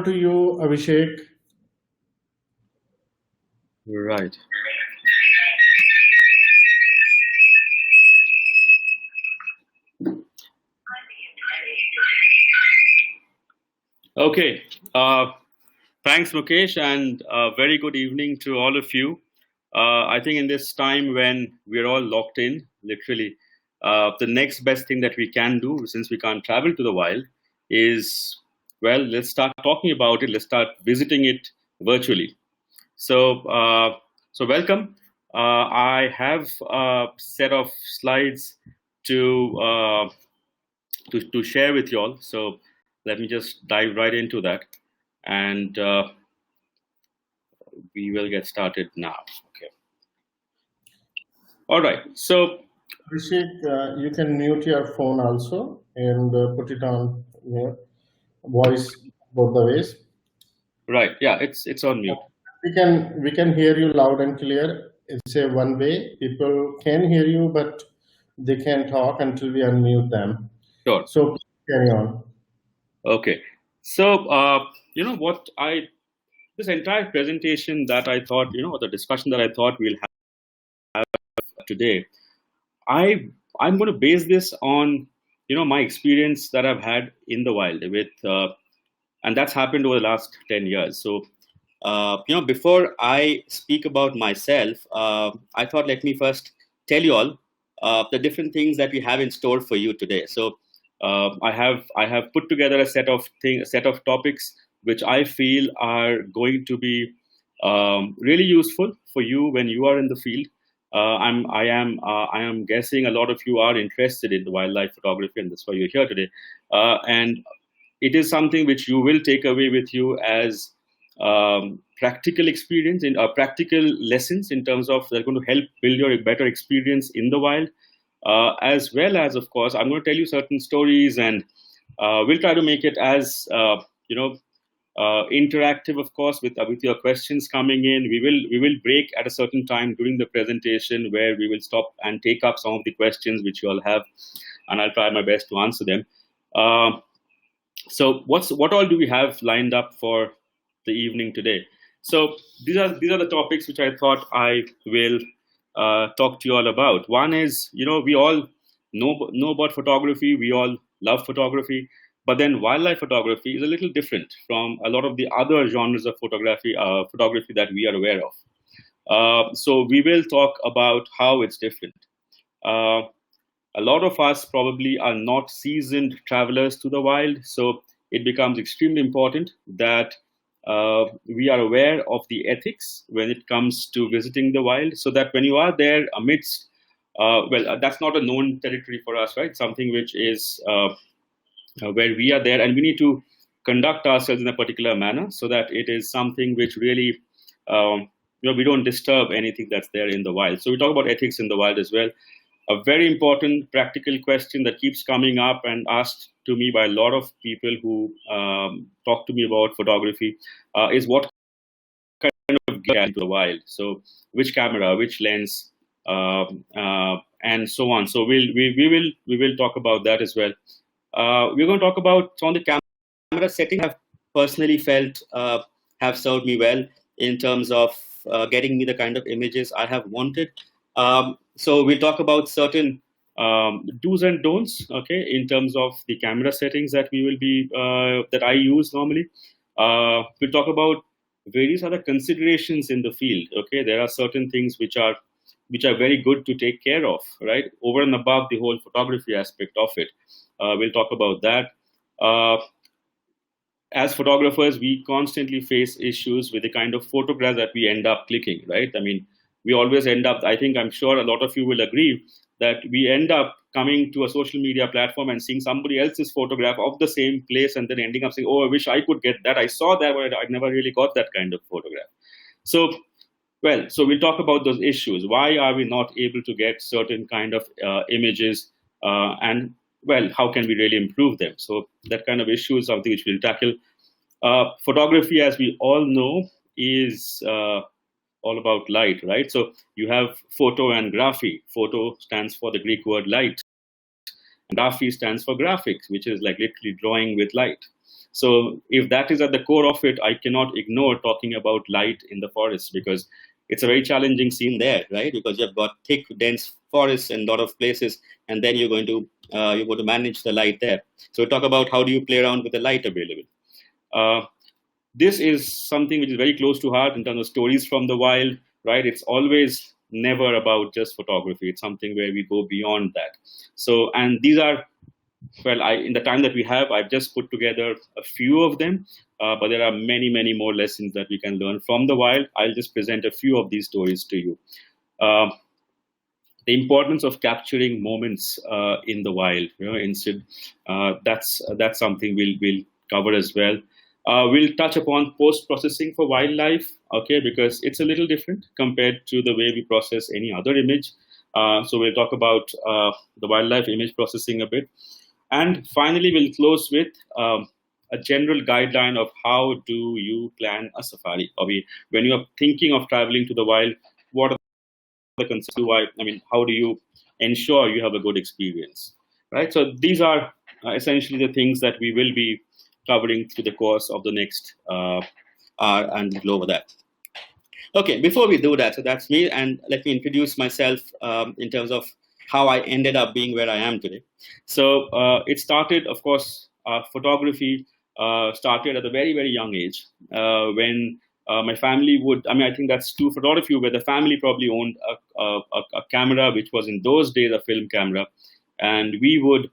to you, Avishek. Right. Okay. Thanks, Mukesh, and very good evening to all of you. I think in this time when we're all locked in, literally, the next best thing that we can do, since we can't travel to the wild, is, well, let's start talking about it. Let's start visiting it virtually. So welcome. I have a set of slides to to share with you all. So let me just dive right into that, and we will get started now. Okay. All right. So Avishek, you can mute your phone also and put it on your voice both the ways. right. Yeah, it's on mute. We can hear you loud and clear. It's a one way. People can hear you, but they can't talk until we unmute them. Sure. So carry on. Okay. So this entire presentation that I thought, the discussion that I thought we'll have today, I'm going to base this on my experience that I've had in the wild with, and that's happened over the last 10 years. So before I speak about myself, I thought let me first tell you all the different things that we have in store for you today. So I have put together a set of topics which I feel are going to be really useful for you when you are in the field. I am guessing a lot of you are interested in the wildlife photography, and that's why you're here today. And it is something which you will take away with you as practical experience in practical lessons in terms of they're going to help build your better experience in the wild, as well as, of course, I'm going to tell you certain stories, and we'll try to make it as interactive, of course, with your questions coming in. We will break at a certain time during the presentation where we will stop and take up some of the questions which you all have, and I'll try my best to answer them. So what all do we have lined up for the evening today? So these are the topics which I thought I will talk to you all about. One is, we all know about photography. We all love photography. But then wildlife photography is a little different from a lot of the other genres of photography that we are aware of. So we will talk about how it's different. A lot of us probably are not seasoned travelers to the wild, so it becomes extremely important that we are aware of the ethics when it comes to visiting the wild, so that when you are there amidst, that's not a known territory for us, right? Something which is where we are there, and we need to conduct ourselves in a particular manner so that it is something which really, we don't disturb anything that's there in the wild. So we talk about ethics in the wild as well. A very important practical question that keeps coming up and asked to me by a lot of people who talk to me about photography is what kind of gear into the wild. So which camera, which lens, and so on. So we will talk about that as well. We're going to talk about some of the camera settings I've personally felt have served me well in terms of getting me the kind of images I have wanted. So we'll talk about certain do's and don'ts, okay, in terms of the camera settings that we will be that I use normally. We'll talk about various other considerations in the field. Okay, there are certain things which are very good to take care of, right, over and above the whole photography aspect of it. We'll talk about that. As photographers, we constantly face issues with the kind of photographs that we end up clicking, right? I mean, we always end up, I'm sure a lot of you will agree, that we end up coming to a social media platform and seeing somebody else's photograph of the same place and then ending up saying, oh, I wish I could get that. I saw that, but I never really got that kind of photograph. So we'll talk about those issues. Why are we not able to get certain kind of images, and how can we really improve them? So that kind of issue is something which we'll tackle. Photography, as we all know, is all about light, right? So you have photo and graphy. Photo stands for the Greek word light, and graphy stands for graphics, which is like literally drawing with light. So if that is at the core of it, I cannot ignore talking about light in the forest, because it's a very challenging scene there, right? Because you've got thick, dense forests in a lot of places, and then you're going to manage the light there. So talk about how do you play around with the light available. This is something which is very close to heart in terms of stories from the wild, right? It's always never about just photography. It's something where we go beyond that. So, and these are, well, in the time that we have, I've just put together a few of them, but there are many, many more lessons that we can learn from the wild. I'll just present a few of these stories to you. The importance of capturing moments in the wild, instead, that's something we'll cover as well. We'll touch upon post-processing for wildlife, okay, because it's a little different compared to the way we process any other image. So we'll talk about the wildlife image processing a bit. And finally, we'll close with a general guideline of how do you plan a safari. When you're thinking of traveling to the wild, what are the concerns? How do you ensure you have a good experience, right? So these are essentially the things that we will be covering through the course of the next hour and a little over that. Okay, before we do that, so that's me, and let me introduce myself in terms of how I ended up being where I am today. So it started, of course, photography started at a very, very young age when my family would, I think that's true for a lot of you, where the family probably owned a camera, which was in those days a film camera, and we would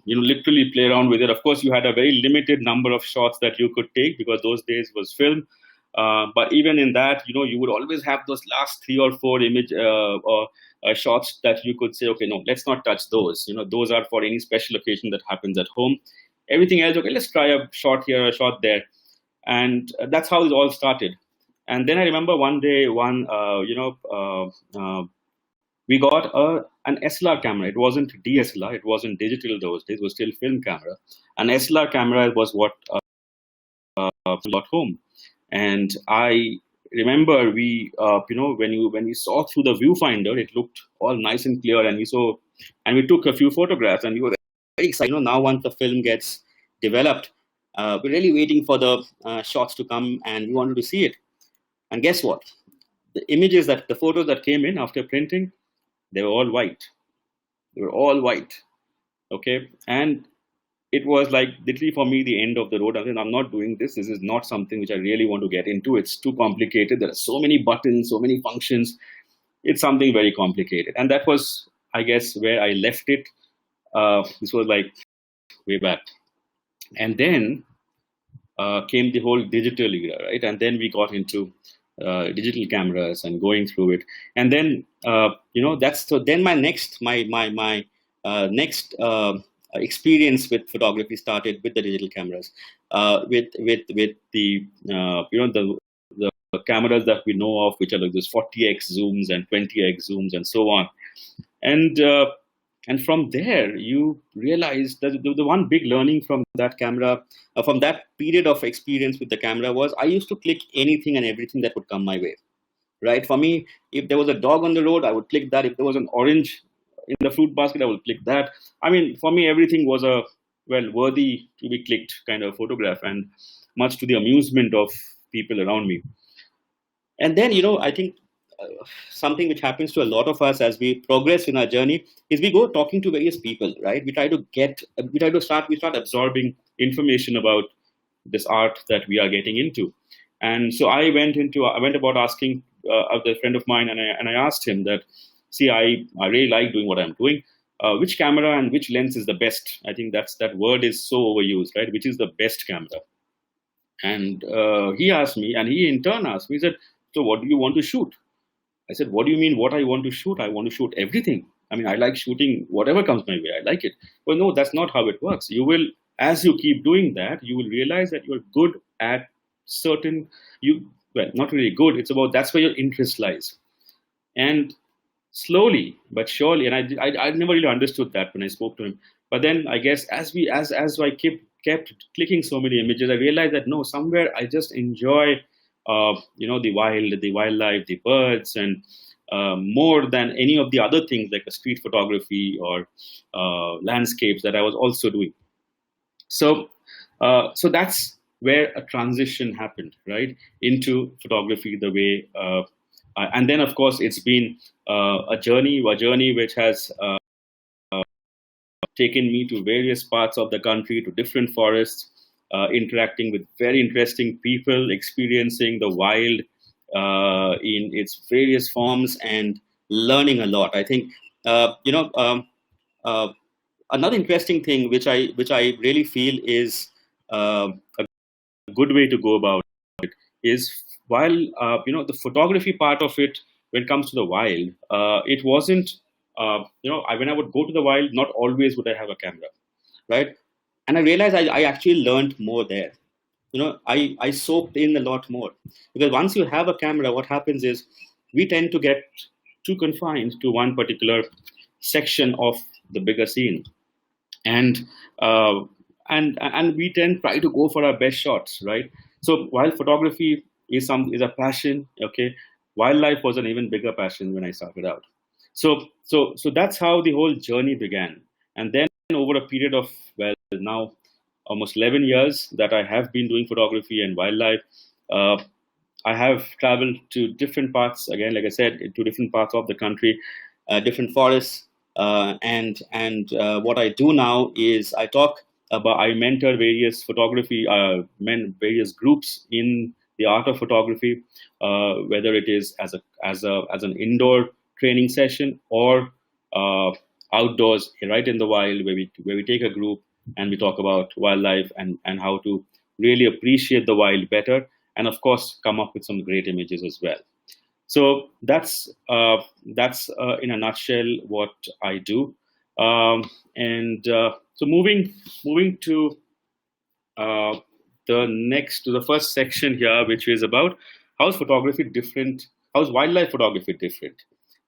literally play around with it. Of course, you had a very limited number of shots that you could take because those days was film. But even in that, you would always have those last 3 or 4 image or shots that you could say, okay, no, let's not touch those. Those are for any special occasion that happens at home. Everything else, okay, let's try a shot here, a shot there. And that's how it all started. And then I remember one day, we got an SLR camera. It wasn't DSLR. It wasn't digital those days. It was still film camera. An SLR camera was what got home. And I remember we, when we saw through the viewfinder, it looked all nice and clear. And we took a few photographs, and we were very excited. Now, once the film gets developed, we're really waiting for the shots to come, and we wanted to see it. And guess what? The photos that came in after printing, they were all white. They were all white. Okay. And it was like literally for me the end of the road. I said, I'm not doing this. This is not something which I really want to get into. It's too complicated. There are so many buttons, so many functions. It's something very complicated. And that was, I guess, where I left it. This was like way back. And then came the whole digital era, right? And then we got into digital cameras and going through it. And then, then my next experience with photography started with the digital cameras, with the cameras that we know of, which are like those 40x zooms and 20x zooms and so on. And from there, you realize that the one big learning from that camera, from that period of experience with the camera, was I used to click anything and everything that would come my way. Right? For me, if there was a dog on the road, I would click that. If there was an orange in the fruit basket, I would click that. For me, everything was a worthy to be clicked kind of photograph, and much to the amusement of people around me. And then, I think something which happens to a lot of us as we progress in our journey is we go talking to various people, right? We start absorbing information about this art that we are getting into. And so I went about asking a friend of mine, and I asked him that, see, I really like doing what I'm doing. Which camera and which lens is the best? I think that word is so overused, right? Which is the best camera? And he asked me, and he in turn asked me, he said, so what do you want to shoot? I said, what do you mean what I want to shoot? I want to shoot everything. I like shooting whatever comes my way. I like it. Well, no, that's not how it works. You will, as you keep doing that, you will realize that you're good at not really good. It's about, that's where your interest lies. And slowly but surely, and I never really understood that when I spoke to him. But then I guess as I kept clicking so many images, I realized that no, somewhere I just enjoy the wildlife, the birds, and more than any of the other things like a street photography or landscapes that I was also doing. So, so that's where a transition happened, right, into photography. The way, and then of course it's been a journey which has taken me to various parts of the country, to different forests, interacting with very interesting people, experiencing the wild in its various forms, and learning a lot. I think uh, another interesting thing which I really feel is a good way to go about it is, while the photography part of it, when it comes to the wild, it wasn't when I would go to the wild, not always would I have a camera, right? And I realized I actually learned more there. I soaked in a lot more, because once you have a camera, what happens is we tend to get too confined to one particular section of the bigger scene, and uh, and we then try to go for our best shots, right? So while photography is a passion, okay, wildlife was an even bigger passion when I started out. So that's how the whole journey began. And then over a period of, well, now almost 11 years that I have been doing photography and wildlife, uh, I have traveled to different parts, again, like I said, to different parts of the country, different forests, and what I do now is I mentor various various groups in the art of photography, whether it is as an indoor training session, or uh, outdoors, right in the wild, where we take a group and we talk about wildlife, and how to really appreciate the wild better, and of course come up with some great images as well. So that's in a nutshell what I do. And so moving to uh, the first section here, which is about how's photography different, how's wildlife photography different,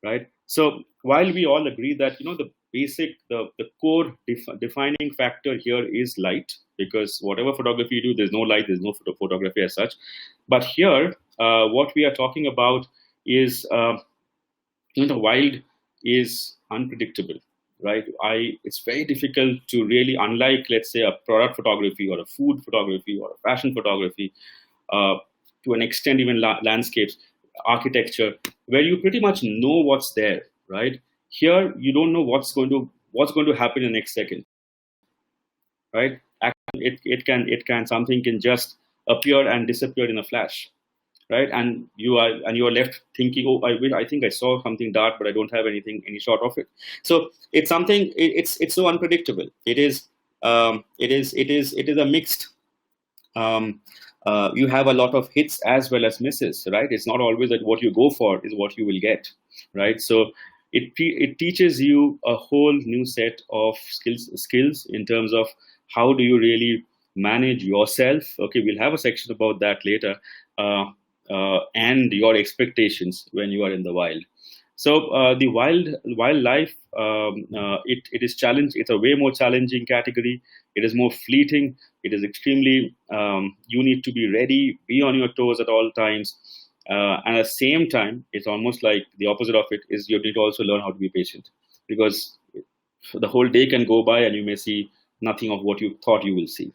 right? So while we all agree that the core defining factor here is light, because whatever photography you do, there's no light, there's no photography as such. But here, what we are talking about is the wild is unpredictable, right? It's very difficult to really, unlike, let's say, a product photography or a food photography or a fashion photography, uh, to an extent even landscapes, architecture, where you pretty much know what's there, right? Here you don't know what's going to happen in the next second, right? It can something can just appear and disappear in a flash, right? And you are left thinking, oh, I think I saw something dark, but I don't have any shot of it. So it's something, it's so unpredictable. It is a mixed, you have a lot of hits as well as misses, right? It's not always that what you go for is what you will get, right? So it teaches you a whole new set of skills in terms of how do you really manage yourself. Okay, we'll have a section about that later, and your expectations when you are in the wild. So the wildlife, it is challenged. It's a way more challenging category. It is more fleeting. It is extremely. You need to be ready, be on your toes at all times, and at the same time, it's almost like the opposite of it is you need to also learn how to be patient, because the whole day can go by and you may see nothing of what you thought you will see,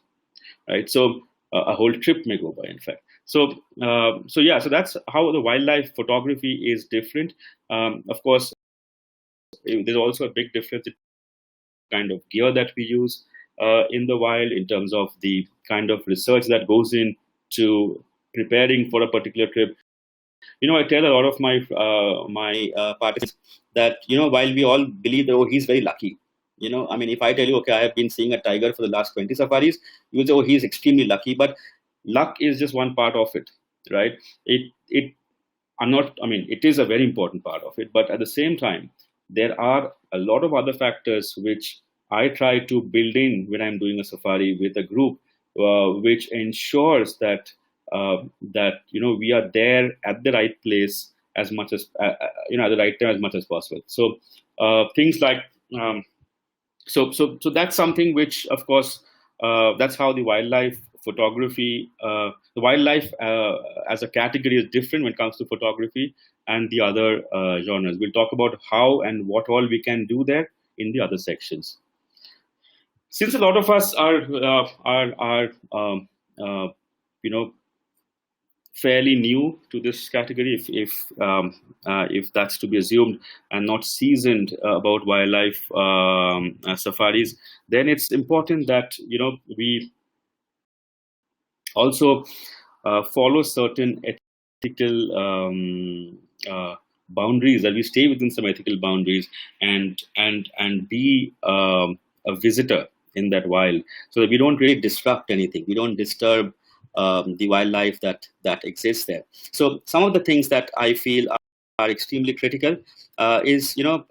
right? So a whole trip may go by, in fact. So that's how the wildlife photography is different. Of course, there's also a big difference in kind of gear that we use in the wild, in terms of the kind of research that goes into preparing for a particular trip. I tell a lot of my participants that while we all believe that, oh, he's very lucky. I mean, if I tell you, okay, I have been seeing a tiger for the last 20 safaris, you will say, oh, he's extremely lucky. But luck is just one part of it, right? It I'm not. I mean, it is a very important part of it, but at the same time, there are a lot of other factors which I try to build in when I'm doing a safari with a group, which ensures that we are there at the right place as much as at the right time as much as possible. So things like so that's something which, of course, that's how the wildlife photography, the wildlife as a category is different when it comes to photography and the other genres. We'll talk about how and what all we can do there in the other sections. since a lot of us are you know, fairly new to this category, if that's to be assumed, and not seasoned about wildlife safaris, then it's important that, you know, we also follow certain ethical boundaries, that we stay within some ethical boundaries, and be a visitor in that wild, so that we don't really disrupt anything, we don't disturb the wildlife that exists there. So some of the things that I feel are extremely critical is, you know,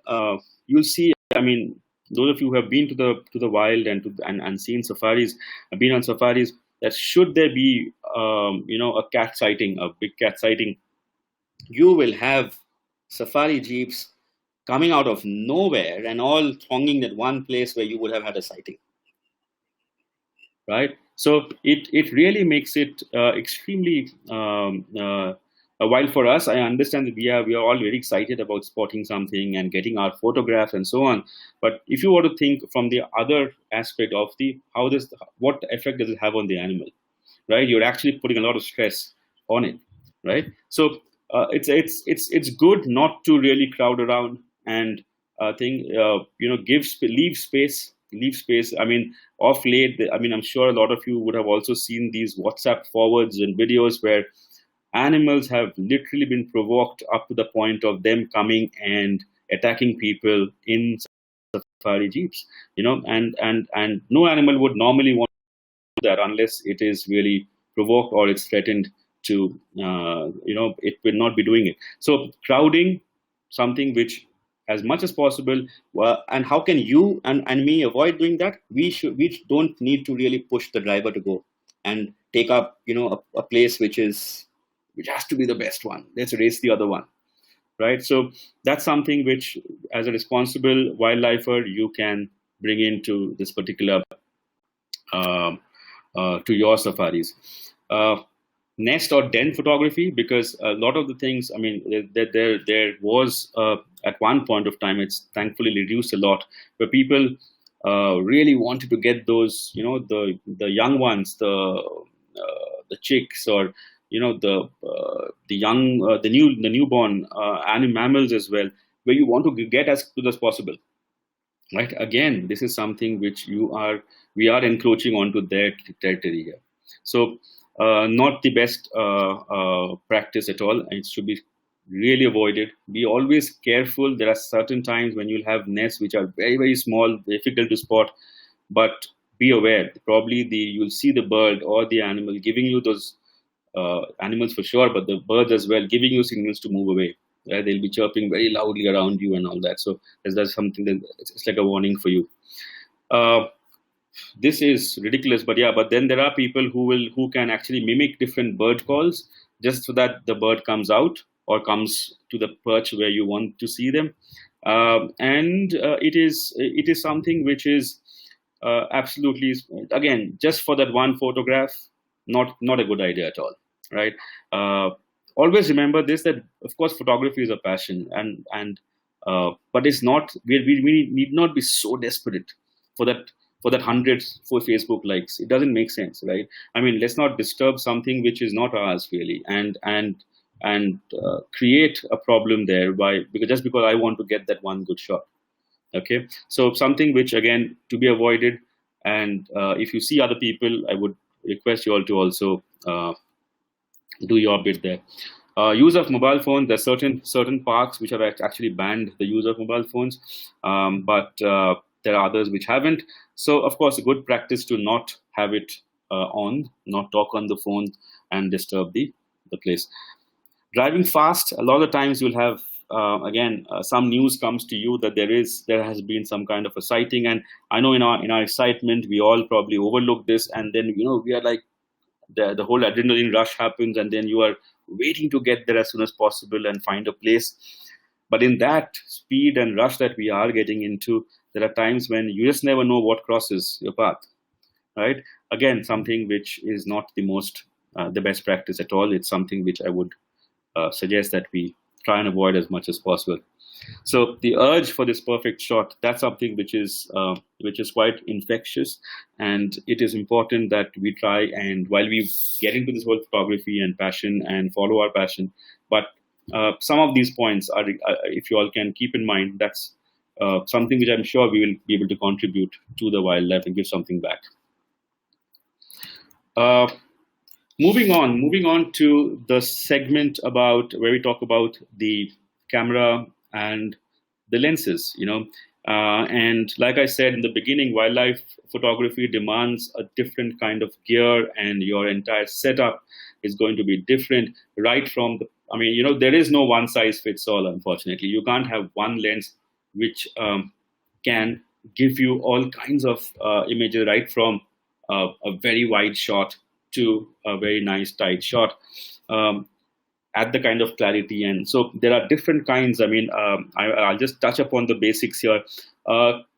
you'll see, I mean, those of you who have been to the wild and seen safaris, been on safaris, that should there be you know, a cat sighting, a big cat sighting, you will have safari jeeps coming out of nowhere and all thronging at one place where you would have had a sighting, right? So it really makes it extremely while for us, I understand that we are all very excited about spotting something and getting our photographs and so on. But if you were to think from the other aspect of what effect does it have on the animal, right? You're actually putting a lot of stress on it, right? So it's good not to really crowd around and you know, leave space. I mean, off late, I mean, I'm sure a lot of you would have also seen these WhatsApp forwards and videos where animals have literally been provoked up to the point of them coming and attacking people in safari jeeps, you know, and no animal would normally want to do that unless it is really provoked or it's threatened to, you know, it will not be doing it. So crowding, something which, as much as possible, and how can you and me avoid doing that? We don't need to really push the driver to go and take up, you know, a place which has to be the best one. Let's race the other one, right? So that's something which, as a responsible wildlifer, you can bring into this particular to your safaris. Nest or den photography, because a lot of the things, I mean, there was at one point of time, it's thankfully reduced a lot, where people really wanted to get those, you know, the young ones, the chicks, or, you know, the young, the newborn mammals as well, where you want to get as good as possible, right? Again, this is something which we are encroaching onto their territory here. So not the best practice at all. It should be really avoided. Be always careful. There are certain times when you'll have nests which are very, very small, difficult to spot, but be aware. Probably you'll see the bird or the animal giving you those animals for sure, but the birds as well, giving you signals to move away. Right? They'll be chirping very loudly around you and all that. So that's something that it's like a warning for you. This is ridiculous, but yeah, but then there are people who can actually mimic different bird calls just so that the bird comes out or comes to the perch where you want to see them. And it is something which is absolutely, again, just for that one photograph, not a good idea at all, right? Always remember this, that of course photography is a passion, and but it's not. We need not be so desperate for that hundreds for Facebook likes. It doesn't make sense, right? I mean, let's not disturb something which is not ours really, and create a problem there because I want to get that one good shot. Okay, so something which, again, to be avoided. And if you see other people, I would request you all to also do your bit there. Use of mobile phones. There are certain parks which have actually banned the use of mobile phones, but there are others which haven't. So, of course, a good practice to not have it on, not talk on the phone and disturb the place. Driving fast, a lot of times you'll have, some news comes to you that there has been some kind of a sighting. And I know in our excitement, we all probably overlook this. And then, you know, we are like, the whole adrenaline rush happens, and then you are waiting to get there as soon as possible and find a place. But in that speed and rush that we are getting into, there are times when you just never know what crosses your path, right? Again, something which is not the best practice at all. It's something which I would suggest that we try and avoid as much as possible. So the urge for this perfect shot, that's something which is quite infectious, and it is important that we try, and while we get into this whole photography and passion and follow our passion, but some of these points are, if you all can keep in mind, that's something which I'm sure we will be able to contribute to the wildlife and give something back. Moving on to the segment about where we talk about the camera and the lenses, and like I said in the beginning, wildlife photography demands a different kind of gear, and your entire setup is going to be different. Right from there is no one size fits all. Unfortunately, you can't have one lens which can give you all kinds of images, right from a very wide shot to a very nice tight shot at the kind of clarity. And so there are different kinds. I'll just touch upon the basics here.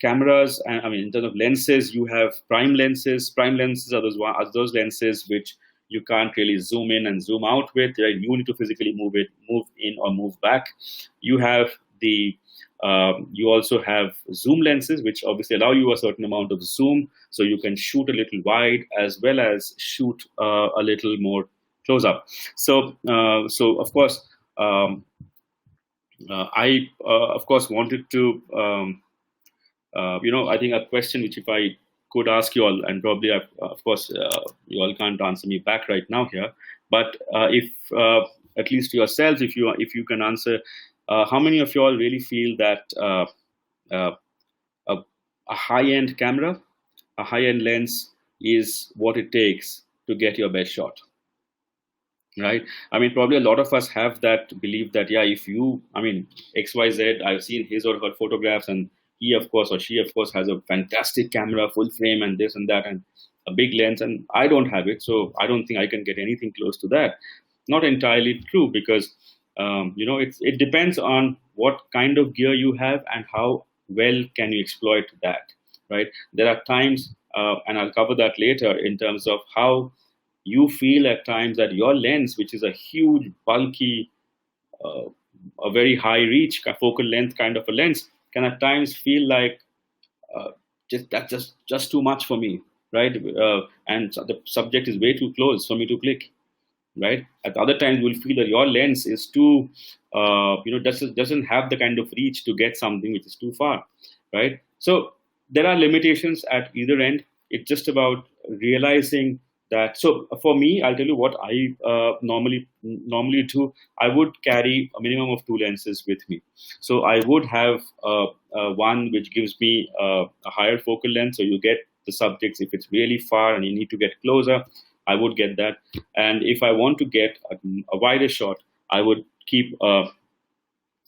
Cameras, and in terms of lenses, you have prime lenses. Prime lenses are those lenses which you can't really zoom in and zoom out with. Right? You need to physically move in or move back. You have you also have zoom lenses, which obviously allow you a certain amount of zoom, so you can shoot a little wide as well as shoot a little more close up. So of course, I of course wanted to, I think a question which if I could ask you all, and probably of course you all can't answer me back right now here, but if at least yourselves, if you can answer. How many of you all really feel that a high-end camera, a high-end lens is what it takes to get your best shot? Right? Probably a lot of us have that belief that, if you, XYZ, I've seen his or her photographs, and he, of course, or she, of course, has a fantastic camera, full frame, and this and that, and a big lens, and I don't have it, so I don't think I can get anything close to that. Not entirely true, because it depends on what kind of gear you have and how well can you exploit that, right? There are times, and I'll cover that later, in terms of how you feel at times that your lens, which is a huge, bulky, a very high reach focal length kind of a lens, can at times feel like that's just too much for me, right? And so the subject is way too close for me to click. Right. At other times, you'll feel that your lens is too, doesn't have the kind of reach to get something which is too far. Right. So there are limitations at either end. It's just about realizing that. So for me, I'll tell you what I normally do. I would carry a minimum of 2 lenses with me. So I would have one which gives me a higher focal length. So you get the subjects if it's really far and you need to get closer. I would get that, and if I want to get a wider shot, I would keep a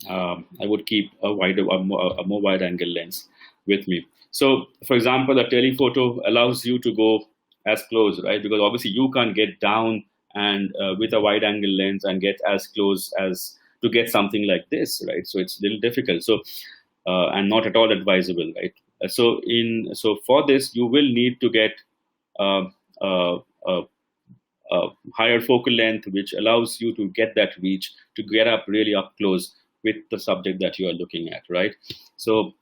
more wide angle lens with me. So, for example, a telephoto allows you to go as close, right? Because obviously you can't get down and with a wide angle lens and get as close as to get something like this, right? So it's a little difficult. So and not at all advisable, right? So for this, you will need to get higher focal length, which allows you to get that reach, to get up really up close with the subject that you are looking at, right? So,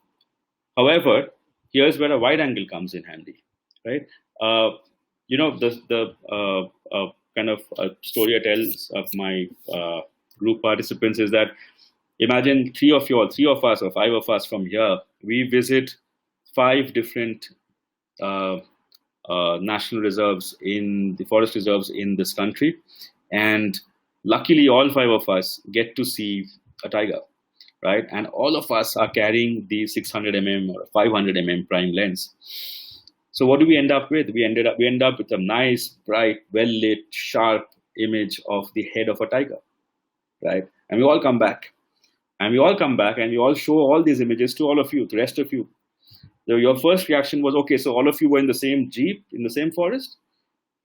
however, here's where a wide angle comes in handy, right? The kind of story I tell of my group participants is that imagine 3 of us or 5 of us from here, we visit 5 different national reserves in the forest reserves in this country, and luckily all 5 of us get to see a tiger, right? And all of us are carrying the 600 mm or 500 mm prime lens. So what do we end up with? We end up with a nice, bright, well lit, sharp image of the head of a tiger, right? And we all come back, and we all show all these images to all of you, the rest of you. So your first reaction was, okay, so all of you were in the same jeep, in the same forest?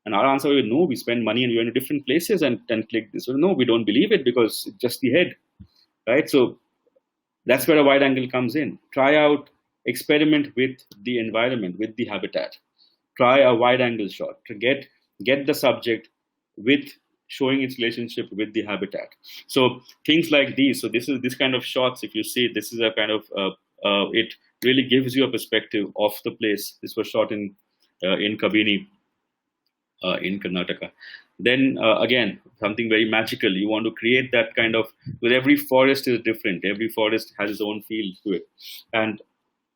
And our answer was, no, we spend money and we went to different places and click this. So no, we don't believe it because it's just the head, right? So that's where a wide angle comes in. Try out, experiment with the environment, with the habitat. Try a wide angle shot to get the subject with showing its relationship with the habitat. So things like these. So this kind of shots, if you see, this is a kind of it really gives you a perspective of the place. This was shot in Kabini, in Karnataka. Then again, something very magical. You want to create that kind of, because every forest is different. Every forest has its own feel to it, and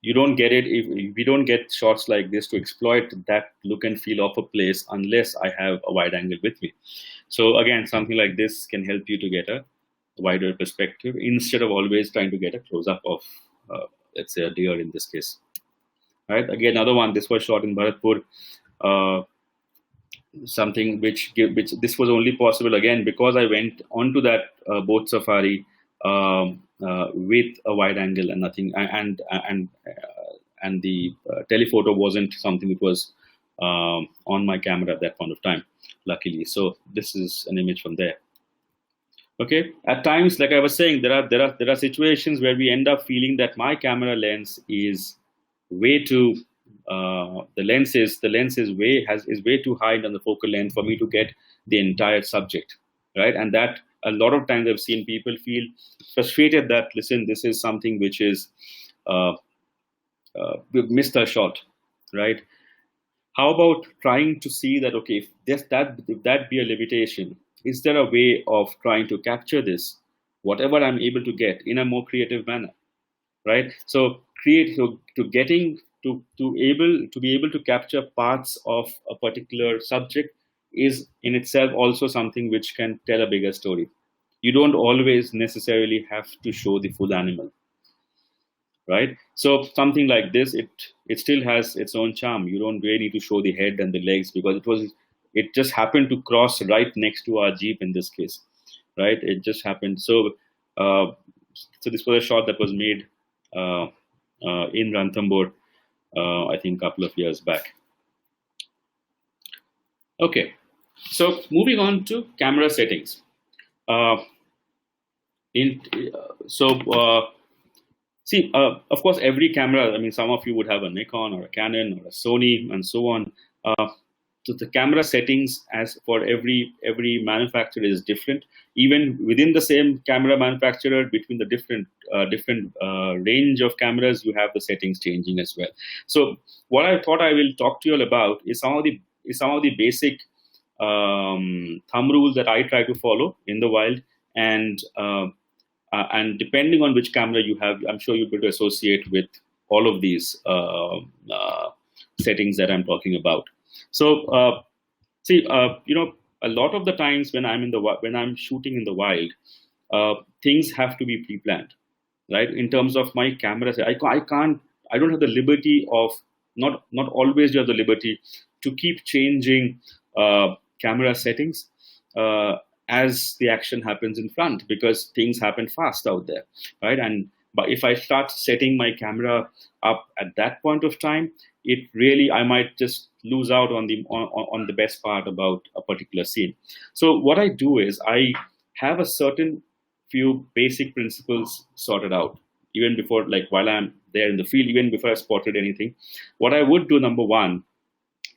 you don't get it if we don't get shots like this to exploit that look and feel of a place unless I have a wide angle with me. So again, something like this can help you to get a wider perspective instead of always trying to get a close up of, let's say, a deer in this case. All right. Again, another one. This was shot in Bharatpur. Something which this was only possible again because I went onto that boat safari with a wide angle and nothing, and the telephoto wasn't something that was on my camera at that point of time, luckily. So this is an image from there. Okay, at times, like I was saying, there are situations where we end up feeling that my camera lens is way too the lens is way too high on the focal length for me to get the entire subject, right? And that a lot of times I've seen people feel frustrated that, listen, this is something which is we've missed a shot, right? How about trying to see that, okay, if that be a limitation, is there a way of trying to capture this, whatever I'm able to get, in a more creative manner, right? So to be able to capture parts of a particular subject is in itself also something which can tell a bigger story. You don't always necessarily have to show the full animal, right? So something like this, it still has its own charm. You don't really need to show the head and the legs because it just happened to cross right next to our Jeep in this case, right? It just happened. So this was a shot that was made in Ranthambore, I think a couple of years back. Okay, so moving on to camera settings. Of course, every camera, I mean, some of you would have a Nikon or a Canon or a Sony and so on. So the camera settings as for every manufacturer is different. Even within the same camera manufacturer, between the different range of cameras, you have the settings changing as well. So what I thought I will talk to you all about is some of the basic thumb rules that I try to follow in the wild, and depending on which camera you have, I'm sure you'll be able to associate with all of these settings that I'm talking about. So, a lot of the times when I'm shooting in the wild, things have to be pre-planned, right? In terms of my camera, I don't have the liberty of not always you have the liberty to keep changing camera settings as the action happens in front, because things happen fast out there, right? But if I start setting my camera up at that point of time, I might just lose out on the best part about a particular scene. So what I do is I have a certain few basic principles sorted out, even before, like while I'm there in the field, even before I spotted anything. What I would do, number one,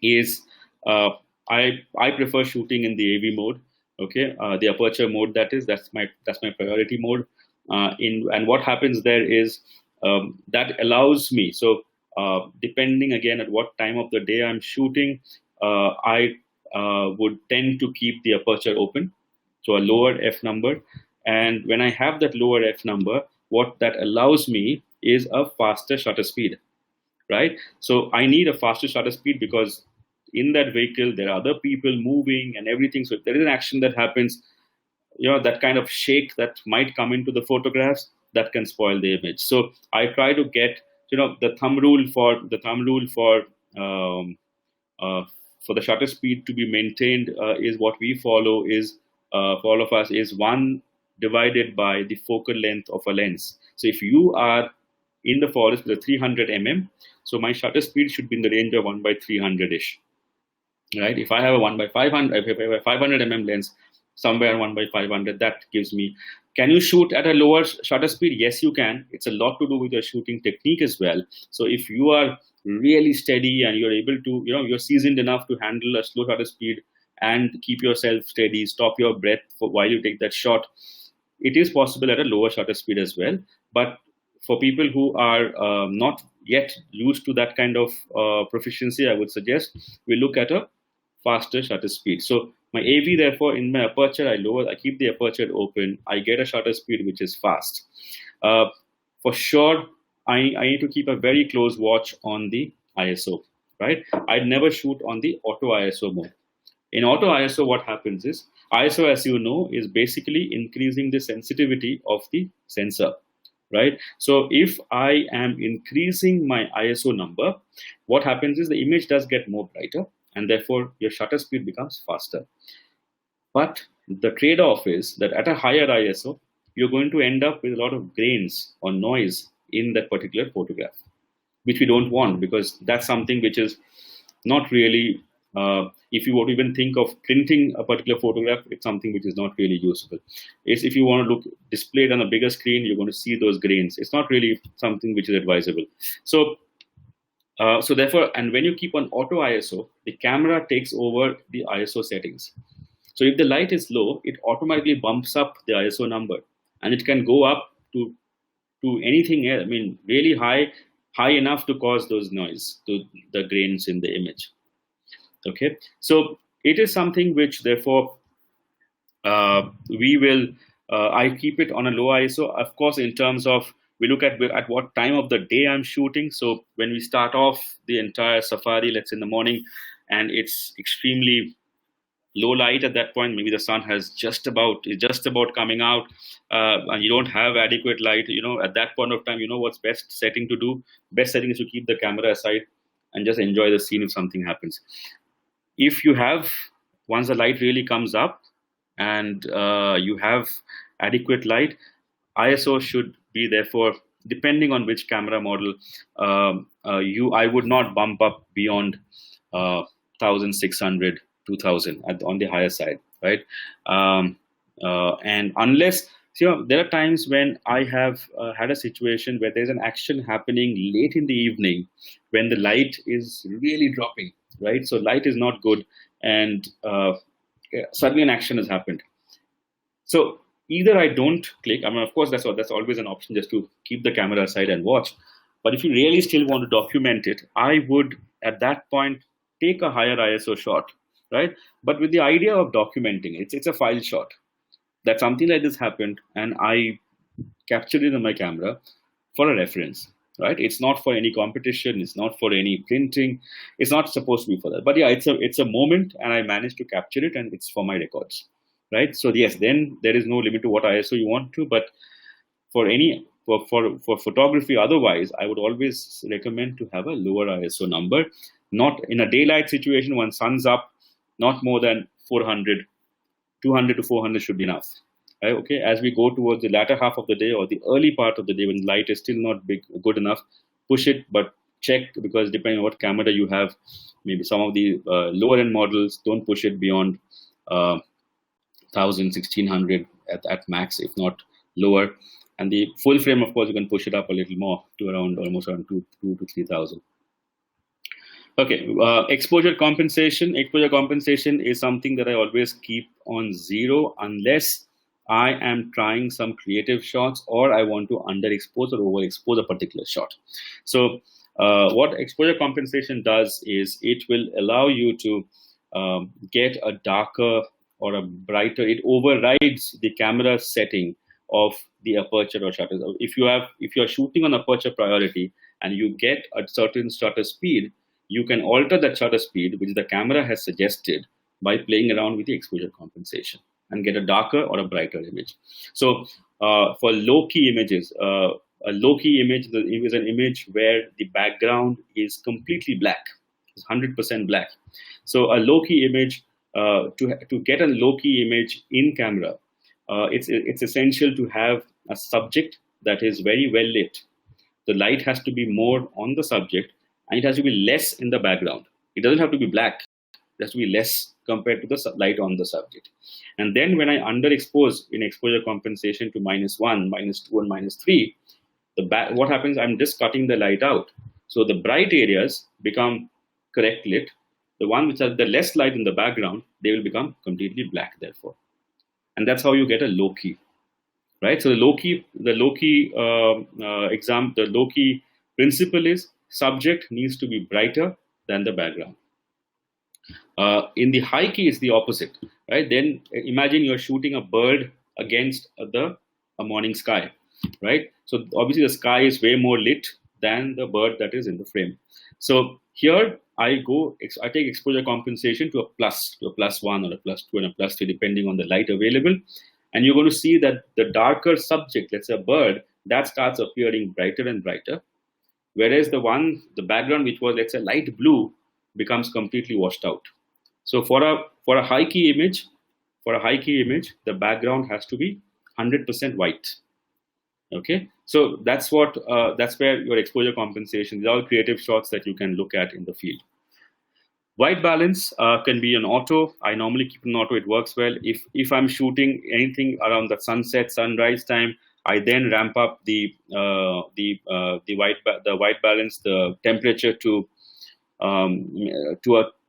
is I prefer shooting in the AV mode. Okay, the aperture mode, that's my priority mode. And what happens there is that allows me. So depending again at what time of the day I'm shooting, I would tend to keep the aperture open, so a lower f number. And when I have that lower f number, what that allows me is a faster shutter speed, right? So I need a faster shutter speed because in that vehicle there are other people moving and everything. So if there is an action that happens, that kind of shake that might come into the photographs, that can spoil the image. So I try to get, the thumb rule for the shutter speed to be maintained is what we follow is for all of us is 1 divided by the focal length of a lens. So if you are in the forest with a 300 mm, so my shutter speed should be in the range of 1 by 300 ish, right? If I have a 1 by 500, if I have a 500 mm lens, somewhere 1 by 500, that gives me. Can you shoot at a lower shutter speed? Yes, you can. It's a lot to do with your shooting technique as well. So if you are really steady and you're able to, you're seasoned enough to handle a slow shutter speed and keep yourself steady, stop your breath while you take that shot. It is possible at a lower shutter speed as well. But for people who are not yet used to that kind of proficiency, I would suggest we look at a faster shutter speed. So my AV, therefore, in my aperture, I keep the aperture open. I get a shutter speed which is fast. For sure, I need to keep a very close watch on the ISO, right? I'd never shoot on the auto ISO mode. In auto ISO, what happens is, ISO, as you know, is basically increasing the sensitivity of the sensor, right? So if I am increasing my ISO number, what happens is the image does get more brighter, and therefore your shutter speed becomes faster. But the trade-off is that at a higher ISO, you're going to end up with a lot of grains or noise in that particular photograph, which we don't want, because that's something which is not really, if you were to even think of printing a particular photograph, it's something which is not really useful. It's if you want to look displayed on a bigger screen, you're going to see those grains. It's not really something which is advisable. So therefore, and when you keep on auto ISO, the camera takes over the ISO settings. So if the light is low, it automatically bumps up the ISO number, and it can go up to anything else. I mean, really high enough to cause those noise, to the grains in the image. Okay, so it is something which, therefore, we will. I keep it on a low ISO, of course. In terms of, we look at what time of the day I'm shooting. So when we start off the entire safari, let's say in the morning, and it's extremely low light at that point, maybe the sun is just about coming out, and you don't have adequate light, at that point of time, what's best setting to do? Best setting is to keep the camera aside and just enjoy the scene if something happens. If you have, once the light really comes up and you have adequate light, ISO should be, therefore, depending on which camera model, I would not bump up beyond 1600, 2000 on the higher side, right? And unless, there are times when I have had a situation where there's an action happening late in the evening when the light is really dropping, right? So light is not good, and suddenly an action has happened. So either I don't click. I mean, of course, that's always an option, just to keep the camera aside and watch. But if you really still want to document it, I would, at that point, take a higher ISO shot, right? But with the idea of documenting, it's a file shot, that something like this happened, and I captured it on my camera for a reference, right? It's not for any competition. It's not for any printing. It's not supposed to be for that. But yeah, it's a moment, and I managed to capture it, and it's for my records, right? So yes, then there is no limit to what ISO you want to. But for photography, otherwise, I would always recommend to have a lower ISO number. Not in a daylight situation, when sun's up, not more than 400, 200 to 400 should be enough. Right? Okay, as we go towards the latter half of the day or the early part of the day, when light is still not good enough, push it, but check, because depending on what camera you have, maybe some of the lower end models don't push it beyond 1000, 1600 at max, if not lower. And the full frame, of course, you can push it up a little more to almost around 2 to 3000. Okay, exposure compensation. Exposure compensation is something that I always keep on 0 unless I am trying some creative shots or I want to underexpose or overexpose a particular shot. So what exposure compensation does is it will allow you to get a darker or a brighter, it overrides the camera setting of the aperture or shutter. If you're shooting on aperture priority and you get a certain shutter speed, you can alter that shutter speed, which the camera has suggested, by playing around with the exposure compensation and get a darker or a brighter image. So for low-key images, a low-key image is an image where the background is completely black, it's 100% black. So a low-key image, to get a low-key image in camera, it's essential to have a subject that is very well lit. The light has to be more on the subject, and it has to be less in the background. It doesn't have to be black. It has to be less compared to the light on the subject. And then when I underexpose in exposure compensation to -1, -2, and -3, what happens? I'm just cutting the light out. So the bright areas become correct lit, the one which has the less light in the background, they will become completely black, therefore. And that's how you get a low key, right? So the low key principle is subject needs to be brighter than the background. In the high key, it's the opposite, right? Then imagine you're shooting a bird against a morning sky, right? So obviously the sky is way more lit than the bird that is in the frame. So here I take exposure compensation to a plus one or a plus two and a plus three, depending on the light available. And you're going to see that the darker subject, let's say a bird, that starts appearing brighter and brighter. Whereas the background, which was, let's say, light blue, becomes completely washed out. So for a high key image, the background has to be 100% white. Okay, so that's where your exposure compensation. These are all creative shots that you can look at in the field. White balance can be an auto. I normally keep an auto. It works well. If I'm shooting anything around the sunset, sunrise time, I then ramp up the white balance, the temperature to a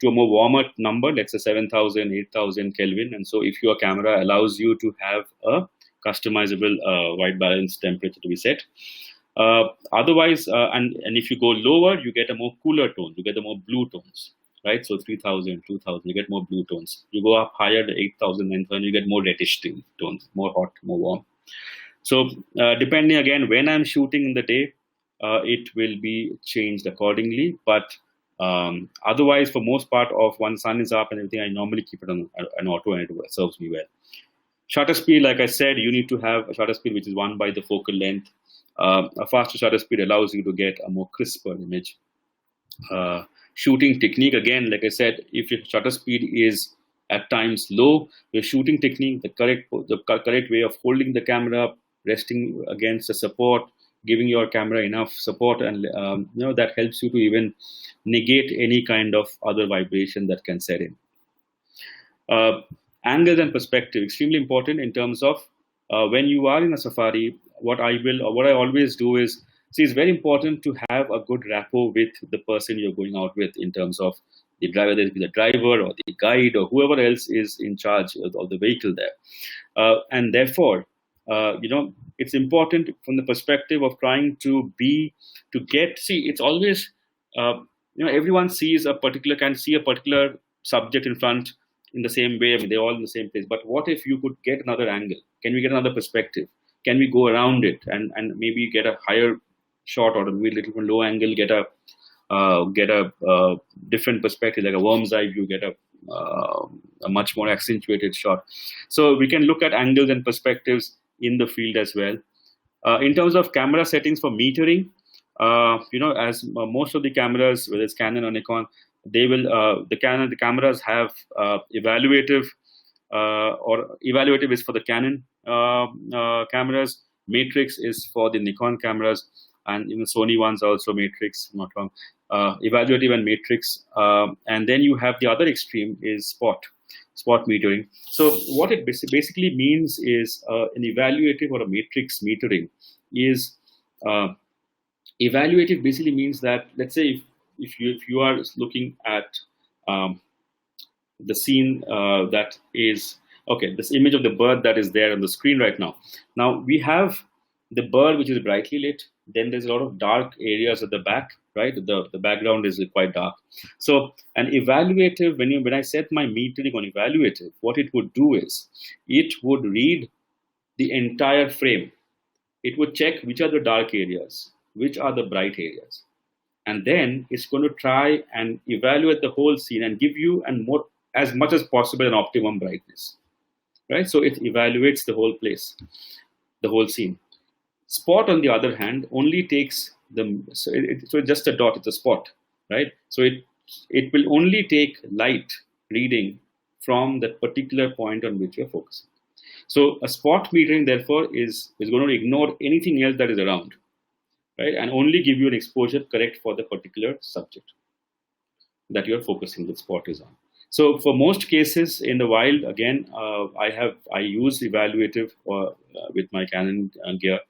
more warmer number, let's say 7,000, 8,000 Kelvin. And so if your camera allows you to have a customizable white balance temperature to be set. Otherwise, and if you go lower, you get a more cooler tone. You get the more blue tones, right? So 3,000, 2,000, you get more blue tones. You go up higher to 8,000, 9,000, you get more reddish tones, more hot, more warm. So depending again when I'm shooting in the day, it will be changed accordingly. But otherwise, for most part of when sun is up and everything, I normally keep it on an auto and it serves me well. Shutter speed, like I said, you need to have a shutter speed which is 1 by the focal length. A faster shutter speed allows you to get a more crisper image. Shooting technique, again, like I said, if your shutter speed is at times low, your shooting technique, the correct way of holding the camera up, resting against a support, giving your camera enough support, and that helps you to even negate any kind of other vibration that can set in. Angles and perspective, extremely important in terms of when you are in a safari. What I always do is, it's very important to have a good rapport with the person you're going out with in terms of the driver, whether it be the driver or the guide or whoever else is in charge of the vehicle there. And therefore, it's important from the perspective of trying to it's always, everyone can see a particular subject in front in the same way. I mean, they're all in the same place. But what if you could get another angle? Can we get another perspective? Can we go around it and maybe get a higher shot, or maybe a little bit low angle, get a different perspective, like a worm's eye view, get a much more accentuated shot. So we can look at angles and perspectives in the field as well. In terms of camera settings for metering, as most of the cameras, whether it's Canon or Nikon, they will the cameras have evaluative, or evaluative is for the Canon cameras, matrix is for the Nikon cameras, and even Sony ones are also matrix, not wrong. Evaluative and matrix, and then you have the other extreme is spot metering. So what it basically means is an evaluative or a matrix metering is evaluative basically means that, let's say if you are looking at the scene that is, okay, this image of the bird that is there on the screen right now. Now we have the bird which is brightly lit, then there's a lot of dark areas at the back, right? The background is quite dark. So an evaluative, when I set my metering on evaluative, what it would do is it would read the entire frame. It would check which are the dark areas, which are the bright areas. And then it's going to try and evaluate the whole scene and give you as much as possible an optimum brightness, right? So it evaluates the whole place, the whole scene. Spot, on the other hand, only takes so it's just a dot, it's a spot, right? So it will only take light reading from that particular point on which you're focusing. So a spot metering, therefore, is going to ignore anything else that is around, right? And only give you an exposure correct for the particular subject that you're focusing the spot is on. So for most cases in the wild, again, I use evaluative with my Canon gear,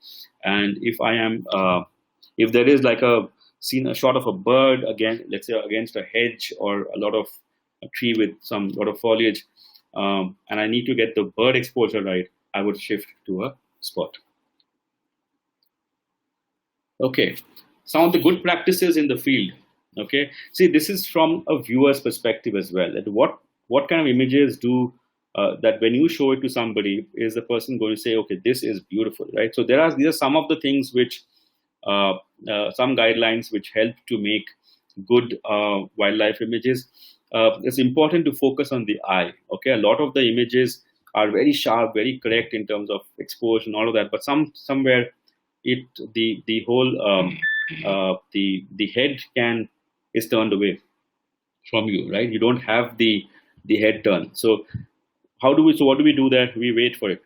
and if there is like a shot of a bird, again, let's say against a hedge or a lot of a tree with some lot of foliage, and I need to get the bird exposure right, I would shift to a spot. Okay, some of the good practices in the field. Okay, see, this is from a viewer's perspective as well. That what kind of images do that when you show it to somebody, is the person going to say, okay, this is beautiful, right? So these are some of the things which some guidelines which help to make good wildlife images. It's important to focus on the eye. Okay, a lot of the images are very sharp, very correct in terms of exposure and all of that, but somewhere the whole the head is turned away from you, right? You don't have the head turn. So what do we do there? We wait for it.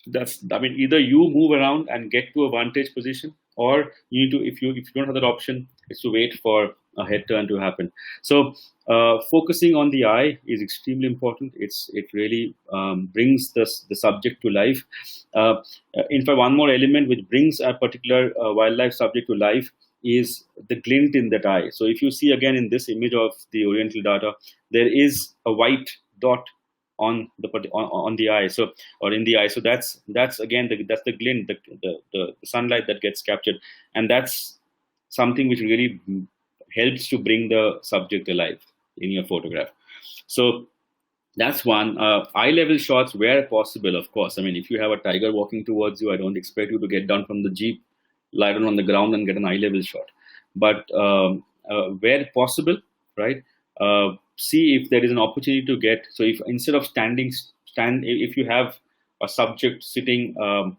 Either you move around and get to a vantage position, or you need to, if you don't have that option, is to wait for a head turn to happen. So focusing on the eye is extremely important. It really brings the subject to life. In fact, one more element which brings a particular wildlife subject to life is the glint in that eye. So if you see again in this image of the Oriental data, there is a white dot on the eye, or in the eye. So that's again that's the glint, the sunlight that gets captured, and that's something which really helps to bring the subject alive in your photograph. So that's one. Eye level shots where possible, of course. I mean, if you have a tiger walking towards you, I don't expect you to get down from the jeep, lie down on the ground and get an eye level shot. But where possible, right? See if there is an opportunity to get. So if instead of if you have a subject sitting on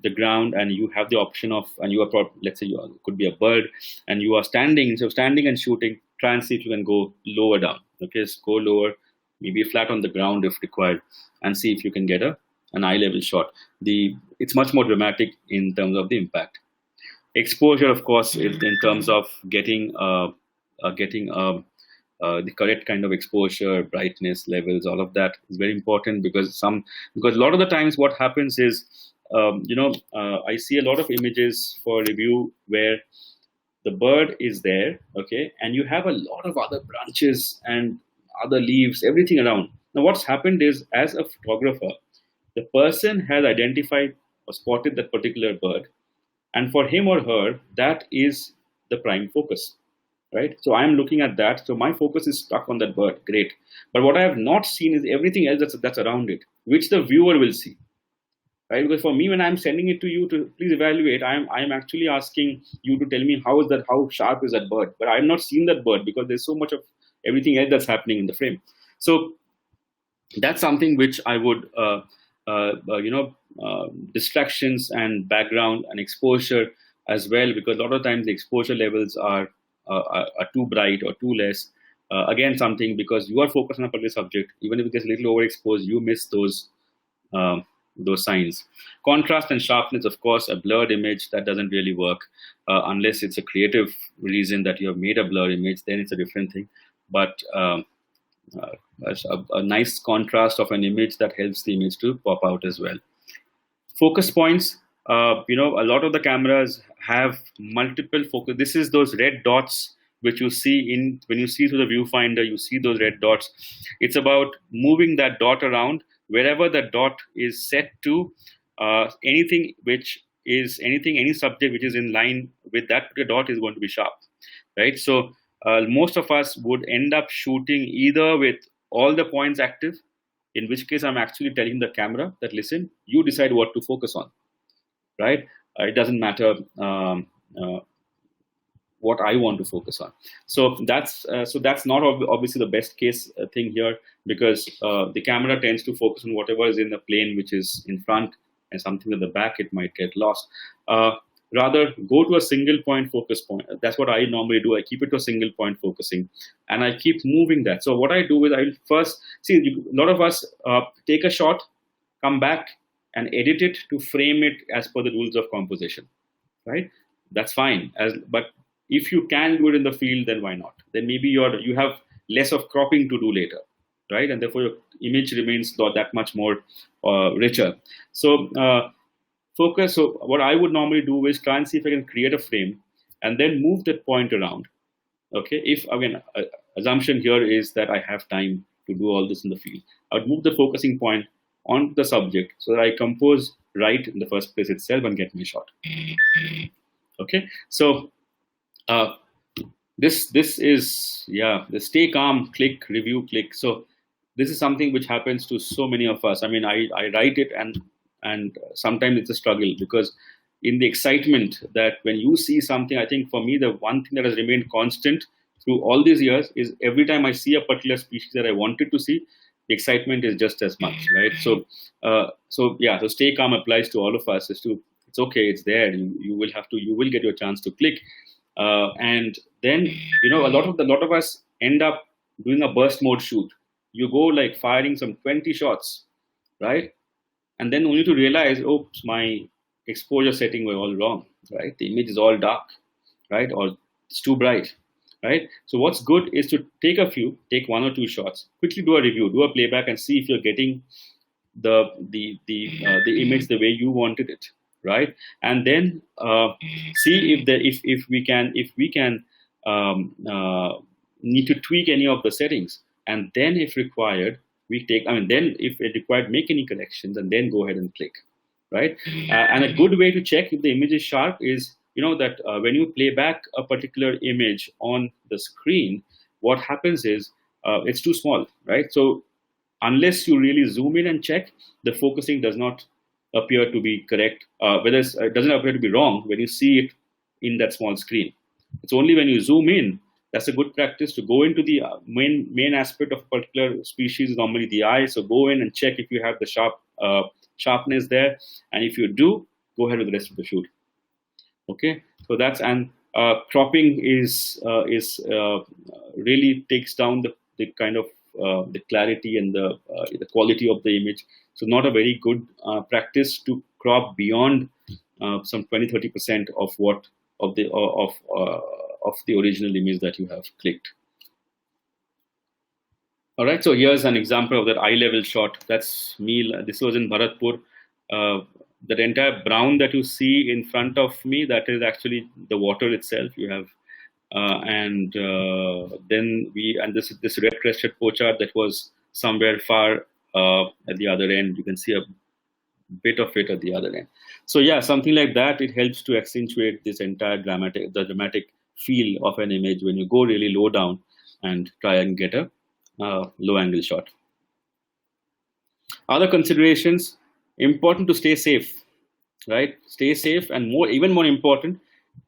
the ground, and you have the option of, and you are, let's say you could be a bird, and you are standing. So standing and shooting, try and see if you can go lower down. Okay, so go lower, maybe flat on the ground if required, and see if you can get an eye level shot. It's much more dramatic in terms of the impact. Exposure, of course, in terms of getting the correct kind of exposure, brightness levels, all of that is very important, because a lot of the times what happens is, I see a lot of images for review where the bird is there, okay, and you have a lot of other branches and other leaves, everything around. Now what's happened is, as a photographer, the person has identified or spotted that particular bird, and for him or her, that is the prime focus, right? So I'm looking at that. So my focus is stuck on that bird. Great. But what I have not seen is everything else that's around it, which the viewer will see, right? Because for me, when I'm sending it to you to please evaluate, I'm actually asking you to tell me how sharp is that bird. But I've not seen that bird because there's so much of everything else that's happening in the frame. So that's something which I would, distractions and background and exposure as well, because a lot of times the exposure levels are too bright or too less. Again, something, because you are focused on a particular subject, even if it gets a little overexposed, you miss those signs. Contrast and sharpness, of course, a blurred image, that doesn't really work unless it's a creative reason that you have made a blurred image, then it's a different thing. But a nice contrast of an image, that helps the image to pop out as well. Focus points, a lot of the cameras have multiple focus. This is those red dots which you see when you see through the viewfinder, you see those red dots. It's about moving that dot around wherever that dot is set to. Any subject which is in line with that dot is going to be sharp, right? So most of us would end up shooting either with all the points active, in which case I'm actually telling the camera that, listen, you decide what to focus on, right? It doesn't matter what I want to focus on. So that's not obviously the best case thing here, because the camera tends to focus on whatever is in the plane which is in front, and something at the back, it might get lost. Rather, go to a single point focus point. That's what I normally do. I keep it to a single point focusing, and I keep moving that. So what I do is, I'll first see, a lot of us take a shot, come back and edit it to frame it as per the rules of composition, right? That's fine. But if you can do it in the field, then why not? Then maybe you have less of cropping to do later, right? And therefore your image remains that much more richer. So focus. So what I would normally do is try and see if I can create a frame and then move that point around, Okay, if again, assumption here is that I have time to do all this in the field, I would move the focusing point on the subject so that I compose right in the first place itself and get my shot. Okay, so this is the stay calm, click, review, click. So this is something which happens to so many of us. I mean, I write it and sometimes it's a struggle, because in the excitement that when you see something, I think for me, the one thing that has remained constant through all these years is every time I see a particular species that I wanted to see, the excitement is just as much, right? So stay calm applies to all of us. It's okay, it's there. You will get your chance to click, and then a lot of us end up doing a burst mode shoot. You go like firing some 20 shots, right? And then only to realize, oops, my exposure setting were all wrong, right? The image is all dark, right? Or it's too bright, right? So what's good is to take one or two shots, quickly do a review, do a playback, and see if you're getting the image the way you wanted it, right? And then see if we can need to tweak any of the settings, and then if required, then if it required, make any corrections, and then go ahead and click, right? And a good way to check if the image is sharp is, that when you play back a particular image on the screen, what happens is it's too small, right? So unless you really zoom in and check, the focusing does not appear to be correct. It doesn't appear to be wrong when you see it in that small screen. It's only when you zoom in, that's a good practice to go into the main aspect of a particular species, is normally the eye. So go in and check if you have the sharpness there, and if you do, go ahead with the rest of the shoot. Okay, so cropping is really takes down the kind of the clarity and the quality of the image. So not a very good practice to crop beyond some 20-30% of the original image that you have clicked. All right, so here's an example of that eye level shot. That's me. This was in Bharatpur. That entire brown that you see in front of me, that is actually the water itself. You have, then this red-crested pochard that was somewhere far at the other end. You can see a bit of it at the other end. So yeah, something like that. It helps to accentuate this entire dramatic feel of an image when you go really low down and try and get a low angle shot. Other considerations: important to stay safe, right? Stay safe, and even more important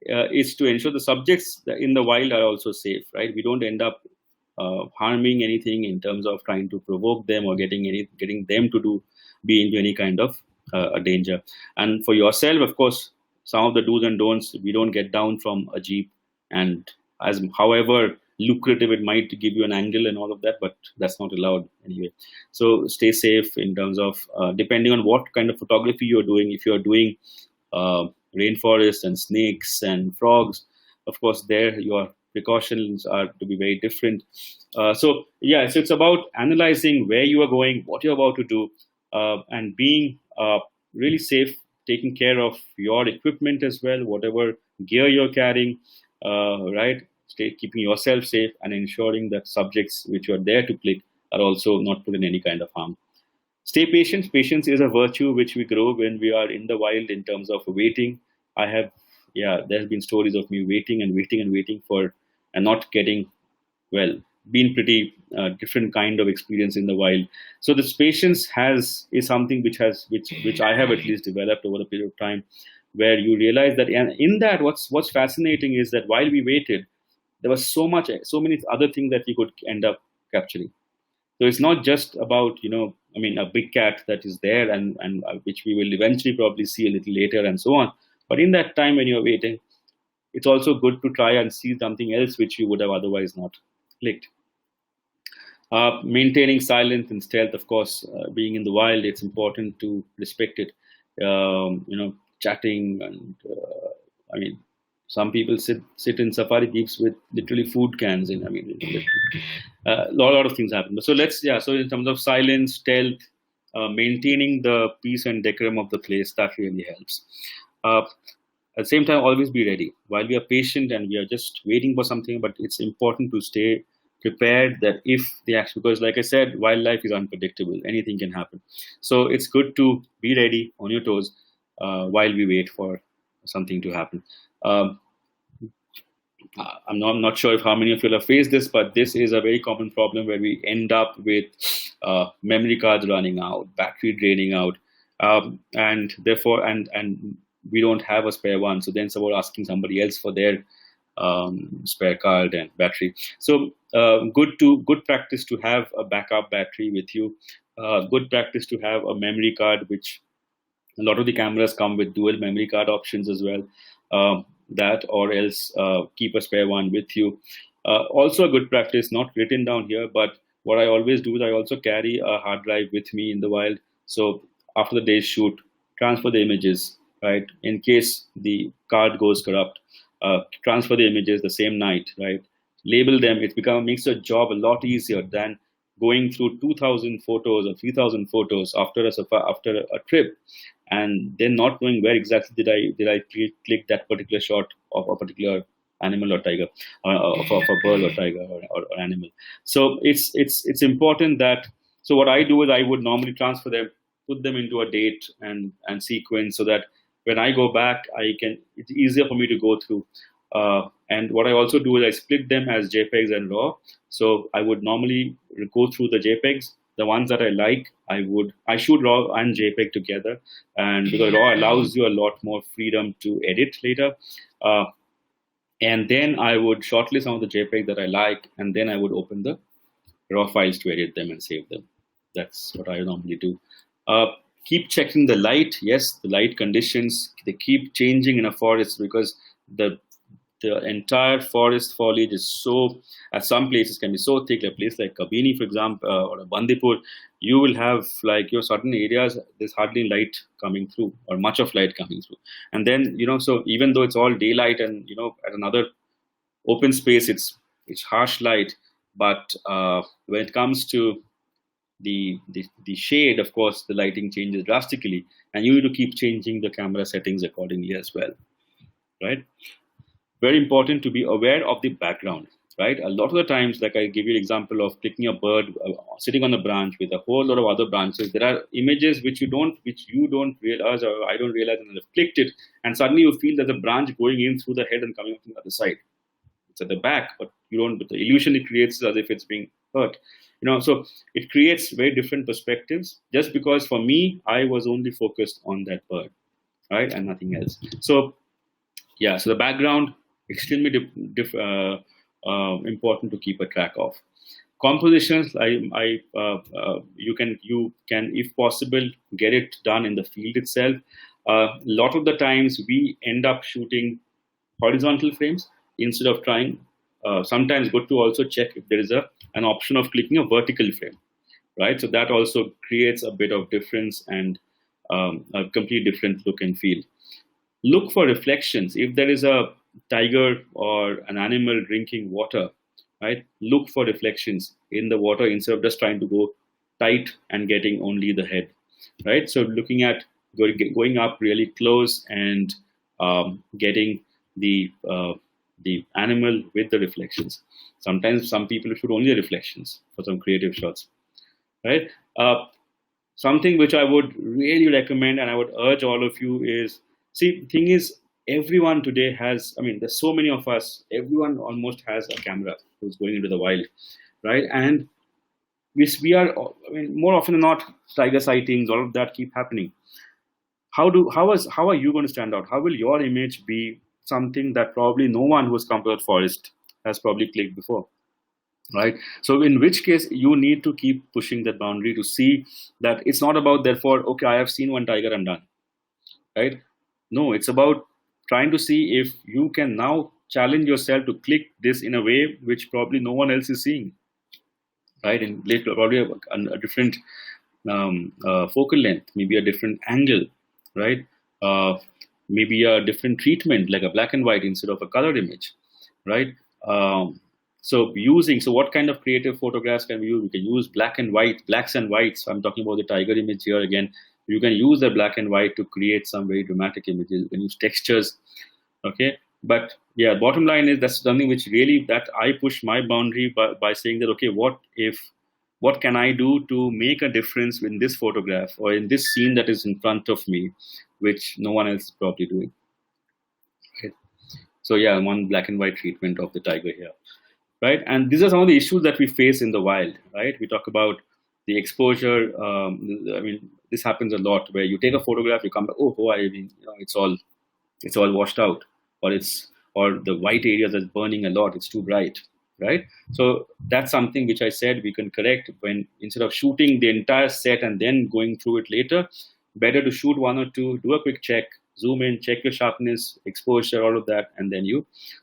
is to ensure the subjects in the wild are also safe, right? We don't end up harming anything in terms of trying to provoke them or getting them to be into any kind of a danger. And for yourself, of course, some of the do's and don'ts: we don't get down from a jeep, and however lucrative it might give you an angle and all of that, but that's not allowed anyway. So stay safe in terms of depending on what kind of photography you're doing. If you're doing rainforest and snakes and frogs, of course there your precautions are to be very different. So it's about analyzing where you are going, what you're about to do, and being really safe, taking care of your equipment as well, whatever gear you're carrying, right? Keeping yourself safe and ensuring that subjects which you are there to click are also not put in any kind of harm. Stay patient. Patience is a virtue which we grow when we are in the wild in terms of waiting. There's been stories of me waiting and not getting well. Been pretty different kind of experience in the wild. So this patience is something which I have at least developed over a period of time, where you realize that, and in that what's fascinating is that while we waited, there was so many other things that we could end up capturing. So it's not just about a big cat that is there and which we will eventually probably see a little later and so on. But in that time when you're waiting, it's also good to try and see something else which you would have otherwise not clicked. Maintaining silence and stealth, of course, being in the wild, it's important to respect it. Chatting and some people sit in safari jeeps with literally food cans in. A lot of things happen. So so in terms of silence, stealth, maintaining the peace and decorum of the place, that really helps. at the same time, always be ready. While we are patient and we are just waiting for something, but it's important to stay prepared that if the action, because like I said, wildlife is unpredictable. Anything can happen. So it's good to be ready on your toes while we wait for something to happen. Um, I'm not sure if how many of you have faced this, but this is a very common problem where we end up with memory cards running out, battery draining out, and therefore, and we don't have a spare one. So then it's about asking somebody else for their spare card and battery. So good practice to have a backup battery with you. Good practice to have a memory card, which a lot of the cameras come with dual memory card options as well. That or else keep a spare one with you. Also a good practice, not written down here, but what I always do is I also carry a hard drive with me in the wild. So after the day's shoot, transfer the images, right? In case the card goes corrupt, transfer the images the same night, right? Label them. It makes your job a lot easier than going through 2,000 photos or 3,000 photos after a trip, and then not knowing where exactly did I click that particular shot of a particular animal or tiger, of a bird or tiger or animal. So it's important that. So what I do is I would normally transfer them, put them into a date and sequence, so that when I go back, it's easier for me to go through. And what I also do is I split them as JPEGs and RAW. So I would normally go through the JPEGs. The ones that I like, I shoot RAW and JPEG together, and because RAW allows you a lot more freedom to edit later. And then I would shortlist some of the JPEG that I like, and then I would open the RAW files to edit them and save them. That's what I normally do. Keep checking the light. Yes, the light conditions, they keep changing in a forest because the entire forest foliage is so, at some places can be so thick. A place like Kabini, for example, or Bandipur, you will have like your certain areas, there's hardly light coming through or much of light coming through. And then, so even though it's all daylight and, at another open space, it's harsh light. But when it comes to the shade, of course, the lighting changes drastically, and you need to keep changing the camera settings accordingly as well, right? Very important to be aware of the background, right? A lot of the times, like I give you an example of clicking a bird sitting on a branch with a whole lot of other branches. There are images which you don't realize, or I don't realize, and I've clicked it, and suddenly you feel that the branch going in through the head and coming up from the other side. It's at the back, but you don't. But the illusion it creates is as if it's being hurt. So it creates very different perspectives. Just because for me, I was only focused on that bird, right, and nothing else. So yeah, so the background, extremely important to keep a track of. Compositions, you can, if possible, get it done in the field itself. A lot of the times we end up shooting horizontal frames instead of trying. Sometimes good to also check if there is an option of clicking a vertical frame, right? So that also creates a bit of difference and a complete different look and feel. Look for reflections. If there is a tiger or an animal drinking water, right? Look for reflections in the water instead of just trying to go tight and getting only the head, right? So looking at going up really close and getting the animal with the reflections. Sometimes some people shoot only the reflections for some creative shots, right? Something which I would really recommend and I would urge all of you is, see, the thing is, everyone today has, there's so many of us, everyone almost has a camera who's going into the wild, right? And we are, more often than not, tiger sightings, all of that keep happening. How are you going to stand out? How will your image be something that probably no one who's come to that forest has probably clicked before, right? So in which case, you need to keep pushing that boundary to see that it's not about, therefore, okay, I have seen one tiger, I'm done, right? No, it's about trying to see if you can now challenge yourself to click this in a way which probably no one else is seeing, right? And probably a different focal length, maybe a different angle, right? Maybe a different treatment, like a black and white instead of a colored image, right? So what kind of creative photographs can we use? We can use blacks and whites. I'm talking about the tiger image here again. You can use the black and white to create some very dramatic images. You can use textures. Okay, but yeah, bottom line is that's something which really that I push my boundary by saying that, okay, what can I do to make a difference in this photograph or in this scene that is in front of me, which no one else is probably doing. Okay. So yeah, one black and white treatment of the tiger here, right? And these are some of the issues that we face in the wild, right? We talk about the exposure. I mean, this happens a lot where you take a photograph, you come back, I mean, it's all washed out, or the white areas that's burning a lot, it's too bright, right? So that's something which I said we can correct when, instead of shooting the entire set and then going through it later, better to shoot one or two, do a quick check, zoom in, check your sharpness, exposure, all of that, and then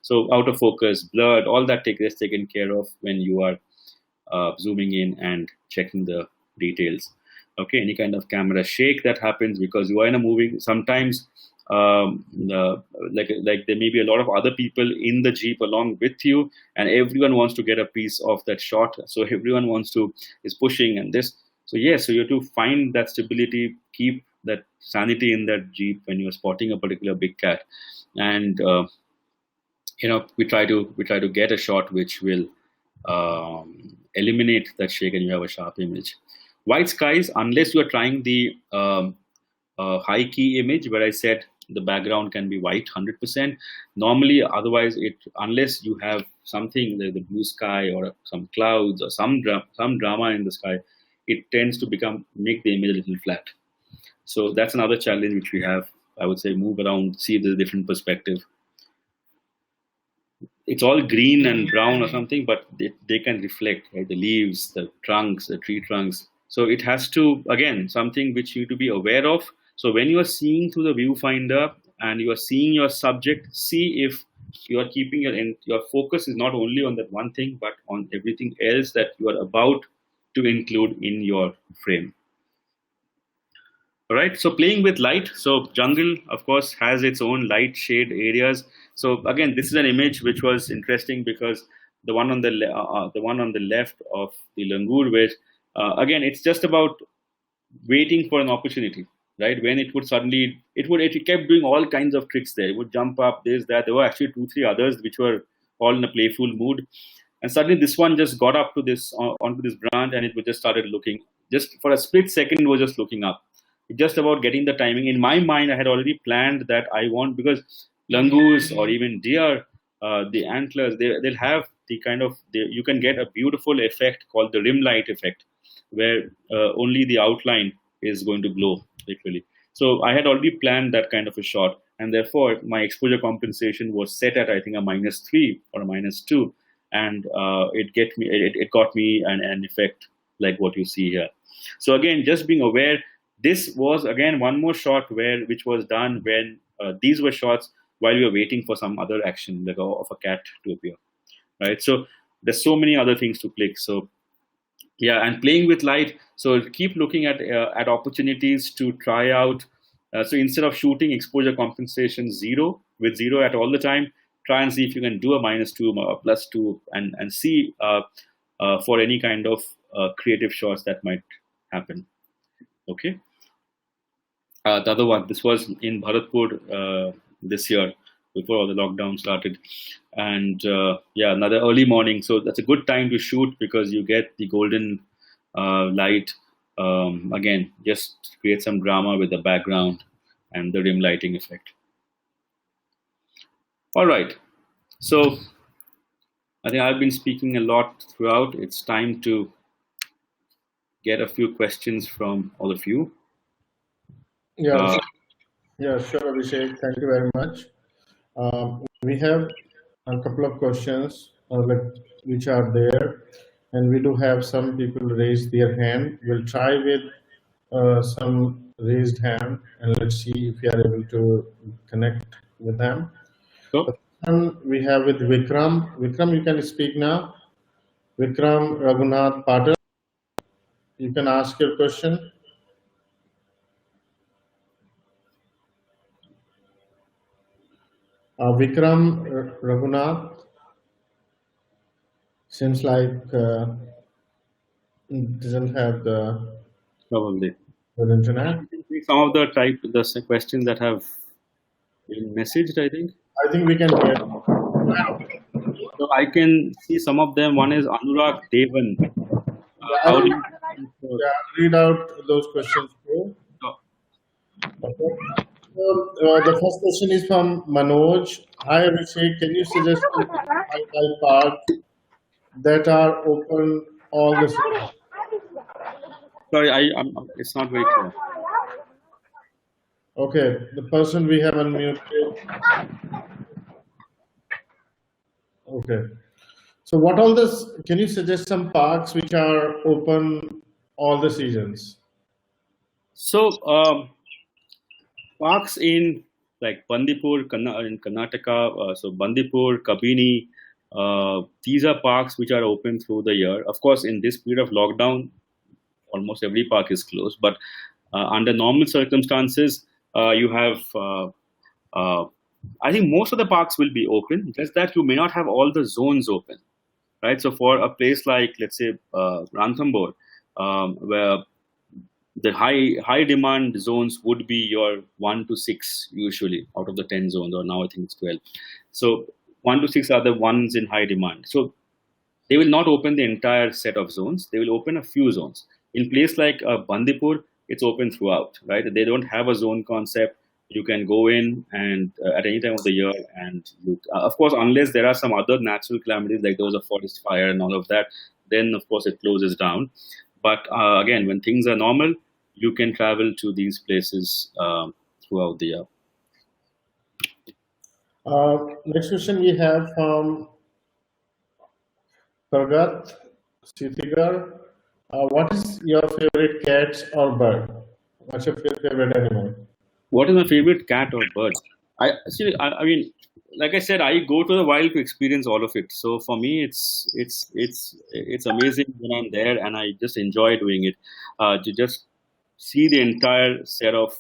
so out of focus, blurred, all that gets taken care of when you are zooming in and checking the details. Okay, any kind of camera shake that happens because you are in a movie. Sometimes, like there may be a lot of other people in the Jeep along with you, and everyone wants to get a piece of that shot. So everyone is pushing and this. So yes, so you have to find that stability, keep that sanity in that Jeep when you're spotting a particular big cat, and we try to get a shot which will eliminate that shake and you have a sharp image. White skies, unless you are trying the high key image where I said the background can be white 100%. Normally, otherwise, unless you have something like the blue sky or some clouds or some drama in the sky, it tends to make the image a little flat. So that's another challenge which we have. I would say move around, see the different perspective. It's all green and brown or something, but they can reflect, right? The leaves, the trunks, the tree trunks. So it has to, again, something which you need to be aware of. So when you are seeing through the viewfinder and you are seeing your subject, see if you are keeping your focus is not only on that one thing, but on everything else that you are about to include in your frame. All right, so playing with light. So jungle, of course, has its own light shade areas. So again, this is an image which was interesting because the one on the left of the langur, where again, it's just about waiting for an opportunity, right? When it kept doing all kinds of tricks there. It would jump up, this, that. There were actually 2-3 others which were all in a playful mood. And suddenly this one just got up to onto this branch, and it just started looking. Just for a split second, it was just looking up. Just about getting the timing. In my mind, I had already planned that because langurs or even deer, the antlers, they'll have you can get a beautiful effect called the rim light effect, where only the outline is going to glow, literally. So I had already planned that kind of a shot, and therefore my exposure compensation was set at, I think, a -3 or a -2, and it got me an effect like what you see here. So again, just being aware. This was again one more shot which was done when these were shots while we were waiting for some other action, like of a cat to appear, right? So there's so many other things to click. So yeah, and playing with light. So keep looking at opportunities to try out. So instead of shooting exposure compensation 0 at all the time, try and see if you can do a -2 or +2 and see for any kind of creative shots that might happen. Okay. The other one, this was in Bharatpur this year before all the lockdown started, and another early morning. So that's a good time to shoot because you get the golden light. Again, just create some drama with the background and the rim lighting effect. All right, so I think I've been speaking a lot throughout. It's time to get a few questions from all of you. Yeah, sure, Abhishek. Thank you very much. We have a couple of questions which are there, and we do have some people raise their hand. We'll try with some raised hand, and let's see if we are able to connect with them. Sure. The first one we have with Vikram. Vikram, you can speak now. Vikram Raghunath Patel, you can ask your question. Vikram Raghunath seems like doesn't have the Probably internet. We some of the questions that have been messaged, I think. I think we can hear. So I can see some of them. One is Anurag Devan. Yeah, How do you for- yeah, read out those questions too. so, Okay. So, the first question is from Manoj. Hi, Abhishek. Can you suggest some wildlife parks that are open all the season? Sorry, it's not very clear. Okay, the person we have unmuted. Okay. So, what all this? Can you suggest some parks which are open all the seasons? So parks in like Bandipur, in Karnataka, so Bandipur, Kabini, these are parks which are open through the year. Of course, in this period of lockdown, almost every park is closed. But under normal circumstances, you have, I think most of the parks will be open, just that you may not have all the zones open, right? So for a place like, let's say, Ranthambore, where the high demand zones would be your 1 to 6 usually out of the 10 zones, or now I think it's 12. So 1 to 6 are the ones in high demand. So they will not open the entire set of zones. They will open a few zones. In place like Bandipur, it's open throughout, right? They don't have a zone concept. You can go in and at any time of the year, and of course, unless there are some other natural calamities like there was a forest fire and all of that, then of course it closes down. But again, when things are normal, you can travel to these places throughout the year. Next question we have from Pragat Sitigar. What is your favorite cat or bird? What's your favorite animal? What is my favorite cat or bird? I mean, like I said, I go to the wild to experience all of it. So for me, it's amazing when I'm there, and I just enjoy doing it. To just see the entire set of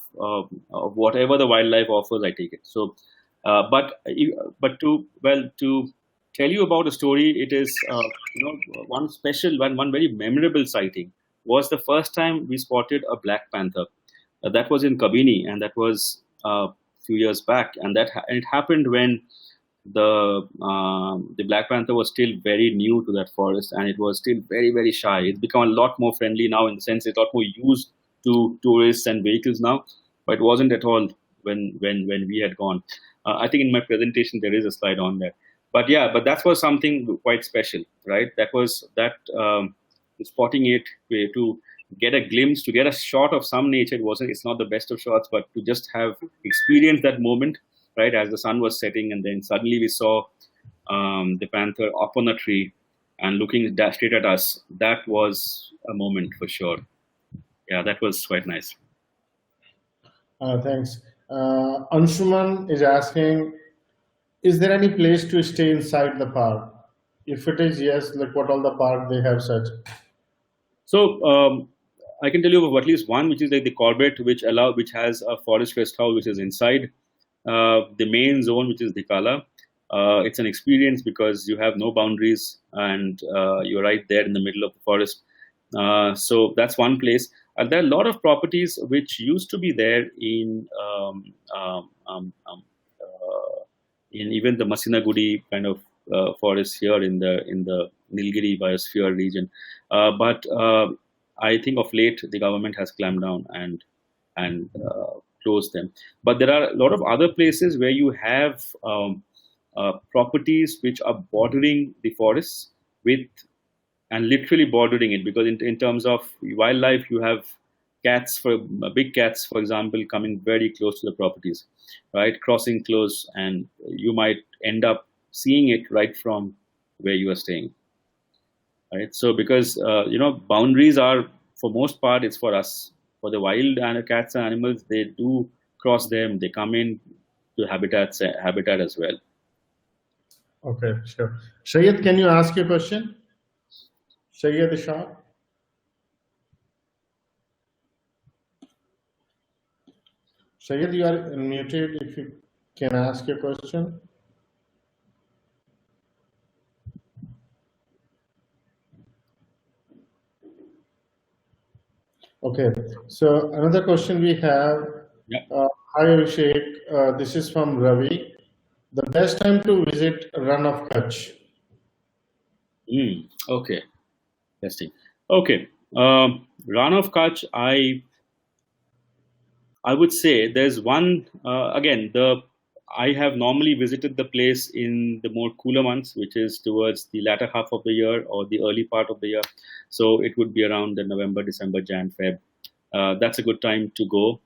whatever the wildlife offers, I take it. So, but to tell you about a story, it is one special one very memorable sighting was the first time we spotted a black panther. That was in Kabini, and that was a few years back. And it happened when the Black Panther was still very new to that forest, and it was still very shy. It's become a lot more friendly now, in the sense it's a lot more used to tourists and vehicles now, but it wasn't at all when we had gone. I think in my presentation there is a slide on that. But yeah, but that was something quite special, right? That was that spotting it to get a glimpse, to get a shot of some nature. It's not the best of shots, but to just have experienced that moment, right, as the sun was setting, and then suddenly we saw the panther up on a tree and looking straight at us. That was a moment for sure. Yeah, that was quite nice. Thanks. Anshuman is asking, is there any place to stay inside the park? If it is yes, like what all the park they have such? So I can tell you of at least one, which is like the Corbett, which has a forest rest house which is inside the main zone, which is Dikala. It's an experience because you have no boundaries, and you're right there in the middle of the forest. So that's one place. There are a lot of properties which used to be there in even the Masinagudi kind of forest here in the Nilgiri biosphere region. But I think of late the government has clamped down and closed them. But there are a lot of other places where you have properties which are bordering the forests and literally bordering it, because in terms of wildlife, you have big cats, for example, coming very close to the properties, right, crossing close, and you might end up seeing it right from where you are staying, right? So because boundaries are, for most part, it's for us. For the wild cats and animals, they do cross them. They come in to habitat as well. Okay, sure. Shayad, can you ask your question? Shayad Shah. Shayad, you are unmuted. If you can ask your question. Okay. So another question we have. Yeah. Hi Abhishek, this is from Ravi. The best time to visit Run of Kutch. Okay. Testing. Okay. Run of Kutch, I would say there's one again. The I have normally visited the place in the more cooler months, which is towards the latter half of the year or the early part of the year. So it would be around the November, December, Jan, Feb. That's a good time to go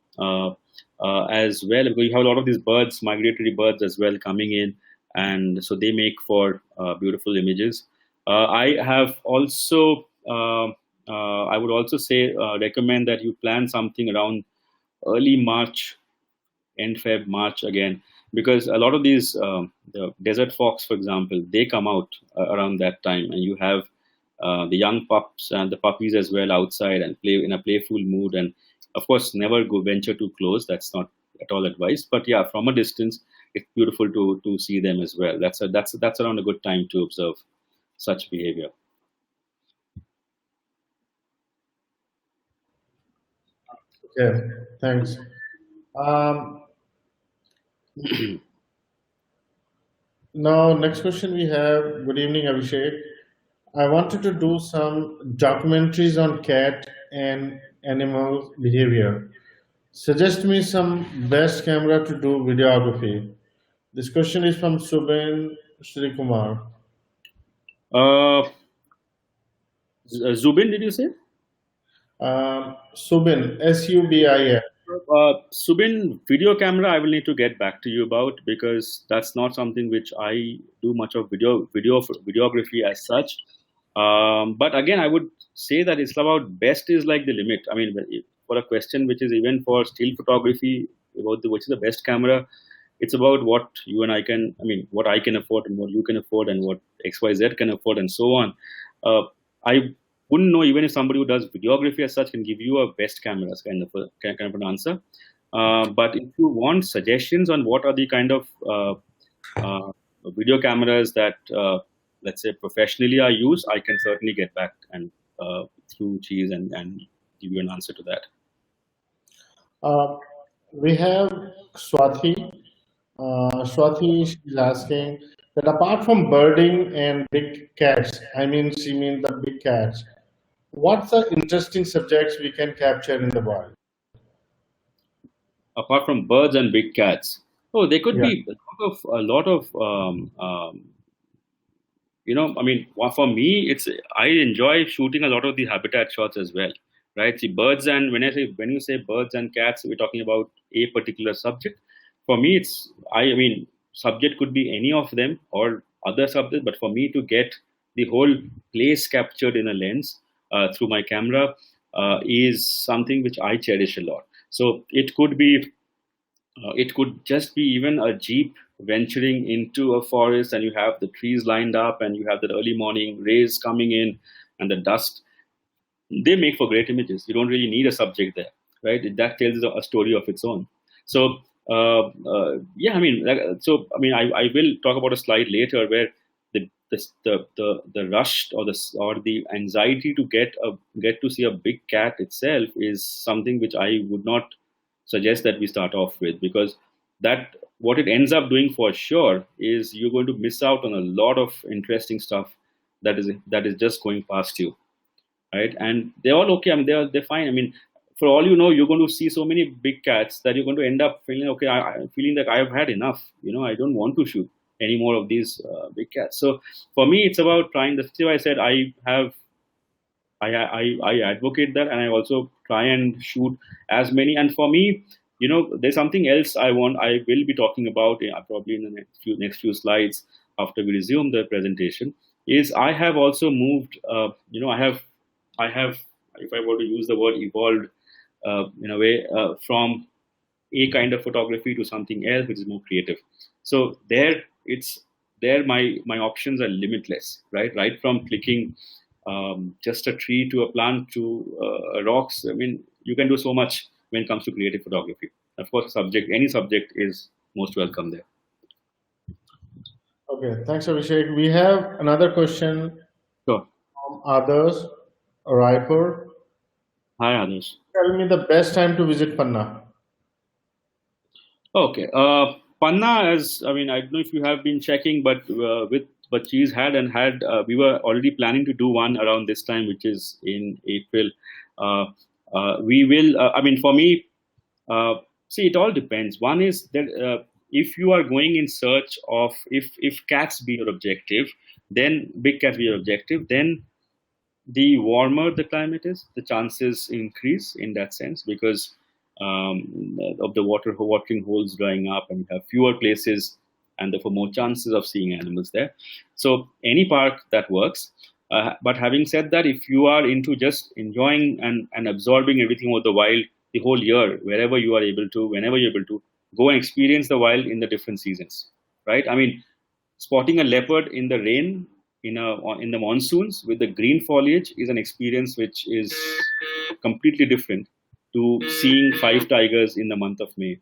as well, because you have a lot of these birds, migratory birds as well, coming in, and so they make for beautiful images. I have also I would also say recommend that you plan something around early March, end Feb, March again, because a lot of these the desert fox, for example, they come out around that time, and you have the young pups and the puppies as well outside and play in a playful mood. And of course, never go venture too close. That's not at all advised. But yeah, from a distance, it's beautiful to see them as well. That's around a good time to observe such behavior. Okay, thanks. Um, Now, next question we have. Good evening, Abhishek. I wanted to do some documentaries on cat and animal behavior. Suggest me some best camera to do videography. This question is from Subin Shri Kumar. Uh, Zubin, did you say? Subin, S-U-B-I-N. Subin, video camera, I will need to get back to you about, because that's not something which I do much of videography as such. But again, I would say that it's about best is like the limit. I mean, for a question which is even for still photography, about which is the best camera, it's about what you and I can, I mean, what I can afford and what you can afford and what XYZ can afford and so on. I wouldn't know even if somebody who does videography as such can give you a best cameras kind of an answer. But if you want suggestions on what are the kind of uh, video cameras that let's say professionally are used, I can certainly get back and through Chiiz and give you an answer to that. Uh, we have Swathi. Swathi is asking that apart from birding and big cats, I mean, she means the big cats, what's the interesting subjects we can capture in the wild? Apart from birds and big cats, oh, there could Yeah. be a lot of I mean, for me, it's I enjoy shooting a lot of the habitat shots as well, right? See, birds and when you say birds and cats, we're talking about a particular subject. For me, I mean, subject could be any of them or other subject, but for me to get the whole place captured in a lens through my camera is something which I cherish a lot. So it could just be even a jeep venturing into a forest, and you have the trees lined up, and you have the early morning rays coming in, and the dust. They make for great images. You don't really need a subject there, right? That tells a story of its own. So, yeah, I mean, I will talk about a slide later where the rush or the anxiety to get to see a big cat itself is something which I would not suggest that we start off with, because that what it ends up doing for sure is you're going to miss out on a lot of interesting stuff that is just going past you, right? And they're all okay. I mean, they're fine. I mean, for all you know, you're going to see so many big cats that you're going to end up feeling okay. I'm feeling that I've had enough. I don't want to shoot any more of these big cats. So for me, it's about trying. That's why I said I advocate that, and I also try and shoot as many. And for me, there's something else I will be talking about probably in the next few slides after we resume the presentation. Is I have also moved. I have, if I were to use the word, evolved in a way from a kind of photography to something else which is more creative. So my options are limitless, right from clicking just a tree to a plant to rocks. I mean, you can do so much when it comes to creative photography. Of course, any subject is most welcome there. Okay, thanks, Abhishek. We have another question So from others, Raipur. Hi, Anush. Tell me the best time to visit Panna. Okay. Panna, as I mean, I don't know if you have been checking, but Chiiz had, we were already planning to do one around this time, which is in April. Uh, we will. I mean, for me, see, it all depends. One is that if you are going in search of if cats be your objective, then big cats be your objective, then the warmer the climate is, the chances increase in that sense because of the watering holes drying up, and you have fewer places, and therefore more chances of seeing animals there. So any park that works. But having said that, if you are into just enjoying and absorbing everything of the wild the whole year, wherever you are able to, whenever you're able to, go and experience the wild in the different seasons, right? I mean, spotting a leopard in the rain in the monsoons with the green foliage is an experience which is completely different to seeing five tigers in the month of May.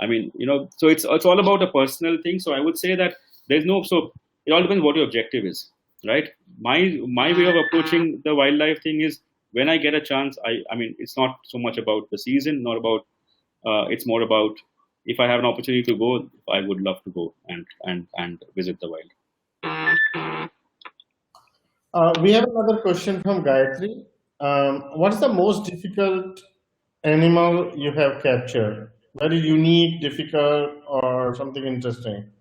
I mean, so it's all about a personal thing. So I would say that there's no so it all depends what your objective is, right? My way of approaching the wildlife thing is when I get a chance. I mean, it's not so much about the season, not about. It's more about if I have an opportunity to go, I would love to go and visit the wild. We have another question from Gayatri. What's the most difficult animal you have captured? Very unique, difficult, or something interesting?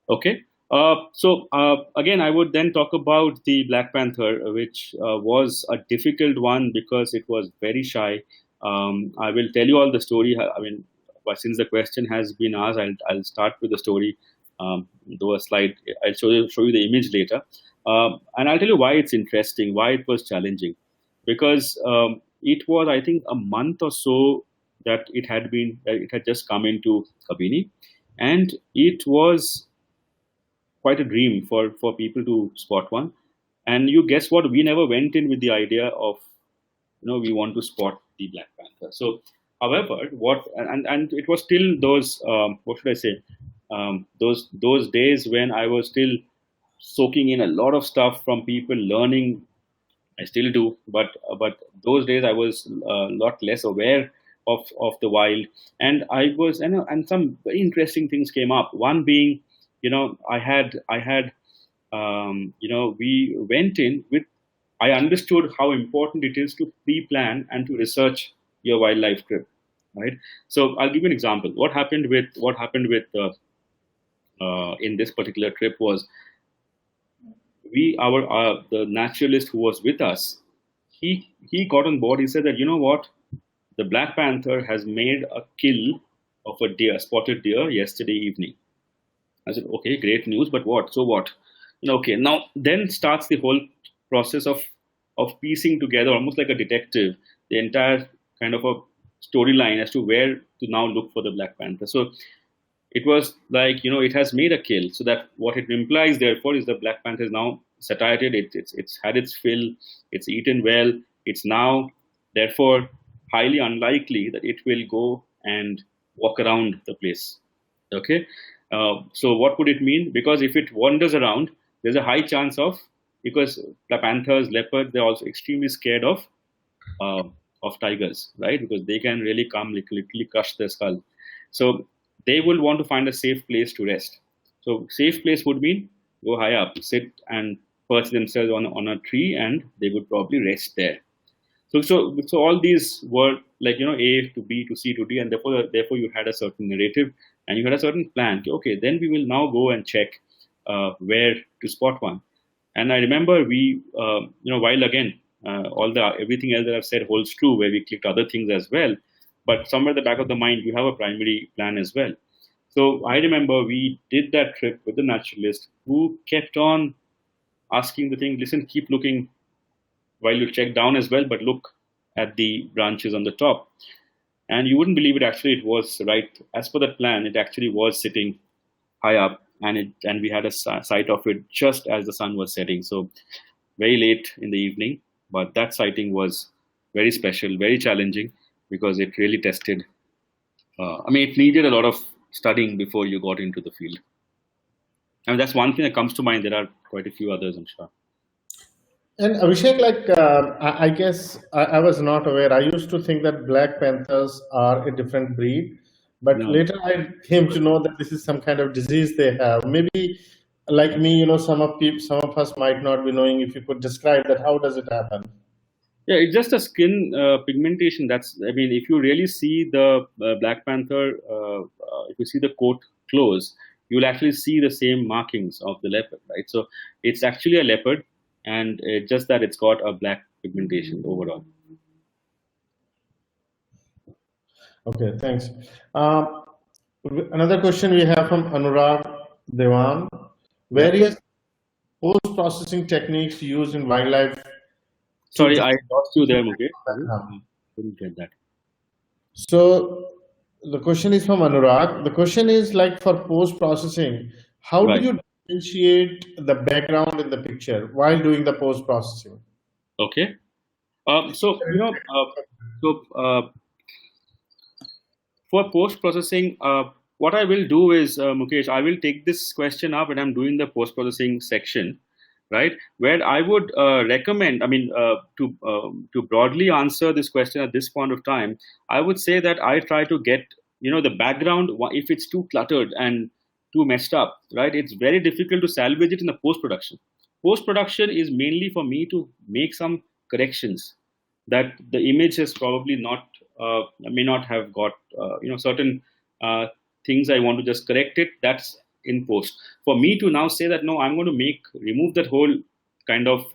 Okay. Again, I would then talk about the Black Panther, which was a difficult one because it was very shy. I will tell you all the story. I mean, but since the question has been asked, I'll start with the story. Though a slide, I'll show you the image later, and I'll tell you why it's interesting, why it was challenging, because it was, I think, a month or so that it had just come into Kabini, and it was quite a dream for people to spot one. And you guess what? We never went in with the idea of we want to spot the Black Panther. So, however, and it was still those what should I say those days when I was still soaking in a lot of stuff from people, learning. I still do, but those days I was a lot less aware of the wild, and I was and some very interesting things came up. One being, I had we went in with. I understood how important it is to pre-plan and to research your wildlife trip, right? So I'll give you an example. What happened with in this particular trip was the naturalist who was with us, he got on board. He said that what, the Black Panther has made a kill of a deer, spotted deer, yesterday evening. I said, okay, great news, but what? So what? Okay, now then starts the whole process of piecing together, almost like a detective, the entire kind of a storyline as to where to now look for the Black Panther. So it was like it has made a kill, so that what it implies therefore is the Black Panther is now satiated. It's had its fill. It's eaten well. It's now therefore highly unlikely that it will go and walk around the place. Okay, so what would it mean? Because if it wanders around, there's a high chance because the panthers, leopards, they're also extremely scared of tigers, right? Because they can really come, literally crush their skull. So they will want to find a safe place to rest. So safe place would mean go high up, sit and perch themselves on a tree, and they would probably rest there. So all these were like A to B to C to D, and therefore you had a certain narrative and you had a certain plan. Okay, then we will now go and check where to spot one. And I remember we while again everything else that I've said holds true, where we clicked other things as well, but somewhere at the back of the mind you have a primary plan as well. So I remember we did that trip with the naturalist who kept on asking the thing, listen, keep looking while you check down as well, but look at the branches on the top. And you wouldn't believe it, actually it was right. As per that plan, it actually was sitting high up, and we had a sight of it just as the sun was setting. So very late in the evening, but that sighting was very special, very challenging, because it really tested. It needed a lot of studying before you got into the field. I mean, that's one thing that comes to mind. There are quite a few others, I'm sure. And Abhishek, like I guess I was not aware. I used to think that black panthers are a different breed, but No. later I came to know that this is some kind of disease they have. Maybe, like me, some of us might not be knowing. If you could describe that, how does it happen? Yeah, it's just a skin pigmentation. I mean, if you really see the black panther, if you see the coat close, you'll actually see the same markings of the leopard, right? So it's actually a leopard, and just that it's got a black pigmentation overall. Okay, thanks. Um, Another question we have from Anurag Devan. Yeah. Various post-processing techniques used in wildlife to Sorry, dry. I lost you there, Mukesh. Sorry, couldn't get that. So the question is from Anurag. The question is like for post-processing, how do Right. you differentiate the background in the picture while doing the post-processing? Okay. So for post processing, what I will do is, Mukesh, I will take this question up when I'm doing the post processing section, right? Where I would recommend, I mean, to broadly answer this question at this point of time, I would say that I try to get the background. If it's too cluttered and too messed up, right? It's very difficult to salvage it in the post production. Post production is mainly for me to make some corrections that the image has probably not may not have got certain uh, things I want to just correct it. That's in post. For me to now say that no, I'm going to remove that whole kind of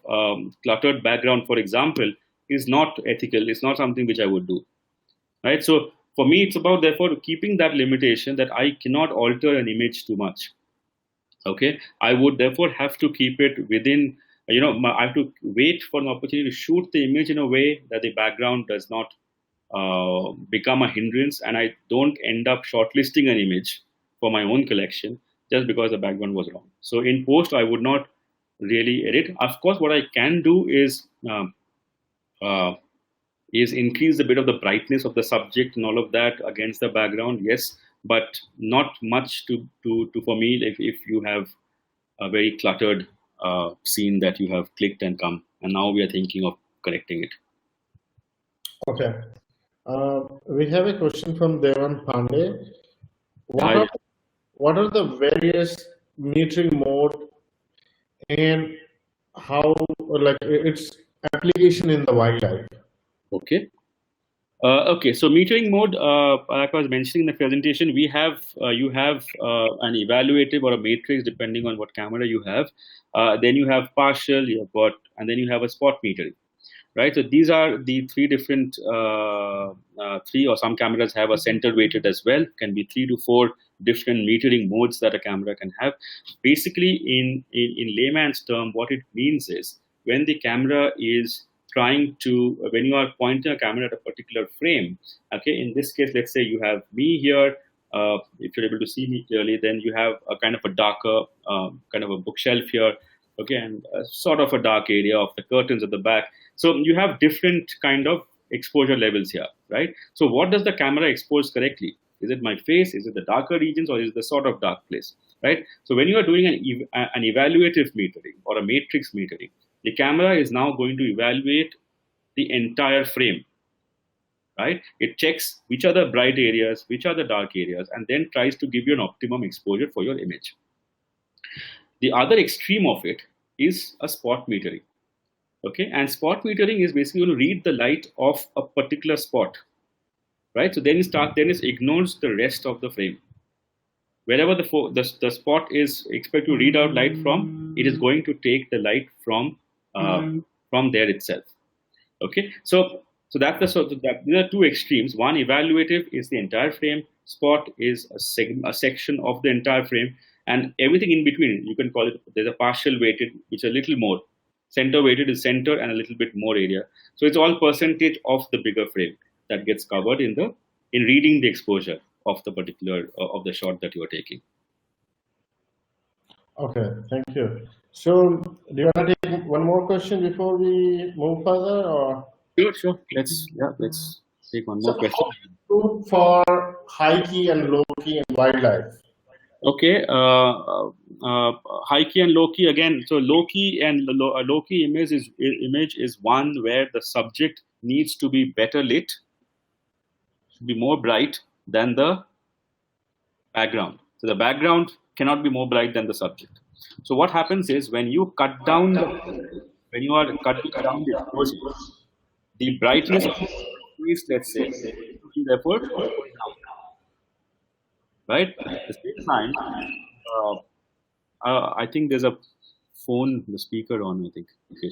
cluttered background, for example, is not ethical. It's not something which I would do, right? So for me, it's about therefore keeping that limitation that I cannot alter an image too much. Okay, I would therefore have to keep it within. I have to wait for an opportunity to shoot the image in a way that the background does not become a hindrance, and I don't end up shortlisting an image for my own collection just because the background was wrong. So in post, I would not really edit. Of course, what I can do uh, is increase a bit of the brightness of the subject and all of that against the background. Yes, but not much to for me. If you have a very cluttered scene that you have clicked and come, and now we are thinking of correcting it. Okay. We have a question from Devan Pandey. What Hi. are what are the various metering mode and how like its application in the wildlife? Okay. Okay, so metering mode, like I was mentioning in the presentation, you have an evaluative or a matrix depending on what camera you have. Then you have partial, and then you have a spot metering, right? So these are the three different three, or some cameras have a center weighted as well. Can be 3 to 4 different metering modes that a camera can have. Basically, in layman's term, what it means is when the camera is when you are pointing a camera at a particular frame, okay, in this case, let's say you have me here. If you're able to see me clearly, then you have a kind of a darker kind of a bookshelf here, okay, and sort of a dark area of the curtains at the back. So you have different kind of exposure levels here, right? So what does the camera expose correctly? Is it my face? Is it the darker regions, or is it the sort of dark place, right? So when you are doing an evaluative metering or a matrix metering, the camera is now going to evaluate the entire frame, right? It checks which are the bright areas, which are the dark areas, and then tries to give you an optimum exposure for your image. The other extreme of it is a spot metering. Okay, and spot metering is basically going to read the light of a particular spot, right? So then it ignores the rest of the frame. Wherever the spot is expected to read out light from, it is going to take the light from there itself. Okay, so that's there are two extremes. One, evaluative, is the entire frame. Spot is a section of the entire frame, and everything in between. You can call it. There's a partial weighted, which is a little more. Center weighted is center and a little bit more area. So it's all percentage of the bigger frame that gets covered in reading the exposure of the particular of the shot that you are taking. Okay, thank you. So do you want to take one more question before we move further, or? Sure. Let's take one more question. Food for high key and low key in wildlife. Okay, high key and low key again. So low key and low key image is one where the subject needs to be better lit, should be more bright than the background. So the background cannot be more bright than the subject. So what happens is when you cut down when you are cutting down the exposure, the brightness of the increase, let's say, therefore go down, right? At the same time, uh, I think there's a phone, the speaker on, I think. Okay.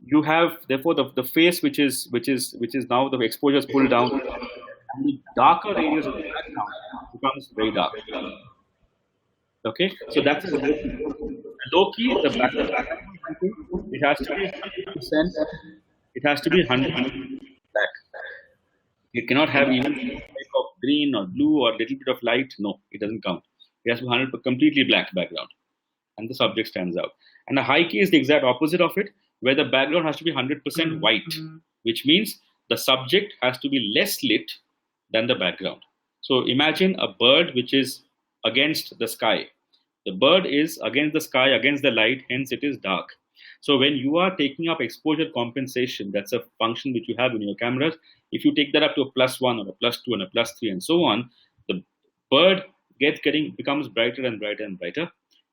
You have therefore the face which is now the exposure is pulled down, and the darker areas of the background becomes very dark. Okay, so that's the low key. Low key, the background, it has to be 100%. It has to be 100% black. It cannot have even type of green or blue or little bit of light. No, it doesn't count. It has to be 100 completely black background, and the subject stands out. And a high key is the exact opposite of it, where the background has to be 100% white, which means the subject has to be less lit than the background. So imagine a bird which is against the sky. The bird is against the sky, against the light, hence it is dark. So when you are taking up exposure compensation, that's a function which you have in your cameras. If you take that up to a +1 or a +2 and a +3 and so on, the bird becomes brighter and brighter and brighter.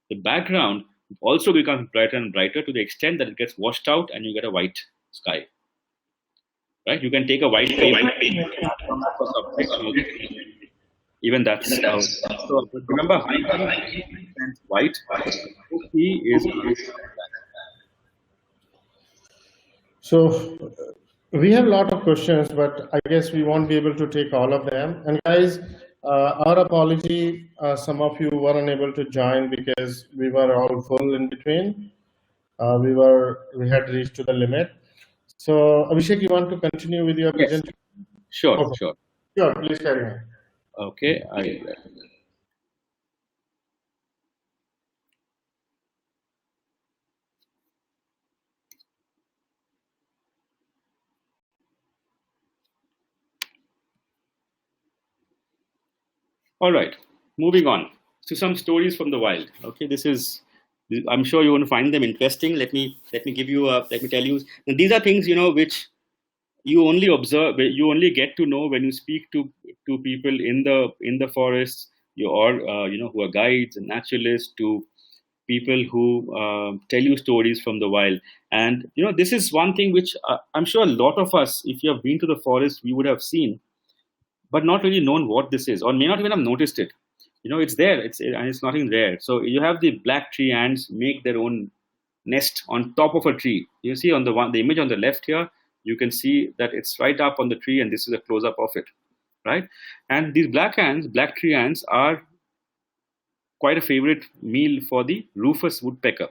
The background also becomes brighter and brighter to the extent that it gets washed out and you get a white sky. Right? You can take a white paper, even that's so remember, high key and white, low key is black. So we have a lot of questions, but I guess we won't be able to take all of them. And guys, our apology, some of you were unable to join because we were all full in between. We had reached to the limit. So Abhishek, you want to continue with your Yes. presentation? Sure, Okay. sure. Sure, please carry on. Okay, all right. Moving on to some stories from the wild. Okay, I'm sure you're going to find them interesting. Let me give you let me tell you. Now, these are things which you only observe, you only get to know when you speak to people in the forests, who are guides and naturalists, to people who tell you stories from the wild. And this is one thing which I'm sure a lot of us, if you have been to the forest, we would have seen, but not really known what this is, or may not even have noticed it. It's there, and it's nothing rare. So you have the black tree ants make their own nest on top of a tree. You see on the image on the left here, you can see that it's right up on the tree, and this is a close up of it, right? And these black tree ants are quite a favorite meal for the rufous woodpecker.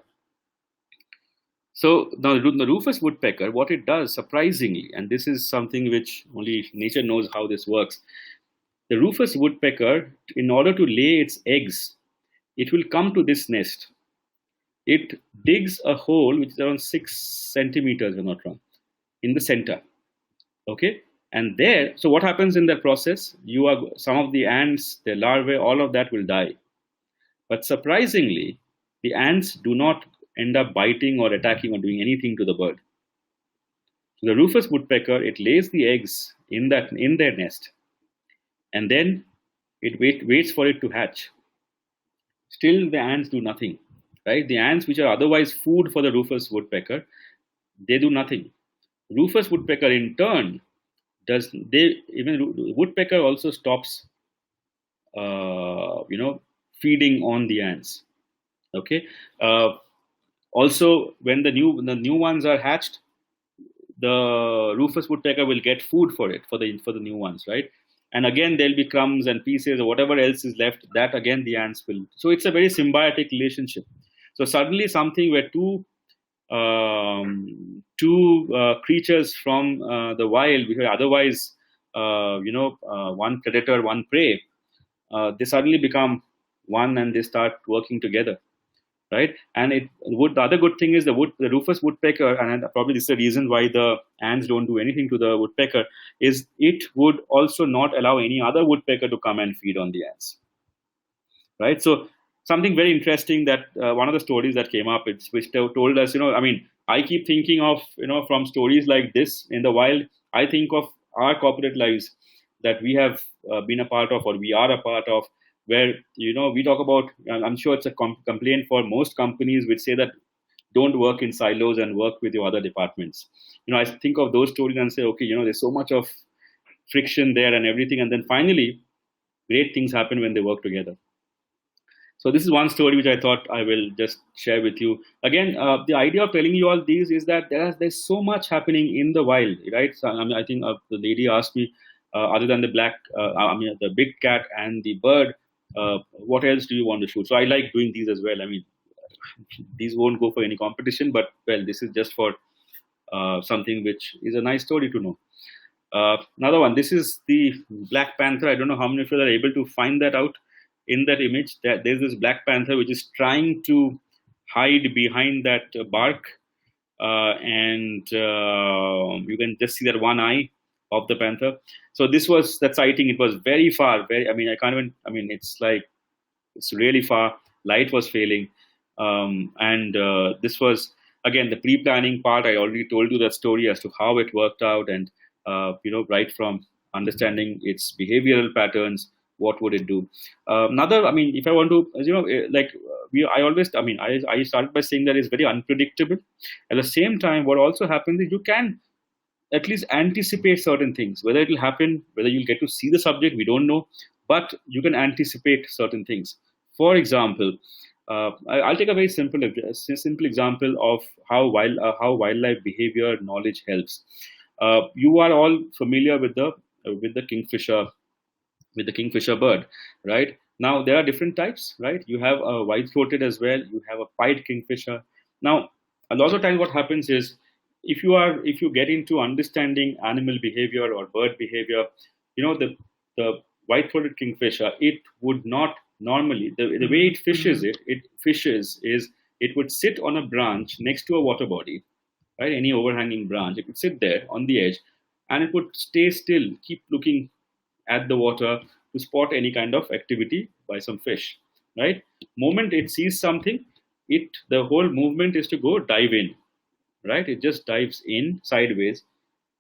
So now the rufous woodpecker, what it does surprisingly, and this is something which only nature knows how this works. The rufous woodpecker, in order to lay its eggs, it will come to this nest. It digs a hole which is around 6 centimeters, if I'm not wrong, in the center. Okay, and there, so what happens in that process? Some of the ants, their larvae, all of that will die. But surprisingly, the ants do not end up biting or attacking or doing anything to the bird. So the rufous woodpecker, it lays the eggs in their nest, and then it waits for it to hatch. Still, the ants do nothing, right? The ants, which are otherwise food for the rufous woodpecker, they do nothing. Rufous woodpecker, in turn, woodpecker also stops, feeding on the ants. Okay. Also, when the new ones are hatched, the rufous woodpecker will get food for the new ones, right? And again, there'll be crumbs and pieces or whatever else is left. That again, the ants will. So it's a very symbiotic relationship. So suddenly, something where two creatures from the wild, which are otherwise, one predator, one prey, they suddenly become one, and they start working together, right? And the other good thing is the rufous woodpecker, and probably this is the reason why the ants don't do anything to the woodpecker, is it would also not allow any other woodpecker to come and feed on the ants, right? So something very interesting that one of the stories that came up, which told us, I mean, I keep thinking of, from stories like this in the wild, I think of our corporate lives that we have been a part of, or we are a part of, where, we talk about, I'm sure it's a complaint for most companies which say that don't work in silos and work with your other departments. I think of those stories and say, okay, there's so much of friction there and everything. And then finally, great things happen when they work together. So this is one story which I thought I will just share with you. Again, the idea of telling you all these is that there's so much happening in the wild, right? So, I mean, I think the lady asked me, other than the big cat and the bird, what else do you want to shoot? So I like doing these as well. I mean, these won't go for any competition, but well, this is just for something which is a nice story to know. Another one. This is the black panther. I don't know how many of you are able to find that out. In that image, there's this black panther which is trying to hide behind that bark, and you can just see that one eye of the panther. So that sighting. It was very far. It's like it's really far. Light was failing, and this was again the pre-planning part. I already told you that story as to how it worked out, and right from understanding its behavioral patterns. What would it do? If I want to, I started by saying that it's very unpredictable. At the same time, what also happens is you can at least anticipate certain things. Whether it will happen, whether you'll get to see the subject, we don't know, but you can anticipate certain things. For example, I'll take a very simple example of how wildlife behavior knowledge helps. You are all familiar with the kingfisher. With the kingfisher bird, right? Now there are different types, right? You have a white-throated as well. You have a pied kingfisher. Now, a lot of times what happens is, if you get into understanding animal behavior or bird behavior, the white-throated kingfisher, it would not normally, the way it fishes is it would sit on a branch next to a water body, right? Any overhanging branch, it would sit there on the edge, and it would stay still, keep looking at the water to spot any kind of activity by some fish, right? Moment it sees something, the whole movement is to go dive in, right? It just dives in sideways,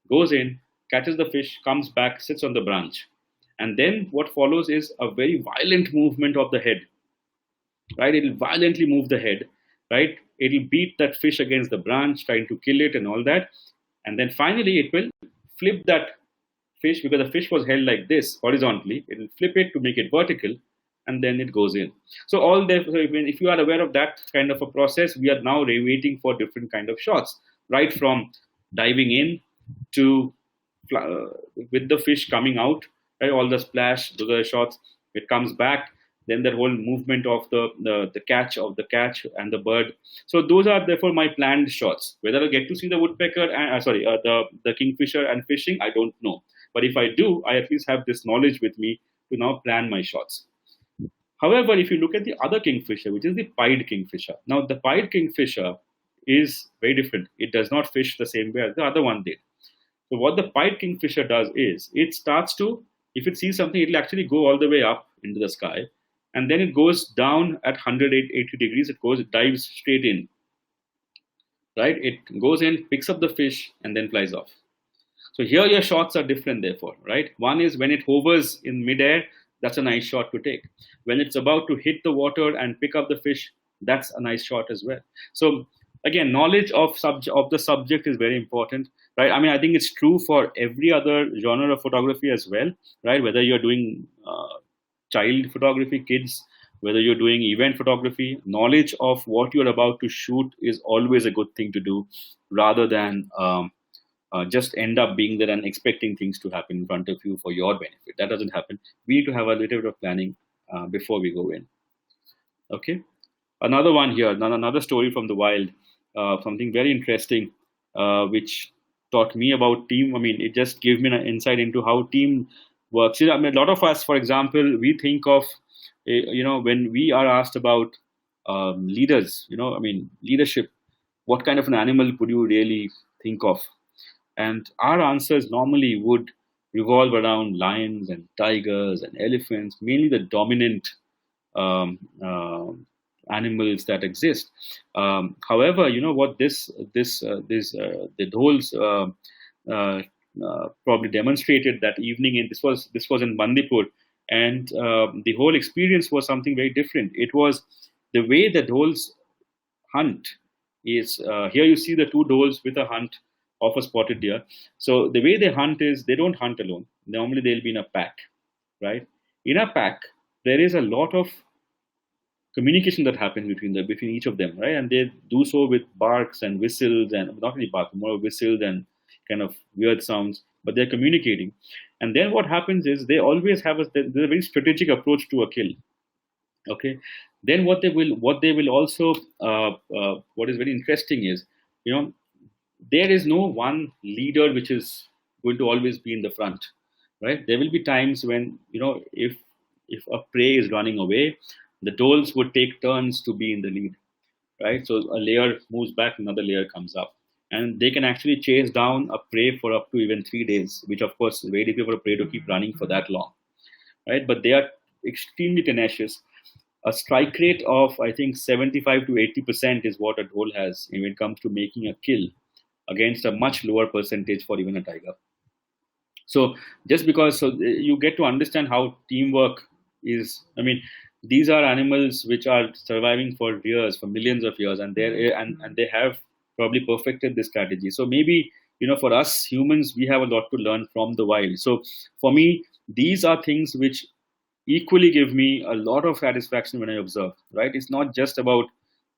goes in, catches the fish, comes back, sits on the branch. And then what follows is a very violent movement of the head, right? It'll violently move the head, right? It'll beat that fish against the branch, trying to kill it and all that. And then finally it will flip that fish, because the fish was held like this horizontally. It will flip it to make it vertical, and then it goes in. So if you are aware of that kind of a process, we are now waiting for different kind of shots, right from diving in to with the fish coming out, right? All the splash, those are the shots. It comes back, then the whole movement of the catch and the bird. So those are therefore my planned shots. Whether I get to see the woodpecker and the kingfisher and fishing, I don't know. But if I do, I at least have this knowledge with me to now plan my shots. However, if you look at the other kingfisher, which is the pied kingfisher. Now, the pied kingfisher is very different. It does not fish the same way as the other one did. So what the pied kingfisher does is, it starts to, if it sees something, it will actually go all the way up into the sky. And then it goes down at 180 degrees. It dives straight in, right? It goes in, picks up the fish, and then flies off. So here your shots are different, therefore, right? One is when it hovers in midair, that's a nice shot to take. When it's about to hit the water and pick up the fish, that's a nice shot as well. So again, knowledge of the subject is very important, right? I mean, I think it's true for every other genre of photography as well, right? Whether you're doing child photography, kids, whether you're doing event photography, knowledge of what you're about to shoot is always a good thing to do, rather than just end up being there and expecting things to happen in front of you for your benefit. That doesn't happen. We need to have a little bit of planning before we go in. Okay. Another one here, another story from the wild, something very interesting, which taught me about team. I mean, it just gave me an insight into how team works. I mean, a lot of us, for example, we think of, when we are asked about leaders, leadership, what kind of an animal could you really think of? And our answers normally would revolve around lions and tigers and elephants, mainly the dominant um, uh, animals that exist. However, you know what the dholes probably demonstrated that evening. In this was in Bandipur, and the whole experience was something very different. It was the way the dholes hunt is here you see the two dholes with a hunt of a spotted deer. So the way they hunt is they don't hunt alone. Normally they'll be in a pack, right? In a pack, there is a lot of communication that happens between each of them, right? And they do so with barks and whistles, and not really barks, more whistles and kind of weird sounds. But they're communicating, and then what happens is they always have there's a very strategic approach to a kill. Okay, then what they will also what is very interesting is, you know there is no one leader which is going to always be in the front, right? There will be times when, if a prey is running away, the doles would take turns to be in the lead, right? So a layer moves back, another layer comes up, and they can actually chase down a prey for up to even 3 days, which of course is very difficult for a prey to keep running for that long, right? But they are extremely tenacious. A strike rate of, I think, 75 to 80% is what a dhole has when it comes to making a kill, against a much lower percentage for even a tiger. So just because, so you get to understand how teamwork is. I mean, these are animals which are surviving for years, for millions of years, and they have probably perfected this strategy. So maybe, for us humans, we have a lot to learn from the wild. So for me, these are things which equally give me a lot of satisfaction when I observe. Right? It's not just about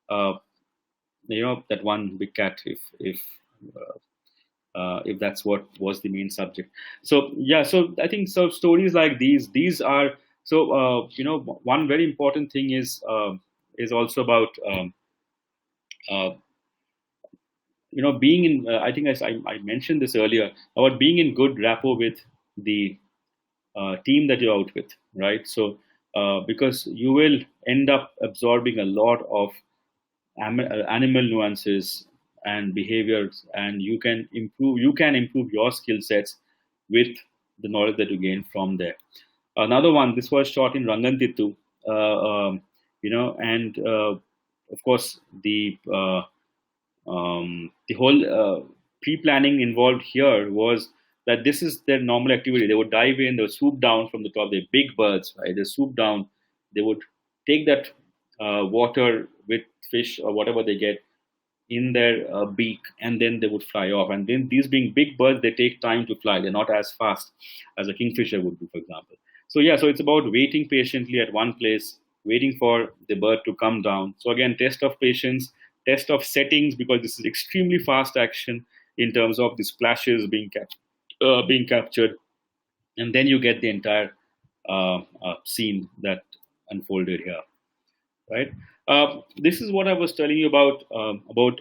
that one big cat. If that's what was the main subject. So yeah, so I think so stories like these are so one very important thing is also about uh, being in. I think I mentioned this earlier about being in good rapport with the team that you're out with, right? So because you will end up absorbing a lot of animal nuances and behaviors, and you can improve your skill sets with the knowledge that you gain from there. Another one, this was shot in Rangantittu, and of course the whole pre-planning involved here was that this is their normal activity. They would dive in, they would swoop down from the top. They're big birds, right? They swoop down, they would take that water with fish or whatever they get in their beak, and then they would fly off. And then these being big birds, they take time to fly. They're not as fast as a kingfisher would be, for example. So yeah, so it's about waiting patiently at one place, waiting for the bird to come down. So again, test of patience, test of settings, because this is extremely fast action in terms of the splashes being captured, and then you get the entire scene that unfolded here, right? This is what I was telling you about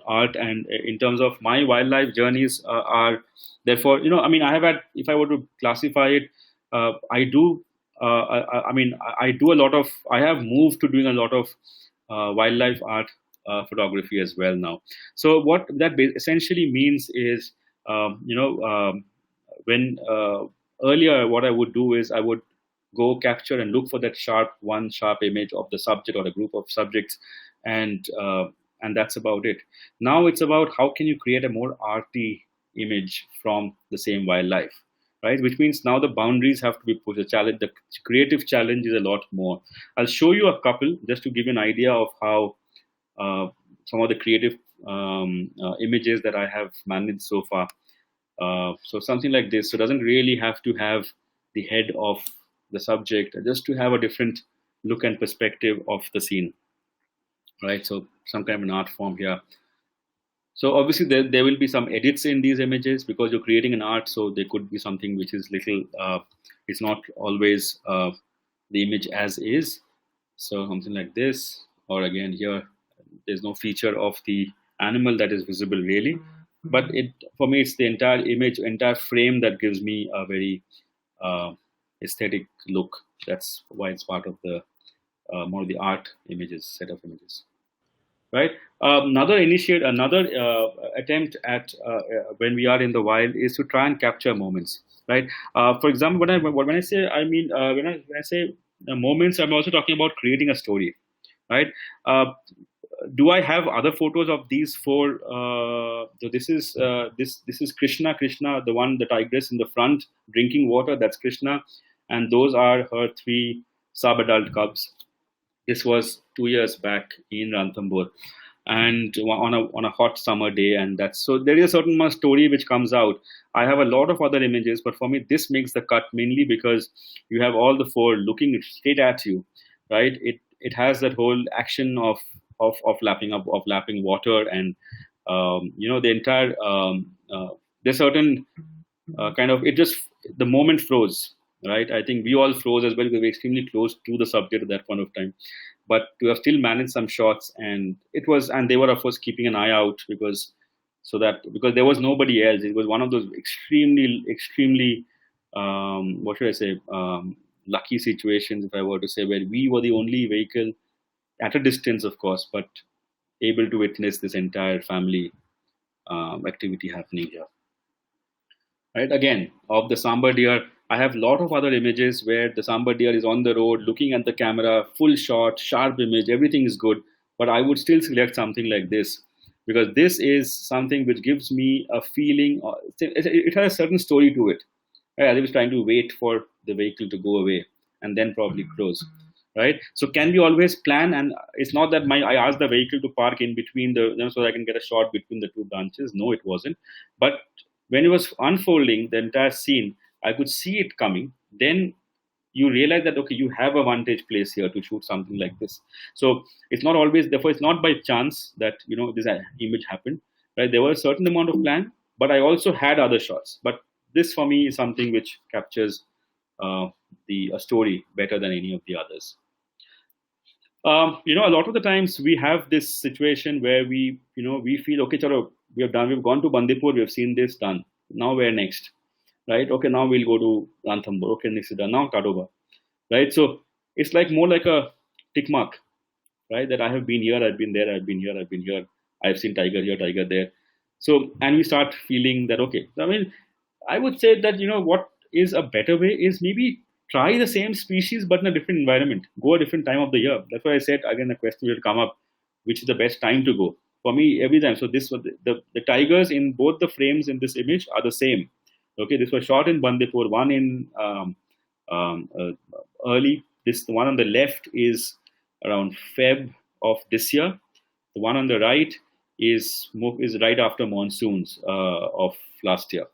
art, and in terms of my wildlife journeys are therefore, I have had, if I were to classify it, I do. I do a lot of. I have moved to doing a lot of wildlife art photography as well now. So what that essentially means is, when earlier what I would do is I would go capture and look for that sharp image of the subject or a group of subjects, and that's about it. Now it's about how can you create a more arty image from the same wildlife, right? Which means now the boundaries have to be pushed. The creative challenge is a lot more. I'll show you a couple just to give you an idea of how some of the creative images that I have managed so far. So something like this. So it doesn't really have to have the head of the subject, just to have a different look and perspective of the scene, right? So some kind of an art form here. So obviously there will be some edits in these images because you're creating an art. So there could be something which is little, it's not always the image as is. So something like this, or again here, there's no feature of the animal that is visible really. But for me, it's the entire image, entire frame that gives me a very aesthetic look. That's why it's part of the more of the art images, set of images. right? Another attempt at when we are in the wild is to try and capture moments, right? For example, when I say I mean when I say moments, I'm also talking about creating a story, right? Do I have other photos of these four? So this is Krishna. Krishna, the one, the tigress in the front drinking water. That's Krishna, and those are her three sub-adult cubs. This was 2 years back in Ranthambore, and on a hot summer day, and that's so there is a certain amount of story which comes out. I have a lot of other images, but for me, this makes the cut mainly because you have all the four looking straight at you, right? It has that whole action of lapping water, and the entire there's certain kind of it just the moment froze, right? I think we all froze as well because we're extremely close to the subject at that point of time. But to have still managed some shots, and they were of course keeping an eye out because there was nobody else. It was one of those extremely what should I say, lucky situations, if I were to say, where we were the only vehicle at a distance, of course, but able to witness this entire family activity happening here. Right, again, of the sambar deer, I have a lot of other images where the sambar deer is on the road looking at the camera, full shot, sharp image, everything is good, but I would still select something like this because this is something which gives me a feeling. It has a certain story to it. Right? I was trying to wait for the vehicle to go away and then probably close. Right, so can we always plan? And it's not that I asked the vehicle to park in between so that I can get a shot between the two branches. No, it wasn't. But when it was unfolding, the entire scene, I could see it coming. Then you realize that, okay, you have a vantage place here to shoot something like this. So it's not always, therefore, it's not by chance that, this image happened, right? There was a certain amount of plan, but I also had other shots. But this for me is something which captures a story better than any of the others. A lot of the times we have this situation where we feel, okay, chalo, we've gone to Bandipur, we have seen this, done. Now where next? Right? Okay, now we'll go to Ranthambore. Okay, next is done. Now Tadoba. Right? So it's like more like a tick mark, right? That I have been here, I've been there, I've been here, I've been here. I've seen tiger here, tiger there. So, and we start feeling that, okay, I mean, I would say that, what is a better way is maybe try the same species but in a different environment. Go a different time of the year. That's why I said, again, the question will come up, which is the best time to go? For me, every time. So this was the tigers in both the frames in this image are the same. Okay, this was shot in Bandipur. One in early. The one on the left is around Feb of this year. The one on the right is right after monsoons of last year.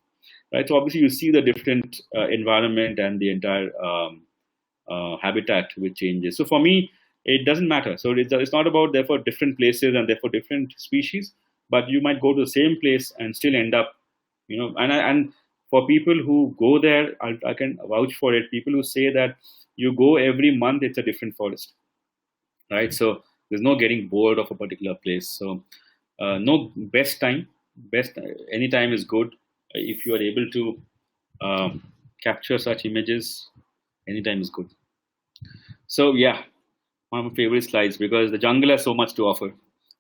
Right. So obviously you see the different environment and the entire habitat which changes. So for me, it doesn't matter. So it's not about therefore different places and therefore different species, but you might go to the same place and still end up, and for people who go there, I can vouch for it. People who say that you go every month, it's a different forest, right? So there's no getting bored of a particular place. So no best time. Any time is good if you are able to capture such images. Any time is good. So yeah. One of my favorite slides because the jungle has so much to offer,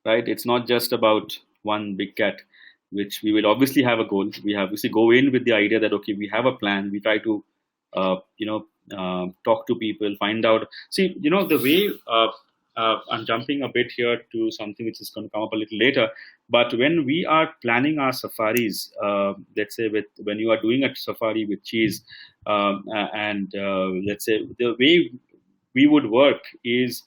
right? It's not just about one big cat, which we will obviously have a goal. We obviously go in with the idea that, okay, we have a plan. We try to, talk to people, find out. See, the way I'm jumping a bit here to something which is going to come up a little later. But when we are planning our safaris, let's say when you are doing a safari with Chiiz, and let's say the way we would work is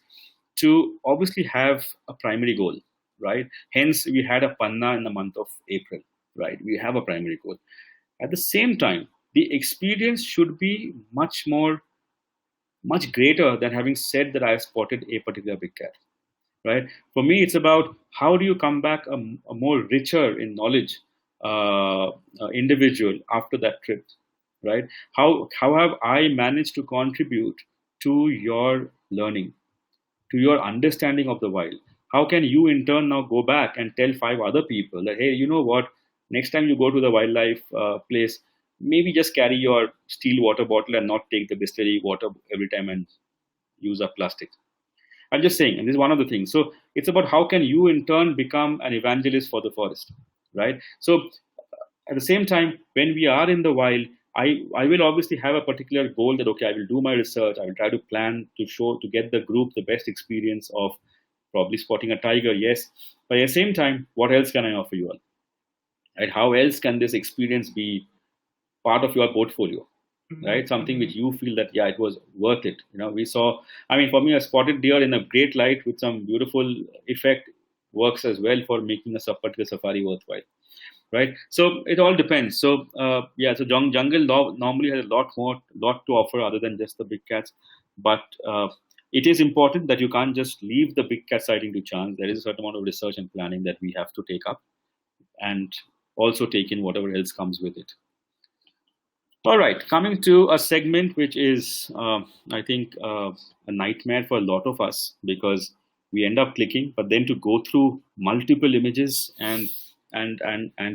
to obviously have a primary goal, right? Hence, we had a panna in the month of April, right? We have a primary goal. At the same time, the experience should be much greater than having said that I have spotted a particular big cat, right? For me, it's about how do you come back a more richer in knowledge individual after that trip, right? How have I managed to contribute to your learning, to your understanding of the wild? How can you in turn now go back and tell 5 other people that, hey, you know what, next time you go to the wildlife place, maybe just carry your steel water bottle and not take the distillery water every time and use up plastic. I'm just saying, and this is one of the things. So it's about how can you in turn become an evangelist for the forest, right? So at the same time, when we are in the wild, I will obviously have a particular goal that, okay, I will do my research, I will try to plan to get the group the best experience of probably spotting a tiger, yes. But at the same time, what else can I offer you all? Right? How else can this experience be part of your portfolio? Right? Something which you feel that, yeah, it was worth it. We saw, I mean, for me, a spotted deer in a great light with some beautiful effect works as well for making a particular safari worthwhile. Right, so it all depends. So yeah, so jungle normally has a lot to offer other than just the big cats, but it is important that you can't just leave the big cat sighting to chance. There is a certain amount of research and planning that we have to take up, and also take in whatever else comes with it. All right, coming to a segment which is, I think, a nightmare for a lot of us, because we end up clicking, but then to go through multiple images and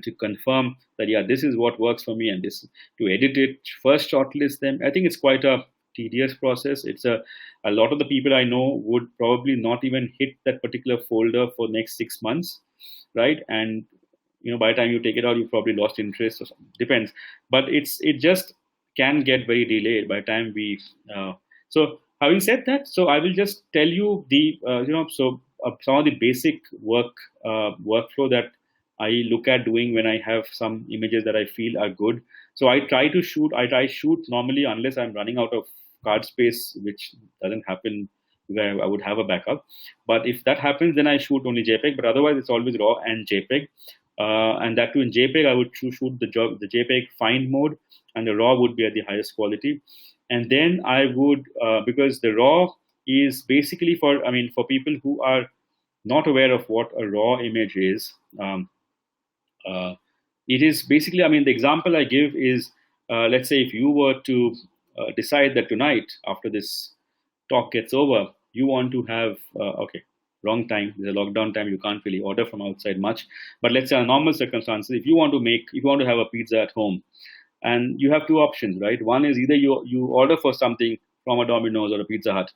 to confirm that, yeah, this is what works for me, and this to edit it, first shortlist them. I think it's quite a tedious process. It's a lot of the people I know would probably not even hit that particular folder for next 6 months, right? And by the time you take it out, you've probably lost interest or something. Depends, but it just can get very delayed by the time we. So having said that, so I will just tell you the some of the basic workflow that I look at doing when I have some images that I feel are good. So I try to shoot. I shoot normally, unless I'm running out of card space, which doesn't happen, where I would have a backup. But if that happens, then I shoot only JPEG. But otherwise, it's always RAW and JPEG. And that too in JPEG, I would shoot the JPEG fine mode, and the RAW would be at the highest quality. And then I would, because the RAW is basically for people who are not aware of what a RAW image is. It is basically, the example I give is, let's say if you were to decide that tonight, after this talk gets over, you want to have, wrong time, there's a lockdown time, you can't really order from outside much. But let's say in normal circumstances, if you want to have a pizza at home, and you have two options, right? One is either you order for something from a Domino's or a Pizza Hut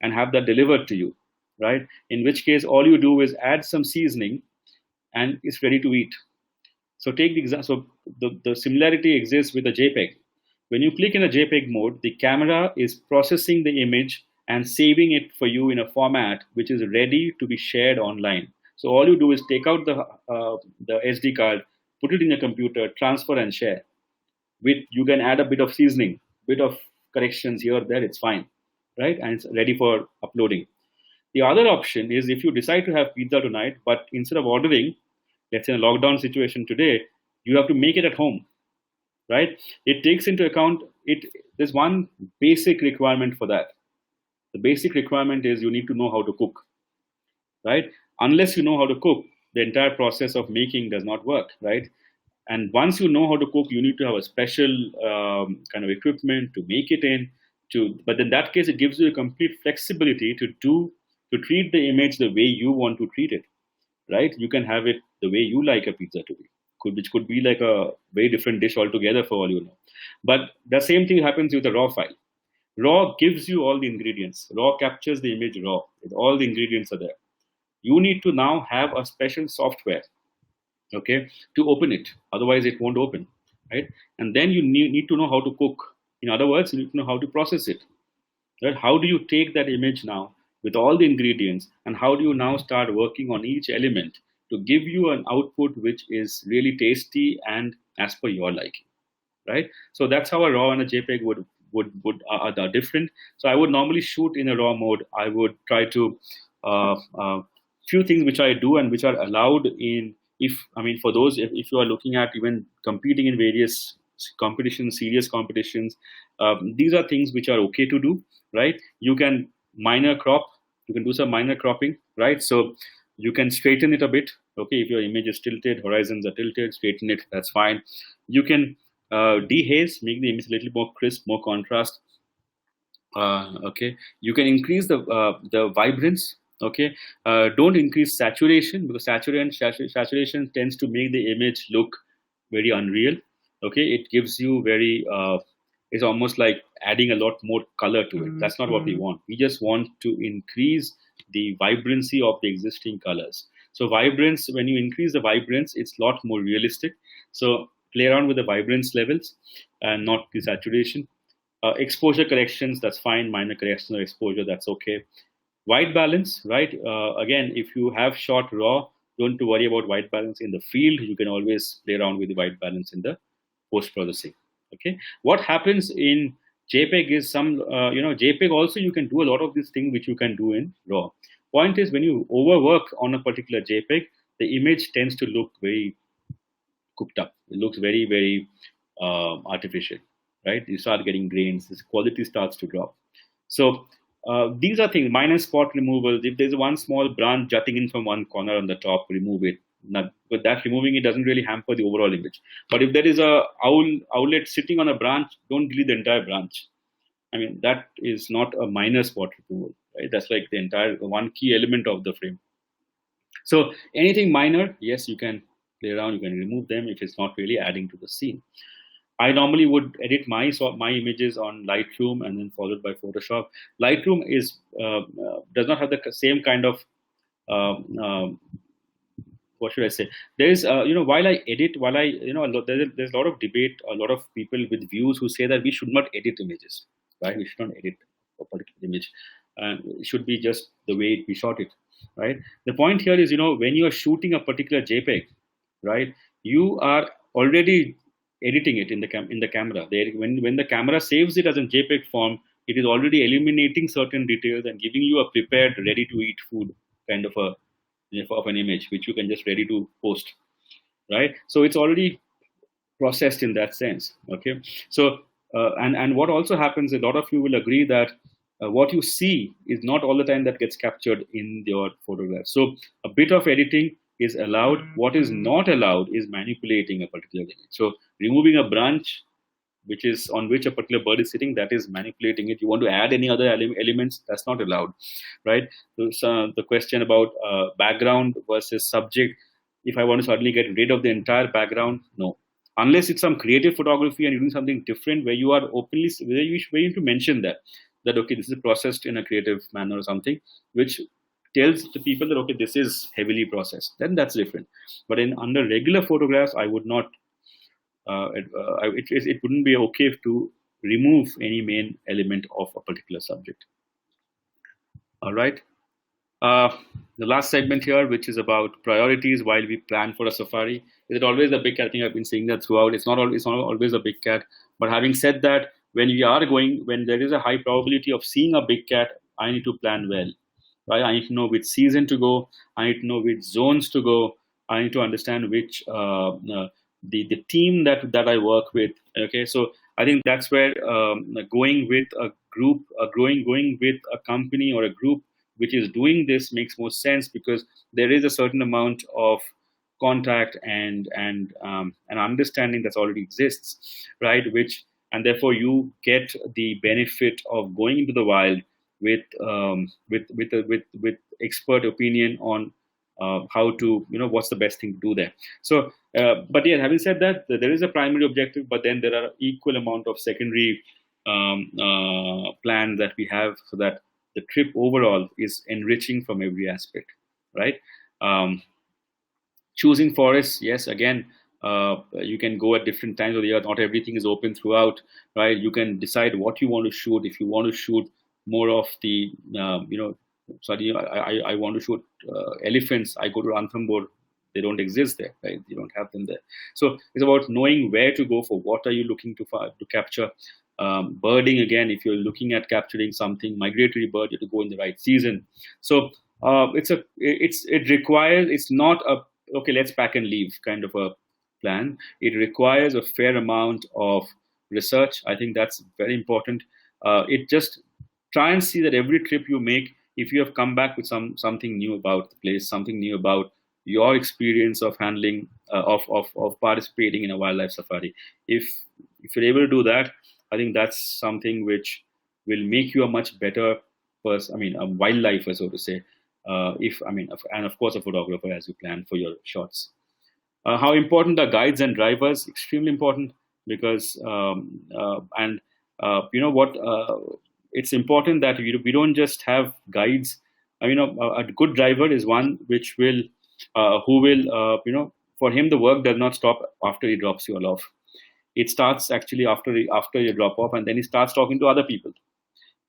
and have that delivered to you, right? In which case, all you do is add some seasoning and it's ready to eat. So take the example. So the similarity exists with a JPEG. When you click in a JPEG mode, the camera is processing the image and saving it for you in a format which is ready to be shared online. So all you do is take out the SD card, put it in your computer, transfer and share. You can add a bit of seasoning, bit of corrections here or there, it's fine, right? And it's ready for uploading. The other option is if you decide to have pizza tonight, but instead of ordering, let's say in a lockdown situation today, you have to make it at home, right? It takes into account there's one basic requirement for that. The basic requirement is you need to know how to cook, right? Unless you know how to cook, the entire process of making does not work, right? And once you know how to cook, you need to have a special kind of equipment to make it in. But in that case, it gives you a complete flexibility to treat the image the way you want to treat it, right? You can have it the way you like a pizza to be, which could be like a very different dish altogether for all you know. But the same thing happens with a RAW file. RAW gives you all the ingredients. RAW captures the image raw. All the ingredients are there. You need to now have a special software, okay, to open it. Otherwise, it won't open, right? And then you need to know how to cook. In other words, you need to know how to process it. Right? How do you take that image now with all the ingredients, and how do you now start working on each element to give you an output which is really tasty and as per your liking, right? So that's how a RAW and a JPEG are different. So I would normally shoot in a RAW mode. I would try to few things which I do and which are allowed in. For those, if you are looking at even competing in various competitions, serious competitions, these are things which are okay to do, right? You can minor crop. You can do some minor cropping, right? So you can straighten it a bit. Okay, if your image is tilted, horizons are tilted, straighten it. That's fine. You can dehaze, make the image a little more crisp, more contrast. Okay, you can increase the vibrance. Okay, don't increase saturation, because saturation tends to make the image look very unreal. Okay, it gives you it's almost like adding a lot more color to it. That's not what we want. We just want to increase the vibrancy of the existing colors. So vibrance, when you increase the vibrance, it's a lot more realistic. So play around with the vibrance levels and not the saturation. Exposure corrections, that's fine. Minor corrections of exposure, that's okay. White balance, right? Again, if you have shot raw, don't to worry about white balance in the field. You can always play around with the white balance in the post processing. Okay. What happens in JPEG is JPEG also you can do a lot of these things which you can do in raw. Point is, when you overwork on a particular JPEG, the image tends to look very cooked up. It looks very, very artificial, right? You start getting grains. This quality starts to drop. So these are things. Minor spot removal. If there's one small branch jutting in from one corner on the top, remove it. But that removing it doesn't really hamper the overall image. But if there is a outlet sitting on a branch, don't delete the entire branch. I mean, that is not a minor spot removal, right? That's like the entire one key element of the frame. So anything minor, yes, you can play around, you can remove them if it's not really adding to the scene. I normally would edit my images on Lightroom and then followed by Photoshop. Lightroom does not have the same kind of what should I say? There is while I edit, there's a lot of debate, a lot of people with views who say that we should not edit images, right? We should not edit a particular image, and it should be just the way we shot it, right? The point here is, when you are shooting a particular JPEG, right, you are already editing it in the camera. When the camera saves it as a JPEG form, it is already eliminating certain details and giving you a prepared, ready-to-eat food kind of an image, which you can just ready to post, right? So it's already processed in that sense. Okay. So and what also happens, a lot of you will agree that what you see is not all the time that gets captured in your photograph. So a bit of editing is allowed. What is not allowed is manipulating a particular image. So removing a branch which is on which a particular bird is sitting, that is manipulating it. You want to add any other elements, that's not allowed, right? So the question about background versus subject, if I want to suddenly get rid of the entire background, no. Unless it's some creative photography and you're doing something different where you are openly, where you need to mention that okay, this is processed in a creative manner or something, which tells the people that, okay, this is heavily processed, then that's different. But under regular photographs, I would not, it wouldn't be okay to remove any main element of a particular subject. All right. The last segment here, which is about priorities while we plan for a safari. Is it always a big cat? I think I've been saying that throughout. It's not always a big cat. But having said that, when there is a high probability of seeing a big cat, I need to plan well. Right? I need to know which season to go. I need to know which zones to go. I need to understand which the team that I work with. Okay, so I think that's where going with a group, going with a company or a group which is doing this makes more sense, because there is a certain amount of contact and understanding that already exists, right? And therefore you get the benefit of going into the wild with expert opinion on how to, what's the best thing to do there. So, but yeah, having said that, there is a primary objective, but then there are equal amount of secondary plans that we have, so that the trip overall is enriching from every aspect, right? Choosing forests, yes, again, you can go at different times of the year. Not everything is open throughout, right? You can decide what you want to shoot. If you want to shoot more of the, I want to shoot elephants, I go to Ranthambore. They don't exist there, right? You don't have them there. So it's about knowing where to go for what are you looking to capture. Birding, again, if you're looking at capturing something migratory bird, you have to go in the right season. So it requires, it's not a okay, let's pack and leave kind of a plan. It requires a fair amount of research. I think that's very important. It just try and see that every trip you make, if you have come back with something new about the place, something new about your experience of handling of participating in a wildlife safari. If you're able to do that, I think that's something which will make you a much better person. I mean, a wildlifer, so to say. And of course, a photographer as you plan for your shots. How important are guides and drivers? Extremely important, because it's important that we don't just have guides a good driver is one which will, who will, for him the work does not stop after he drops you all off. It starts actually after you drop off, and then he starts talking to other people,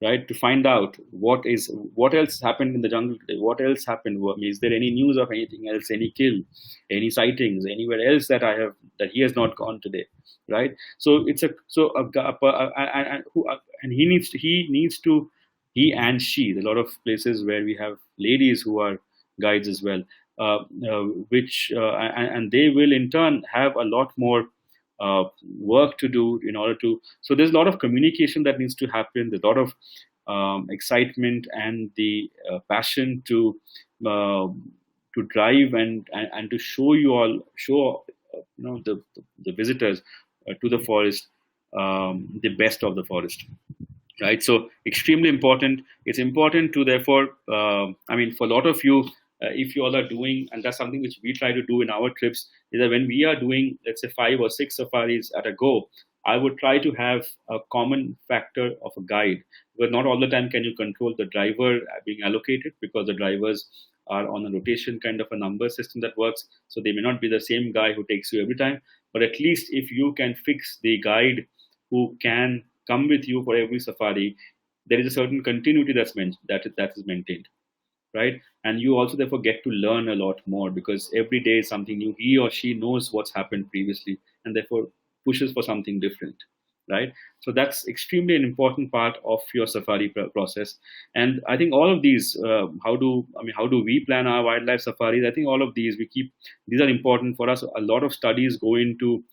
right, to find out what else happened in the jungle today, what else happened, is there any news of anything else, any kill, any sightings anywhere else that he has not gone today, right? So it's and he and she, a lot of places where we have ladies who are guides as well, which and they will in turn have a lot more work to do in order to. So there's a lot of communication that needs to happen. There's a lot of excitement and the passion to drive and to show the visitors to the forest the best of the forest. Right, so extremely important. It's important to therefore, for a lot of you, if you all are doing, and that's something which we try to do in our trips, is that when we are doing, let's say, 5 or 6 safaris at a go, I would try to have a common factor of a guide, but not all the time can you control the driver being allocated, because the drivers are on a rotation kind of a number system that works. So they may not be the same guy who takes you every time, but at least if you can fix the guide who can come with you for every safari, there is a certain continuity that is maintained, right? And you also therefore get to learn a lot more, because every day is something new. He or she knows what's happened previously and therefore pushes for something different, right? So that's extremely an important part of your safari process. And I think all of these, how do we plan our wildlife safaris? I think all of these these are important for us. A lot of studies go into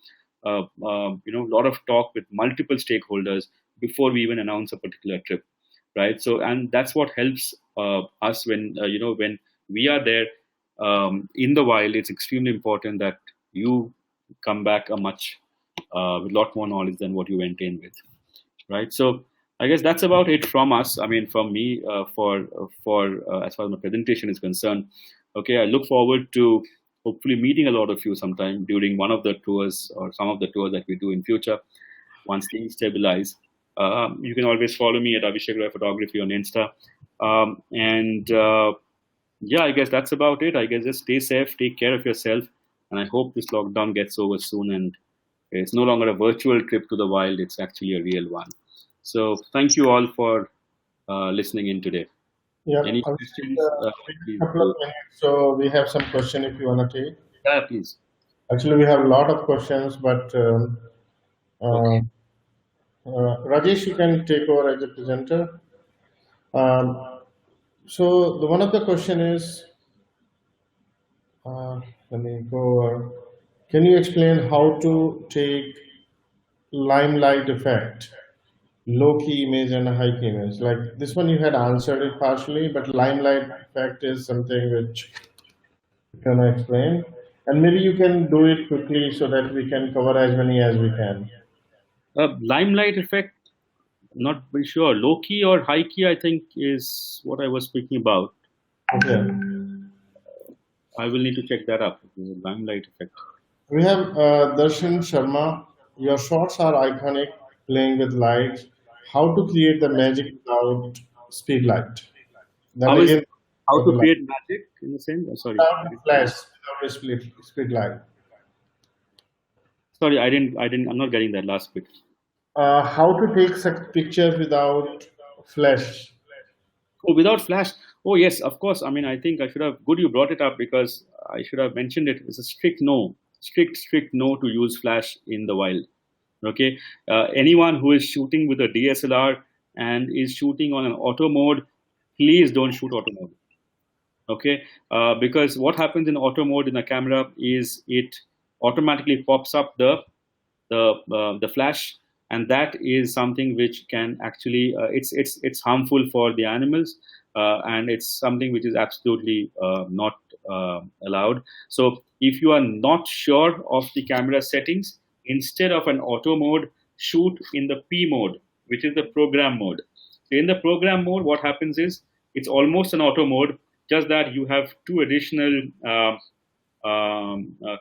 a lot of talk with multiple stakeholders before we even announce a particular trip, right? So, and that's what helps us when when we are there in the wild. It's extremely important that you come back with a lot more knowledge than what you went in with, right? So I guess that's about it from us. From me, for as far as my presentation is concerned. Okay, I look forward to hopefully meeting a lot of you sometime during one of the tours or some of the tours that we do in future once things stabilize. You can always follow me at Avishek Roy Photography on Insta. Yeah, I guess that's about it. I guess just stay safe, take care of yourself, and I hope this lockdown gets over soon and it's no longer a virtual trip to the wild, it's actually a real one. So thank you all for listening in today. Yeah, Any questions? couple of minutes, so we have some question if you want to take. Yeah, please. Actually, we have a lot of questions, but Okay. Rajesh, you can take over as a presenter. So one of the question is, let me go over. Can you explain how to take limelight effect, low key image and a high key image? Like this one, you had answered it partially, but limelight effect is something which you can explain, and maybe you can do it quickly so that we can cover as many as we can. Limelight effect, not very sure. Low key or high key, I think, is what I was speaking about. Okay. I will need to check that up. Limelight effect. We have Darshan Sharma. Your shots are iconic, playing with lights. How to create the magic without speed light? That again, How to create magic in the sense? Sorry. without flash, without a speed light. Sorry, I'm not getting that last bit. How to take such pictures without flash? Oh, without flash. Oh, yes, of course. I think I should have. Good, you brought it up, because I should have mentioned it. It's a strict no, strict no to use flash in the wild. Okay, anyone who is shooting with a DSLR and is shooting on an auto mode, please don't shoot auto mode. Okay, because what happens in auto mode in the camera is it automatically pops up the flash, and that is something which can actually it's harmful for the animals, and it's something which is absolutely not allowed. So if you are not sure of the camera settings, instead of an auto mode, shoot in the P mode, which is the program mode. So in the program mode, what happens is it's almost an auto mode, just that you have 2 additional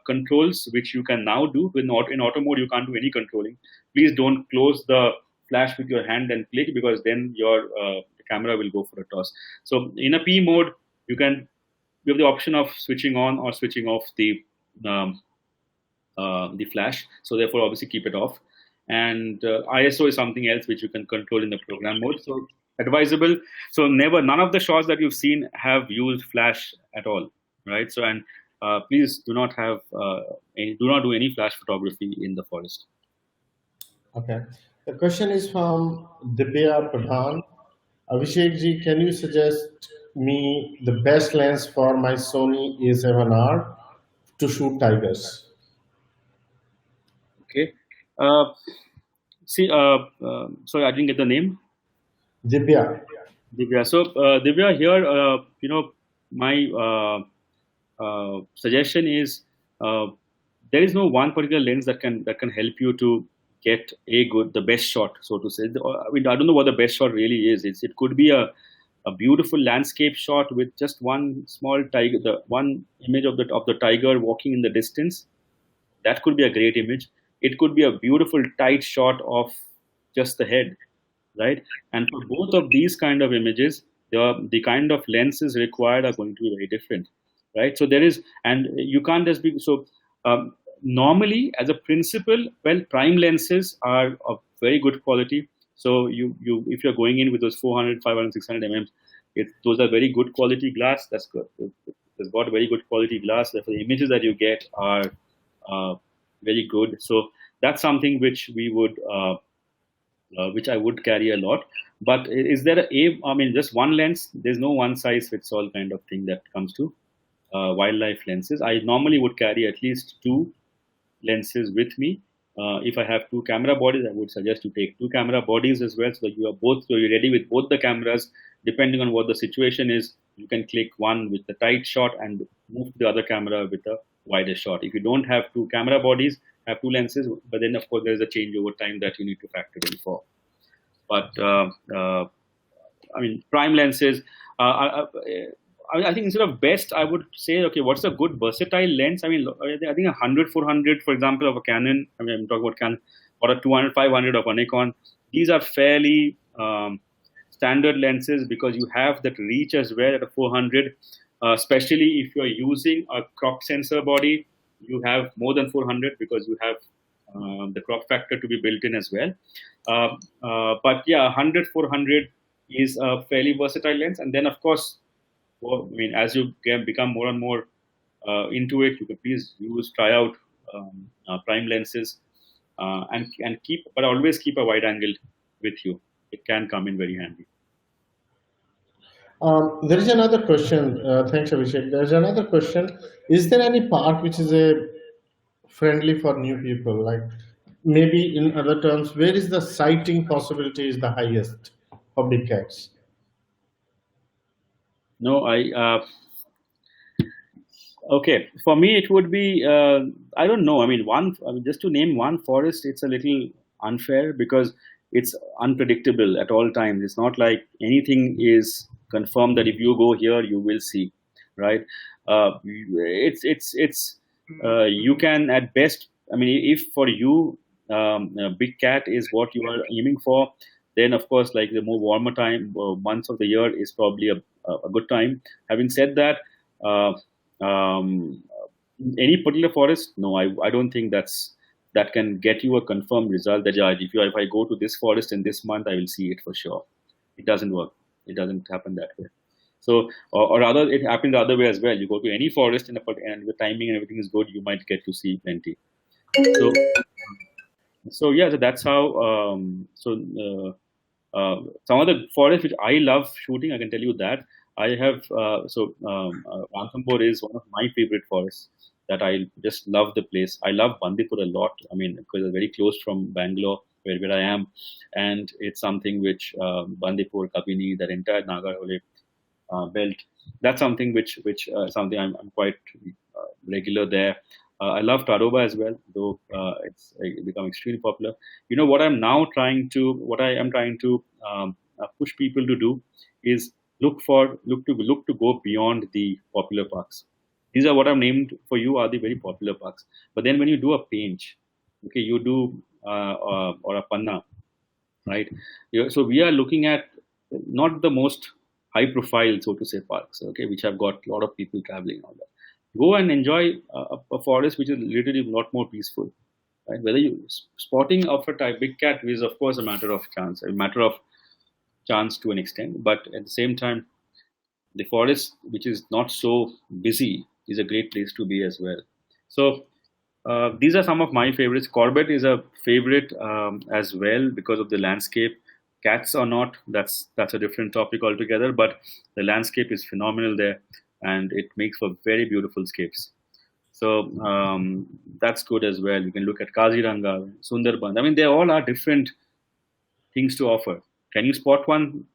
controls which you can now do. In auto mode, you can't do any controlling. Please don't close the flash with your hand and click, because then your camera will go for a toss. So in a P mode, you have the option of switching on or switching off um, the flash. So therefore, obviously keep it off. And ISO is something else which you can control in the program mode. So advisable. So none of the shots that you've seen have used flash at all, right? So and please do not do any flash photography in the forest. Okay. The question is from Divya Pradhan. Avishek ji, can you suggest me the best lens for my Sony A7R to shoot tigers? Okay. Sorry, I didn't get the name. Divya. Divya. So Divya, here, my suggestion is there is no one particular lens that can help you to get the best shot, so to say. I mean, I don't know what the best shot really is. It could be a beautiful landscape shot with just one small tiger, the one image of the tiger walking in the distance. That could be a great image. It could be a beautiful tight shot of just the head, right? And for both of these kind of images, the kind of lenses required are going to be very different, right? So there is, and you can't just be so. Normally, as a principle, well, prime lenses are of very good quality. So if you're going in with those 400, 500, 600 mm, those are very good quality glass. That's good. It's got very good quality glass. Therefore, the images that you get are very good. So that's something which which I would carry a lot. But is there just one lens? There's no one size fits all kind of thing that comes to wildlife lenses. I normally would carry at least two lenses with me. If I have two camera bodies, I would suggest you take two camera bodies as well, so that you're ready with both the cameras. Depending on what the situation is, you can click one with the tight shot and move to the other camera with a wider shot. If you don't have two camera bodies, have two lenses, but then of course there's a change over time that you need to factor in for. But prime lenses. I think instead of best, I would say, okay, what's a good versatile lens? I think 100, 400, for example, of a Canon. I'm talking about Canon, or a 200, 500 of a Nikon. These are fairly standard lenses because you have that reach as well at a 400. Especially if you're using a crop sensor body, you have more than 400 because you have the crop factor to be built in as well. But yeah, 100, 400 is a fairly versatile lens. And then, of course, as you become more and more into it, you can please try out prime lenses and always keep a wide angle with you. It can come in very handy. There is another question. Thanks, Abhishek. There is another question. Is there any park which is friendly for new people? Like maybe in other terms, where is the sighting possibility is the highest for big cats? No, okay. For me, it would be I don't know. Just to name one forest, it's a little unfair because it's unpredictable at all times. It's not like anything is confirmed that if you go here, you will see, right? You can at best. If for you a big cat is what you are aiming for, then of course, like the more warmer months of the year is probably a good time. Having said that, any particular forest, no, I don't think that can get you a confirmed result. That if I go to this forest in this month, I will see it for sure. It doesn't work. It doesn't happen that way. So, or rather, it happens the other way as well. You go to any forest and the timing and everything is good, you might get to see plenty. So yeah, so that's how. Some of the forests which I love shooting, I can tell you that I have. Ranthambore is one of my favorite forests that I just love the place. I love Bandipur a lot. Because it's very close from Bangalore, where I am, and it's something which Bandipur, Kabini, that entire Nagarhole belt. That's something which something I'm quite regular there. I love Tadoba as well, though it's become extremely popular. What I am trying to push people to do is look to go beyond the popular parks. These are what I've named for you are the very popular parks. But then when you do a Pench, okay, you do or a Panna, right? So we are looking at not the most high profile, so to say, parks, okay, which have got a lot of people traveling and all that. Go and enjoy a forest which is literally a lot more peaceful, right? Whether you spotting of a type big cat is of course a matter of chance, to an extent, but at the same time, the forest which is not so busy is a great place to be as well. So these are some of my favorites. Corbett is a favorite as well because of the landscape. Cats or not, that's a different topic altogether. But the landscape is phenomenal there, and it makes for very beautiful scapes. So that's good as well. You can look at Kaziranga, Sundarban. I mean, they all are different things to offer. Can you spot one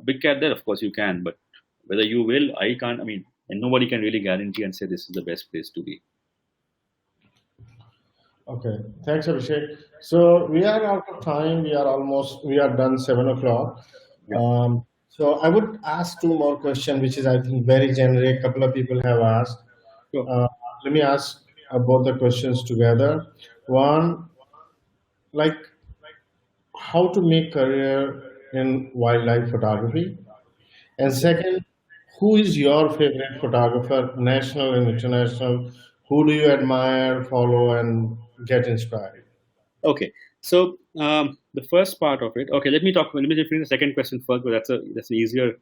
big cat there? Of course you can, but whether you will, I can't. I mean, and nobody can really guarantee and say this is the best place to be. Okay, thanks, Abhishek. So we are out of time. We are done 7 o'clock. Yeah. So I would ask two more questions, which is I think very generic. A couple of people have asked. Sure. Let me ask both the questions together. One, like how to make career in wildlife photography, and second, who is your favorite photographer, national and international? Who do you admire, follow, and get inspired? Okay. So the first part of it. Okay, let me talk. Let me just bring the second question first, but that's an easier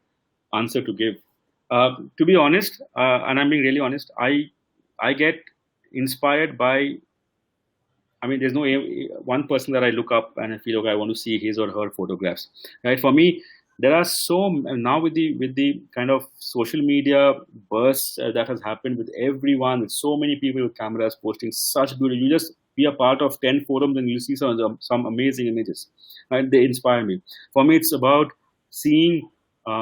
answer to give. To be honest, and I'm being really honest, I get inspired by. I mean, there's no one person that I look up and I feel okay, I want to see his or her photographs. Right? For me, there are now with the kind of social media burst that has happened with everyone, with so many people with cameras posting such beauty. You just be a part of 10 forums and you see some amazing images. Right? They inspire me. For me, it's about seeing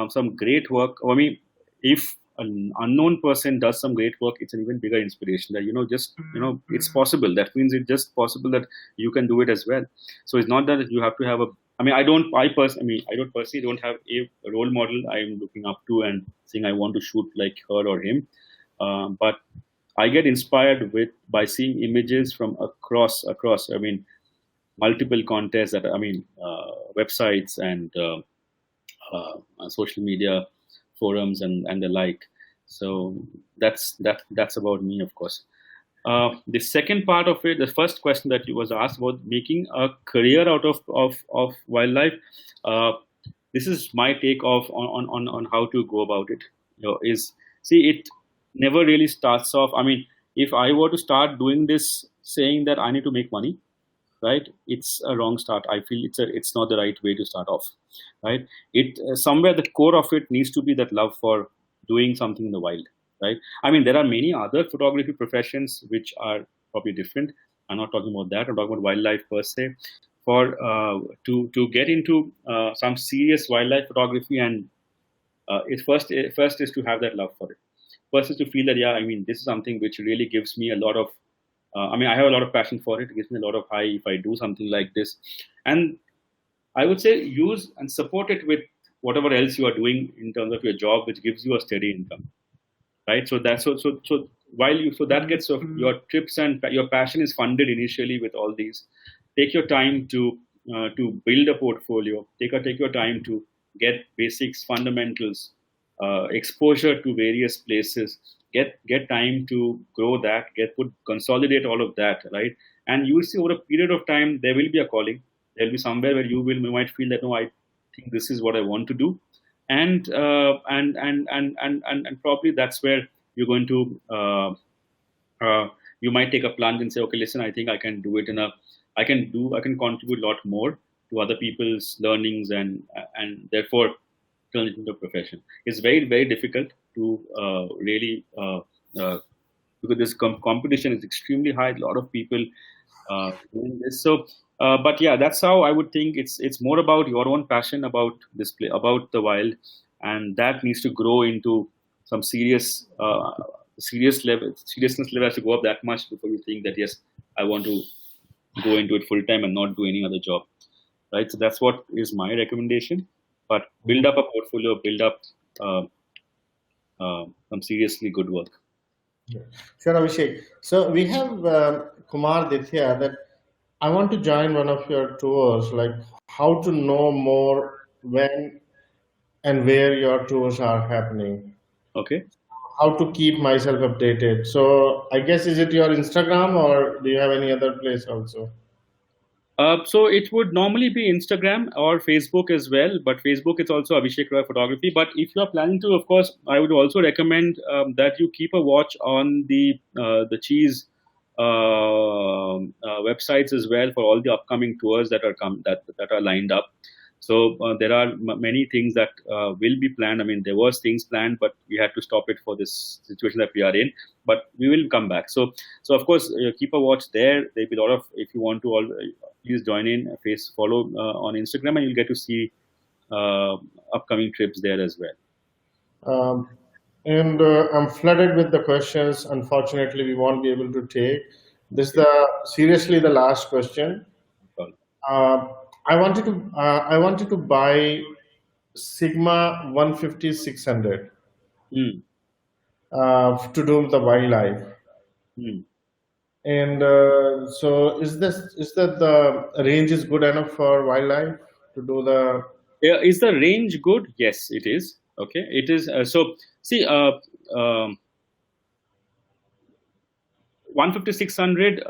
some great work. For me, if an unknown person does some great work, it's an even bigger inspiration that it's possible. That means it's just possible that you can do it as well. So it's not that you have to have a. I mean, I don't personally don't have a role model I'm looking up to and saying I want to shoot like her or him, but I get inspired by seeing images from across. I mean, multiple contests websites and social media forums and the like. So that's about me, of course. The second part of it, the first question that you was asked about making a career out of wildlife. This is my take on how to go about it. It never really starts off. I mean, if I were to start doing this saying that I need to make money, right, it's a wrong start. I feel it's not the right way to start off, right? It somewhere the core of it needs to be that love for doing something in the wild, right? I mean, there are many other photography professions which are probably different. I'm not talking about that. I'm talking about wildlife per se. For to get into some serious wildlife photography, and it first is to have that love for it. First is to feel that I mean, this is something which really gives me a lot of. I have a lot of passion for it. It gives me a lot of high if I do something like this, and I would say use and support it with whatever else you are doing in terms of your job, which gives you a steady income, right? So that's so while you so that gets your trips and your passion is funded initially with all these. Take your time to build a portfolio. Take your time to get basics, fundamentals, exposure to various places. Get time to grow that. Consolidate all of that, right? And you will see over a period of time there will be a calling. There will be somewhere where you might feel that no, I think this is what I want to do, and probably that's where you're going to you might take a plunge and say, okay, listen, I think I can do it I can contribute a lot more to other people's learnings and therefore turn it into a profession. It's very, very difficult to really because this competition is extremely high. A lot of people doing this. So, but yeah, that's how I would think. It's more about your own passion about this play, about the wild, and that needs to grow into some seriousness level has to go up that much before you think that yes, I want to go into it full time and not do any other job, right? So that's what is my recommendation. But build up a portfolio, build up some seriously good work. Yeah. Sure, Abhishek. So we have Kumar Dithya that I want to join one of your tours, like how to know more when and where your tours are happening. Okay. How to keep myself updated. So I guess, is it your Instagram or do you have any other place also? So it would normally be Instagram or Facebook as well, but Facebook is also Avishek Roy Photography. But if you are planning to, of course, I would also recommend that you keep a watch on the Chiiz websites as well for all the upcoming tours that are that are lined up. So there are many things that will be planned. I mean, there was things planned, but we had to stop it for this situation that we are in. But we will come back. So of course, keep a watch there. There'll be a lot of, if you want to all please join in, follow on Instagram, and you'll get to see upcoming trips there as well. Um, and I'm flooded with the questions. Unfortunately, we won't be able to take this. Seriously the last question. Uh, I wanted to buy Sigma 150-600 Mm. to do the wildlife. Mm. And so, is that the range is good enough for wildlife to do the? Is the range good? Yes, it is. Okay, it is. So see, 150 600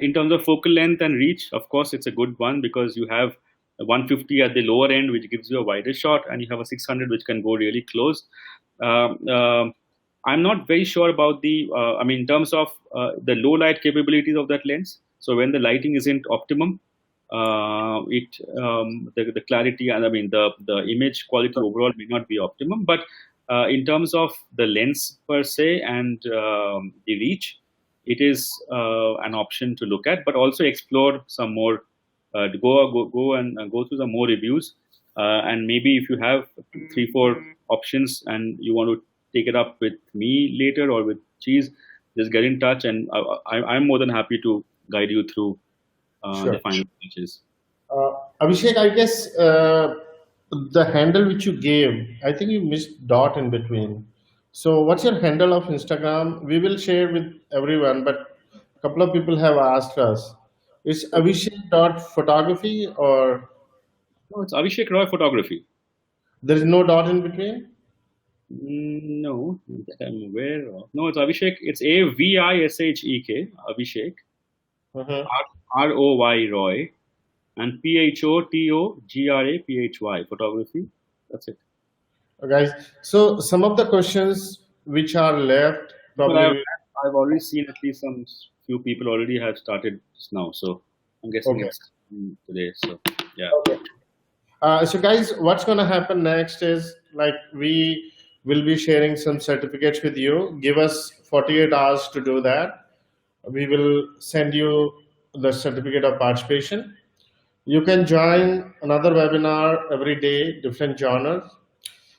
in terms of focal length and reach, of course it's a good one, because you have a 150 at the lower end, which gives you a wider shot, and you have a 600 which can go really close. I'm not very sure about I mean, in terms of the low light capabilities of that lens. So when the lighting isn't optimum, the clarity, and I mean the image quality overall may not be optimum. But in terms of the lens per se and the reach, it is an option to look at, but also explore some more. To go and go through some more reviews, and maybe if you have 3-4 options and you want to take it up with me later or with Chiiz, just get in touch, and I'm more than happy to guide you through Sure. the final features. Abhishek, I guess the handle which you gave, I think you missed dot in between. So what's your handle of Instagram? We will share with everyone, but a couple of people have asked us. It's Abhishek dot photography, or No, it's Avishek Roy Photography. there is no dot in between? No, that I'm aware of. No, it's Avishek. It's Avishek. Avishek. Uh-huh. Roy Roy, and Photography. Photography. That's it. Guys, so some of the questions which are left, But probably. I've already seen at least some few people already have started just now, so I'm guessing Okay. it's today. So yeah. Okay. So guys, what's going to happen next is, like, we will be sharing some certificates with you. Give us 48 hours to do that. We will send you the certificate of participation. You can join another webinar every day, different genres.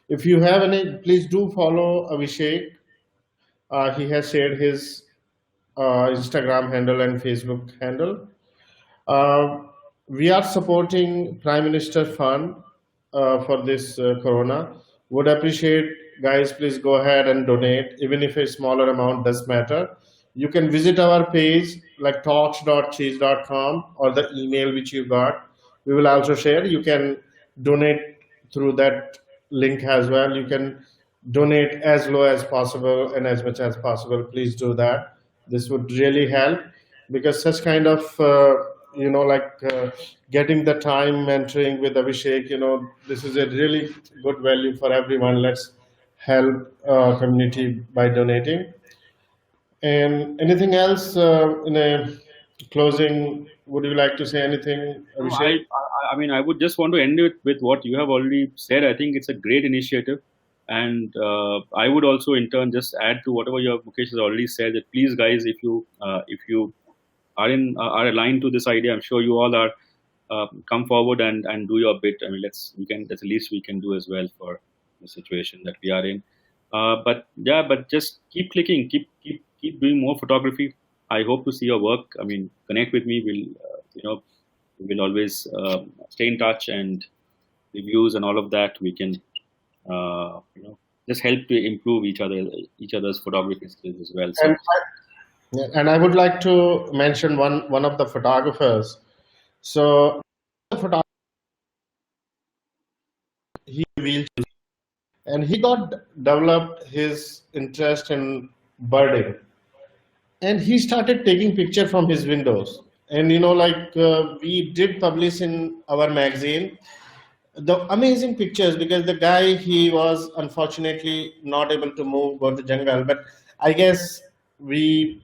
If you have any, please do follow Avishek. He has shared his Instagram handle and Facebook handle. Uh, we are supporting Prime Minister Fund for this Corona. Would appreciate, guys, please go ahead and donate, even if a smaller amount does matter. You can visit our page like talks.cheese.com, or the email which you got. We will also share. You can donate through that link as well. You can donate as low as possible and as much as possible. Please do that. This would really help, because such kind of getting the time mentoring with Abhishek, this is a really good value for everyone. Let's help community by donating. And anything else in a closing? Would you like to say anything, No, Abhishek? I mean, I would just want to end it with what you have already said. I think it's a great initiative, and I would also, in turn, just add to whatever your Mukesh has already said. That please, guys, if you are aligned to this idea, I'm sure you all are. Come forward and do your bit. I mean, that's the least we can do as well for the situation that we are in. But just keep clicking, keep doing more photography. I hope to see your work. I mean, connect with me. We'll always stay in touch, and reviews and all of that. We can just help to improve each other's photography skills as well. So And I would like to mention one of the photographers. So the photographer he wheelchair, and he got developed his interest in birding, and he started taking picture from his windows. And we did publish in our magazine the amazing pictures, because the guy, he was unfortunately not able to move, go to jungle, but I guess we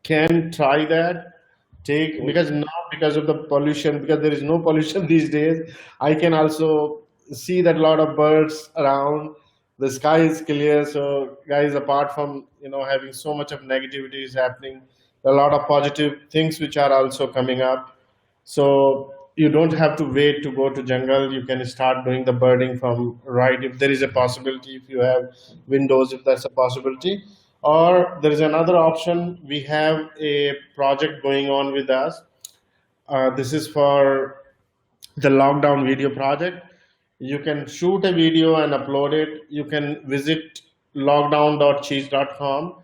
can try that, take, because now, because of the pollution, because there is no pollution these days, I can also see that a lot of birds around, the sky is clear. So guys, apart from having so much of negativity is happening, a lot of positive things which are also coming up. So you don't have to wait to go to jungle, you can start doing the birding from right, if there is a possibility, if you have windows, if that's a possibility. Or there is another option, we have a project going on with us. This is for the lockdown video project. You can shoot a video and upload it. You can visit lockdown.cheese.com.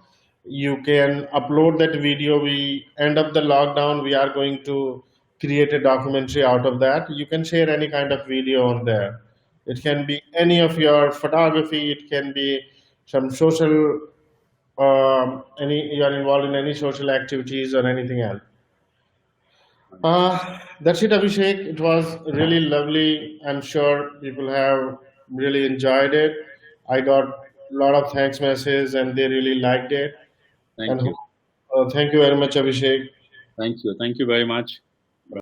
You can upload that video. We end up the lockdown, we are going to create a documentary out of that. You can share any kind of video on there. It can be any of your photography, it can be some social, any, you are involved in any social activities or anything else. That's it, Abhishek. It was really lovely. I'm sure people have really enjoyed it. I got a lot of thanks messages and they really liked it. Thank And you. thank you very much, Abhishek. Thank you. Thank you very much.